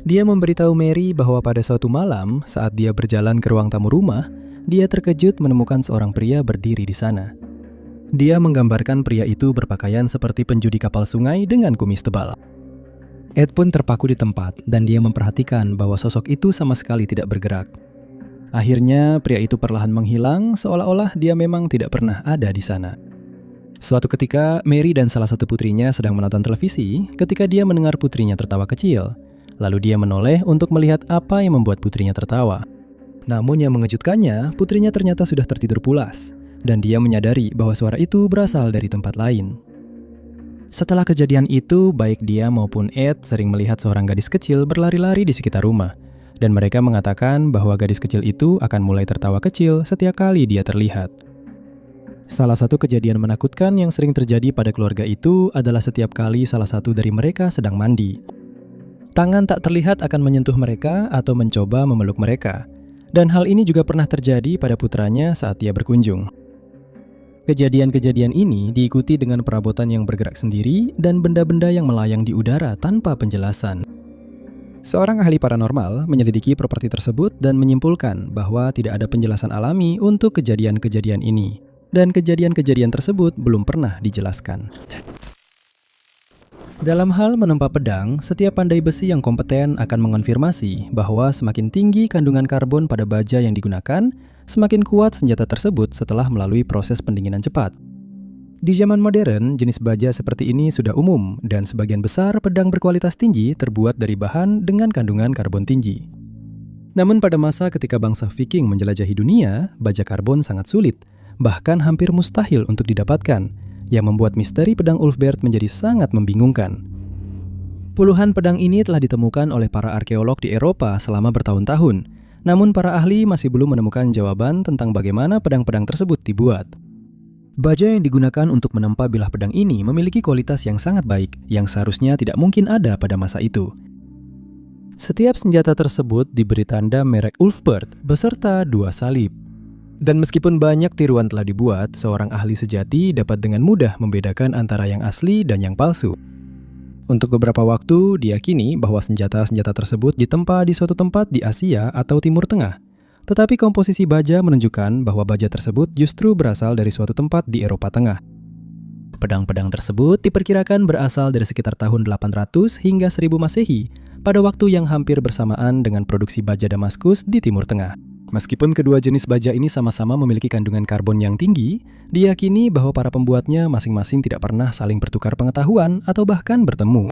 Dia memberitahu Mary bahwa pada suatu malam, saat dia berjalan ke ruang tamu rumah, dia terkejut menemukan seorang pria berdiri di sana. Dia menggambarkan pria itu berpakaian seperti penjudi kapal sungai dengan kumis tebal. Ed pun terpaku di tempat dan dia memperhatikan bahwa sosok itu sama sekali tidak bergerak. Akhirnya pria itu perlahan menghilang seolah-olah dia memang tidak pernah ada di sana. Suatu ketika Mary dan salah satu putrinya sedang menonton televisi ketika dia mendengar putrinya tertawa kecil. Lalu dia menoleh untuk melihat apa yang membuat putrinya tertawa. Namun yang mengejutkannya, putrinya ternyata sudah tertidur pulas. Dan dia menyadari bahwa suara itu berasal dari tempat lain. Setelah kejadian itu, baik dia maupun Ed sering melihat seorang gadis kecil berlari-lari di sekitar rumah. Dan mereka mengatakan bahwa gadis kecil itu akan mulai tertawa kecil setiap kali dia terlihat. Salah satu kejadian menakutkan yang sering terjadi pada keluarga itu adalah setiap kali salah satu dari mereka sedang mandi. Tangan tak terlihat akan menyentuh mereka atau mencoba memeluk mereka. Dan hal ini juga pernah terjadi pada putranya saat ia berkunjung. Kejadian-kejadian ini diikuti dengan perabotan yang bergerak sendiri dan benda-benda yang melayang di udara tanpa penjelasan. Seorang ahli paranormal menyelidiki properti tersebut dan menyimpulkan bahwa tidak ada penjelasan alami untuk kejadian-kejadian ini. Dan kejadian-kejadian tersebut belum pernah dijelaskan. Dalam hal menempa pedang, setiap pandai besi yang kompeten akan mengonfirmasi bahwa semakin tinggi kandungan karbon pada baja yang digunakan, semakin kuat senjata tersebut setelah melalui proses pendinginan cepat. Di zaman modern, jenis baja seperti ini sudah umum dan sebagian besar pedang berkualitas tinggi terbuat dari bahan dengan kandungan karbon tinggi. Namun pada masa ketika bangsa Viking menjelajahi dunia, baja karbon sangat sulit, bahkan hampir mustahil untuk didapatkan, yang membuat misteri pedang Ulfberht menjadi sangat membingungkan. Puluhan pedang ini telah ditemukan oleh para arkeolog di Eropa selama bertahun-tahun, namun para ahli masih belum menemukan jawaban tentang bagaimana pedang-pedang tersebut dibuat. Baja yang digunakan untuk menempa bilah pedang ini memiliki kualitas yang sangat baik, yang seharusnya tidak mungkin ada pada masa itu. Setiap senjata tersebut diberi tanda merek Ulfberht beserta 2 salib. Dan meskipun banyak tiruan telah dibuat, seorang ahli sejati dapat dengan mudah membedakan antara yang asli dan yang palsu. Untuk beberapa waktu, diyakini bahwa senjata-senjata tersebut ditempa di suatu tempat di Asia atau Timur Tengah. Tetapi komposisi baja menunjukkan bahwa baja tersebut justru berasal dari suatu tempat di Eropa Tengah. Pedang-pedang tersebut diperkirakan berasal dari sekitar tahun 800 hingga 1000 Masehi, pada waktu yang hampir bersamaan dengan produksi baja Damaskus di Timur Tengah. Meskipun kedua jenis baja ini sama-sama memiliki kandungan karbon yang tinggi, diyakini bahwa para pembuatnya masing-masing tidak pernah saling bertukar pengetahuan atau bahkan bertemu.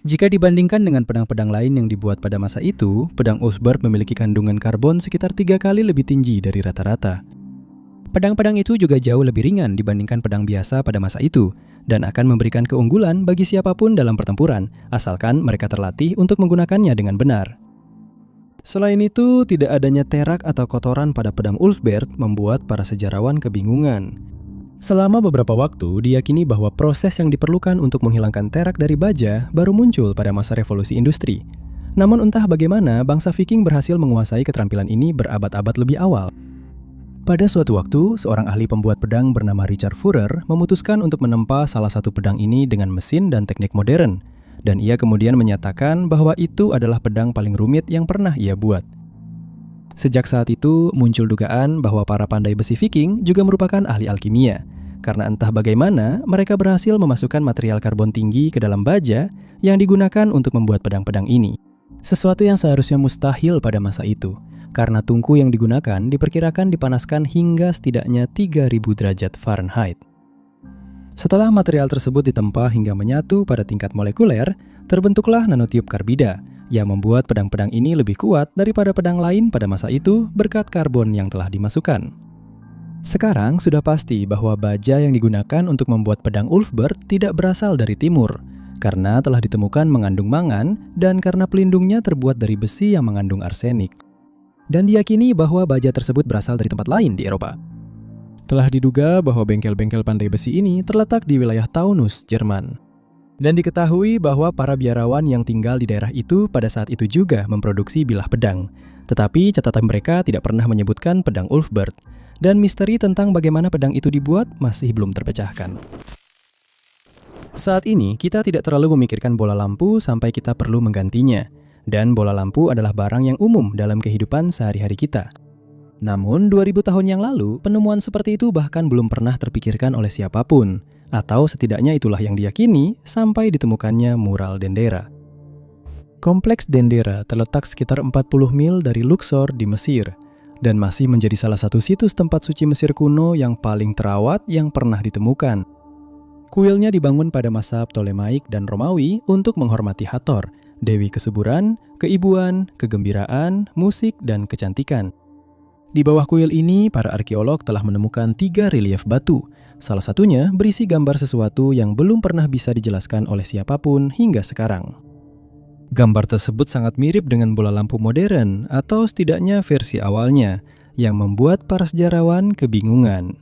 Jika dibandingkan dengan pedang-pedang lain yang dibuat pada masa itu, pedang Ulfberht memiliki kandungan karbon sekitar 3 kali lebih tinggi dari rata-rata. Pedang-pedang itu juga jauh lebih ringan dibandingkan pedang biasa pada masa itu, dan akan memberikan keunggulan bagi siapapun dalam pertempuran, asalkan mereka terlatih untuk menggunakannya dengan benar. Selain itu, tidak adanya terak atau kotoran pada pedang Ulfberht membuat para sejarawan kebingungan. Selama beberapa waktu, diyakini bahwa proses yang diperlukan untuk menghilangkan terak dari baja baru muncul pada masa revolusi industri. Namun entah bagaimana, bangsa Viking berhasil menguasai keterampilan ini berabad-abad lebih awal. Pada suatu waktu, seorang ahli pembuat pedang bernama Richard Führer memutuskan untuk menempa salah satu pedang ini dengan mesin dan teknik modern. Dan ia kemudian menyatakan bahwa itu adalah pedang paling rumit yang pernah ia buat. Sejak saat itu, muncul dugaan bahwa para pandai besi Viking juga merupakan ahli alkimia. Karena entah bagaimana, mereka berhasil memasukkan material karbon tinggi ke dalam baja yang digunakan untuk membuat pedang-pedang ini. Sesuatu yang seharusnya mustahil pada masa itu, karena tungku yang digunakan diperkirakan dipanaskan hingga setidaknya 3000 derajat Fahrenheit. Setelah material tersebut ditempa hingga menyatu pada tingkat molekuler, terbentuklah nanotube karbida yang membuat pedang-pedang ini lebih kuat daripada pedang lain pada masa itu berkat karbon yang telah dimasukkan. Sekarang sudah pasti bahwa baja yang digunakan untuk membuat pedang Ulfberht tidak berasal dari timur, karena telah ditemukan mengandung mangan dan karena pelindungnya terbuat dari besi yang mengandung arsenik. Dan diyakini bahwa baja tersebut berasal dari tempat lain di Eropa. Telah diduga bahwa bengkel-bengkel pandai besi ini terletak di wilayah Taunus, Jerman. Dan diketahui bahwa para biarawan yang tinggal di daerah itu pada saat itu juga memproduksi bilah pedang. Tetapi catatan mereka tidak pernah menyebutkan pedang Ulfberht. Dan misteri tentang bagaimana pedang itu dibuat masih belum terpecahkan. Saat ini, kita tidak terlalu memikirkan bola lampu sampai kita perlu menggantinya. Dan bola lampu adalah barang yang umum dalam kehidupan sehari-hari kita. Namun, 2000 tahun yang lalu, penemuan seperti itu bahkan belum pernah terpikirkan oleh siapapun. Atau setidaknya itulah yang diyakini sampai ditemukannya mural Dendera. Kompleks Dendera terletak sekitar 40 mil dari Luxor di Mesir, dan masih menjadi salah satu situs tempat suci Mesir kuno yang paling terawat yang pernah ditemukan. Kuilnya dibangun pada masa Ptolemaik dan Romawi untuk menghormati Hathor, dewi kesuburan, keibuan, kegembiraan, musik, dan kecantikan. Di bawah kuil ini, para arkeolog telah menemukan 3 relief batu. Salah satunya berisi gambar sesuatu yang belum pernah bisa dijelaskan oleh siapapun hingga sekarang. Gambar tersebut sangat mirip dengan bola lampu modern, atau setidaknya versi awalnya, yang membuat para sejarawan kebingungan.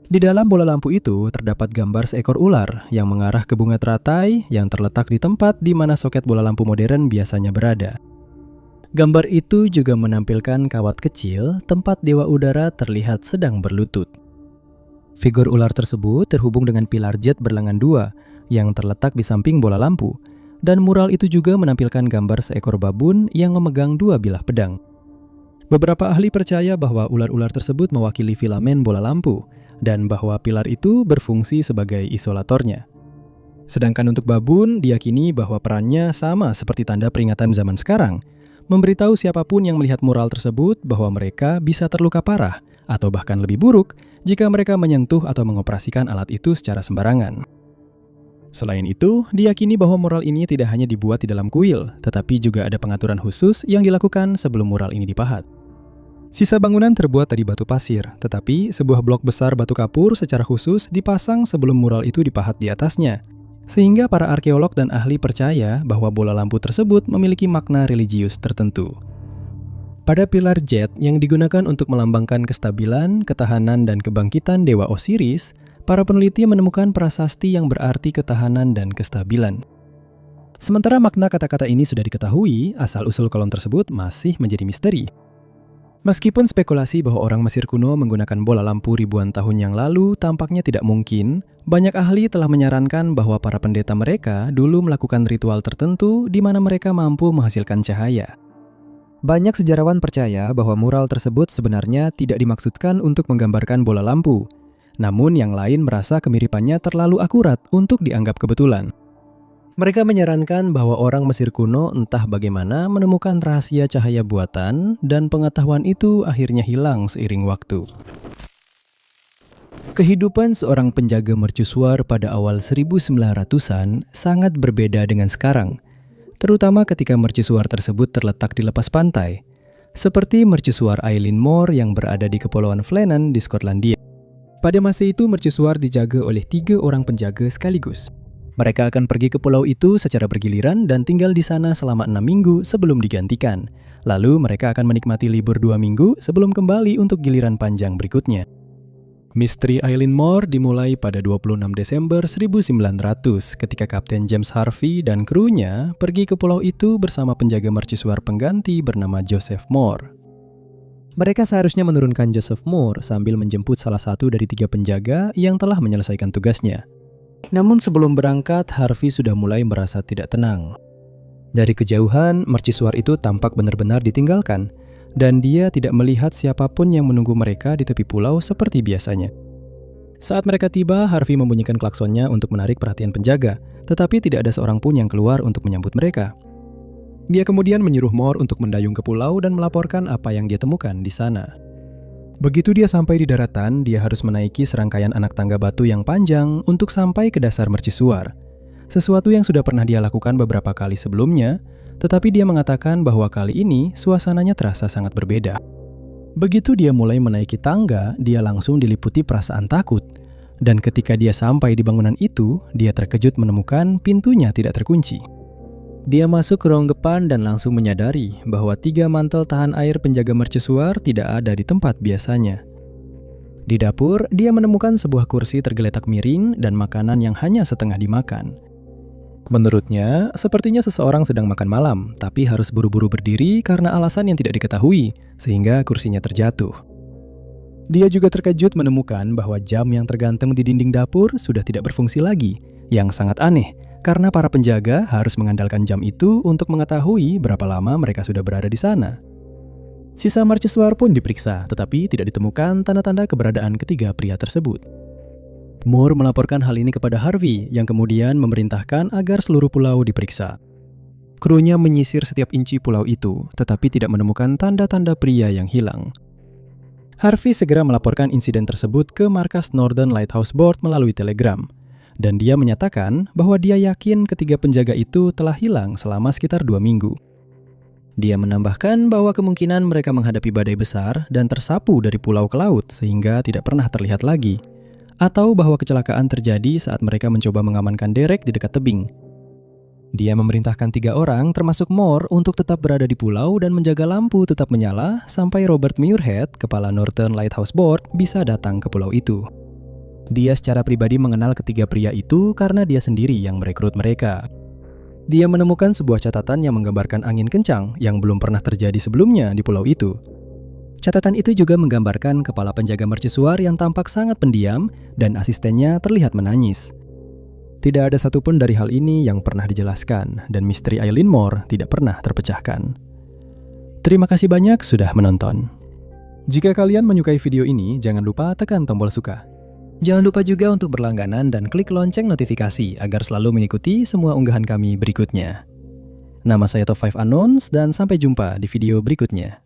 Di dalam bola lampu itu terdapat gambar seekor ular yang mengarah ke bunga teratai yang terletak di tempat di mana soket bola lampu modern biasanya berada. Gambar itu juga menampilkan kawat kecil tempat dewa udara terlihat sedang berlutut. Figur ular tersebut terhubung dengan pilar jet berlengan dua yang terletak di samping bola lampu, dan mural itu juga menampilkan gambar seekor babun yang memegang dua bilah pedang. Beberapa ahli percaya bahwa ular-ular tersebut mewakili filamen bola lampu, dan bahwa pilar itu berfungsi sebagai isolatornya. Sedangkan untuk babun, diyakini bahwa perannya sama seperti tanda peringatan zaman sekarang, memberitahu siapapun yang melihat mural tersebut bahwa mereka bisa terluka parah, atau bahkan lebih buruk jika mereka menyentuh atau mengoperasikan alat itu secara sembarangan. Selain itu, diyakini bahwa mural ini tidak hanya dibuat di dalam kuil, tetapi juga ada pengaturan khusus yang dilakukan sebelum mural ini dipahat. Sisa bangunan terbuat dari batu pasir, tetapi sebuah blok besar batu kapur secara khusus dipasang sebelum mural itu dipahat di atasnya, sehingga para arkeolog dan ahli percaya bahwa bola lampu tersebut memiliki makna religius tertentu. Pada pilar jet yang digunakan untuk melambangkan kestabilan, ketahanan, dan kebangkitan dewa Osiris, para peneliti menemukan prasasti yang berarti ketahanan dan kestabilan. Sementara makna kata-kata ini sudah diketahui, asal-usul kolom tersebut masih menjadi misteri. Meskipun spekulasi bahwa orang Mesir kuno menggunakan bola lampu ribuan tahun yang lalu tampaknya tidak mungkin, banyak ahli telah menyarankan bahwa para pendeta mereka dulu melakukan ritual tertentu di mana mereka mampu menghasilkan cahaya. Banyak sejarawan percaya bahwa mural tersebut sebenarnya tidak dimaksudkan untuk menggambarkan bola lampu, namun yang lain merasa kemiripannya terlalu akurat untuk dianggap kebetulan. Mereka menyarankan bahwa orang Mesir kuno entah bagaimana menemukan rahasia cahaya buatan, dan pengetahuan itu akhirnya hilang seiring waktu. Kehidupan seorang penjaga mercusuar pada awal 1900-an sangat berbeda dengan sekarang, terutama ketika mercusuar tersebut terletak di lepas pantai, seperti mercusuar Eilean Mor yang berada di Kepulauan Flennan di Skotlandia. Pada masa itu mercusuar dijaga oleh 3 orang penjaga sekaligus. Mereka akan pergi ke pulau itu secara bergiliran dan tinggal di sana selama 6 minggu sebelum digantikan. Lalu mereka akan menikmati libur 2 minggu sebelum kembali untuk giliran panjang berikutnya. Misteri Eilean Mor dimulai pada 26 Desember 1900 ketika Kapten James Harvey dan krunya pergi ke pulau itu bersama penjaga mercusuar pengganti bernama Joseph Moore. Mereka seharusnya menurunkan Joseph Moore sambil menjemput salah satu dari 3 penjaga yang telah menyelesaikan tugasnya. Namun sebelum berangkat, Harvey sudah mulai merasa tidak tenang. Dari kejauhan, mercusuar itu tampak benar-benar ditinggalkan, dan dia tidak melihat siapapun yang menunggu mereka di tepi pulau seperti biasanya. Saat mereka tiba, Harvey membunyikan klaksonnya untuk menarik perhatian penjaga, tetapi tidak ada seorang pun yang keluar untuk menyambut mereka. Dia kemudian menyuruh Moore untuk mendayung ke pulau dan melaporkan apa yang dia temukan di sana. Begitu dia sampai di daratan, dia harus menaiki serangkaian anak tangga batu yang panjang untuk sampai ke dasar mercusuar. Sesuatu yang sudah pernah dia lakukan beberapa kali sebelumnya, tetapi dia mengatakan bahwa kali ini suasananya terasa sangat berbeda. Begitu dia mulai menaiki tangga, dia langsung diliputi perasaan takut. Dan ketika dia sampai di bangunan itu, dia terkejut menemukan pintunya tidak terkunci. Dia masuk ke ruang depan dan langsung menyadari bahwa 3 mantel tahan air penjaga mercusuar tidak ada di tempat biasanya. Di dapur, dia menemukan sebuah kursi tergeletak miring dan makanan yang hanya setengah dimakan. Menurutnya, sepertinya seseorang sedang makan malam, tapi harus buru-buru berdiri karena alasan yang tidak diketahui, sehingga kursinya terjatuh. Dia juga terkejut menemukan bahwa jam yang tergantung di dinding dapur sudah tidak berfungsi lagi, yang sangat aneh, karena para penjaga harus mengandalkan jam itu untuk mengetahui berapa lama mereka sudah berada di sana. Sisa mercusuar pun diperiksa, tetapi tidak ditemukan tanda-tanda keberadaan ketiga pria tersebut. Moore melaporkan hal ini kepada Harvey, yang kemudian memerintahkan agar seluruh pulau diperiksa. Krunya menyisir setiap inci pulau itu, tetapi tidak menemukan tanda-tanda pria yang hilang. Harvey segera melaporkan insiden tersebut ke markas Northern Lighthouse Board melalui telegram. Dan dia menyatakan bahwa dia yakin ketiga penjaga itu telah hilang selama sekitar 2 minggu. Dia menambahkan bahwa kemungkinan mereka menghadapi badai besar dan tersapu dari pulau ke laut sehingga tidak pernah terlihat lagi. Atau bahwa kecelakaan terjadi saat mereka mencoba mengamankan derek di dekat tebing. Dia memerintahkan 3 orang termasuk Moore untuk tetap berada di pulau dan menjaga lampu tetap menyala sampai Robert Muirhead, kepala Northern Lighthouse Board, bisa datang ke pulau itu. Dia secara pribadi mengenal ketiga pria itu karena dia sendiri yang merekrut mereka. Dia menemukan sebuah catatan yang menggambarkan angin kencang yang belum pernah terjadi sebelumnya di pulau itu. Catatan itu juga menggambarkan kepala penjaga mercusuar yang tampak sangat pendiam dan asistennya terlihat menangis. Tidak ada satupun dari hal ini yang pernah dijelaskan dan misteri Eileen Moore tidak pernah terpecahkan. Terima kasih banyak sudah menonton. Jika kalian menyukai video ini, jangan lupa tekan tombol suka. Jangan lupa juga untuk berlangganan dan klik lonceng notifikasi agar selalu mengikuti semua unggahan kami berikutnya. Nama saya Top 5 Unknowns dan sampai jumpa di video berikutnya.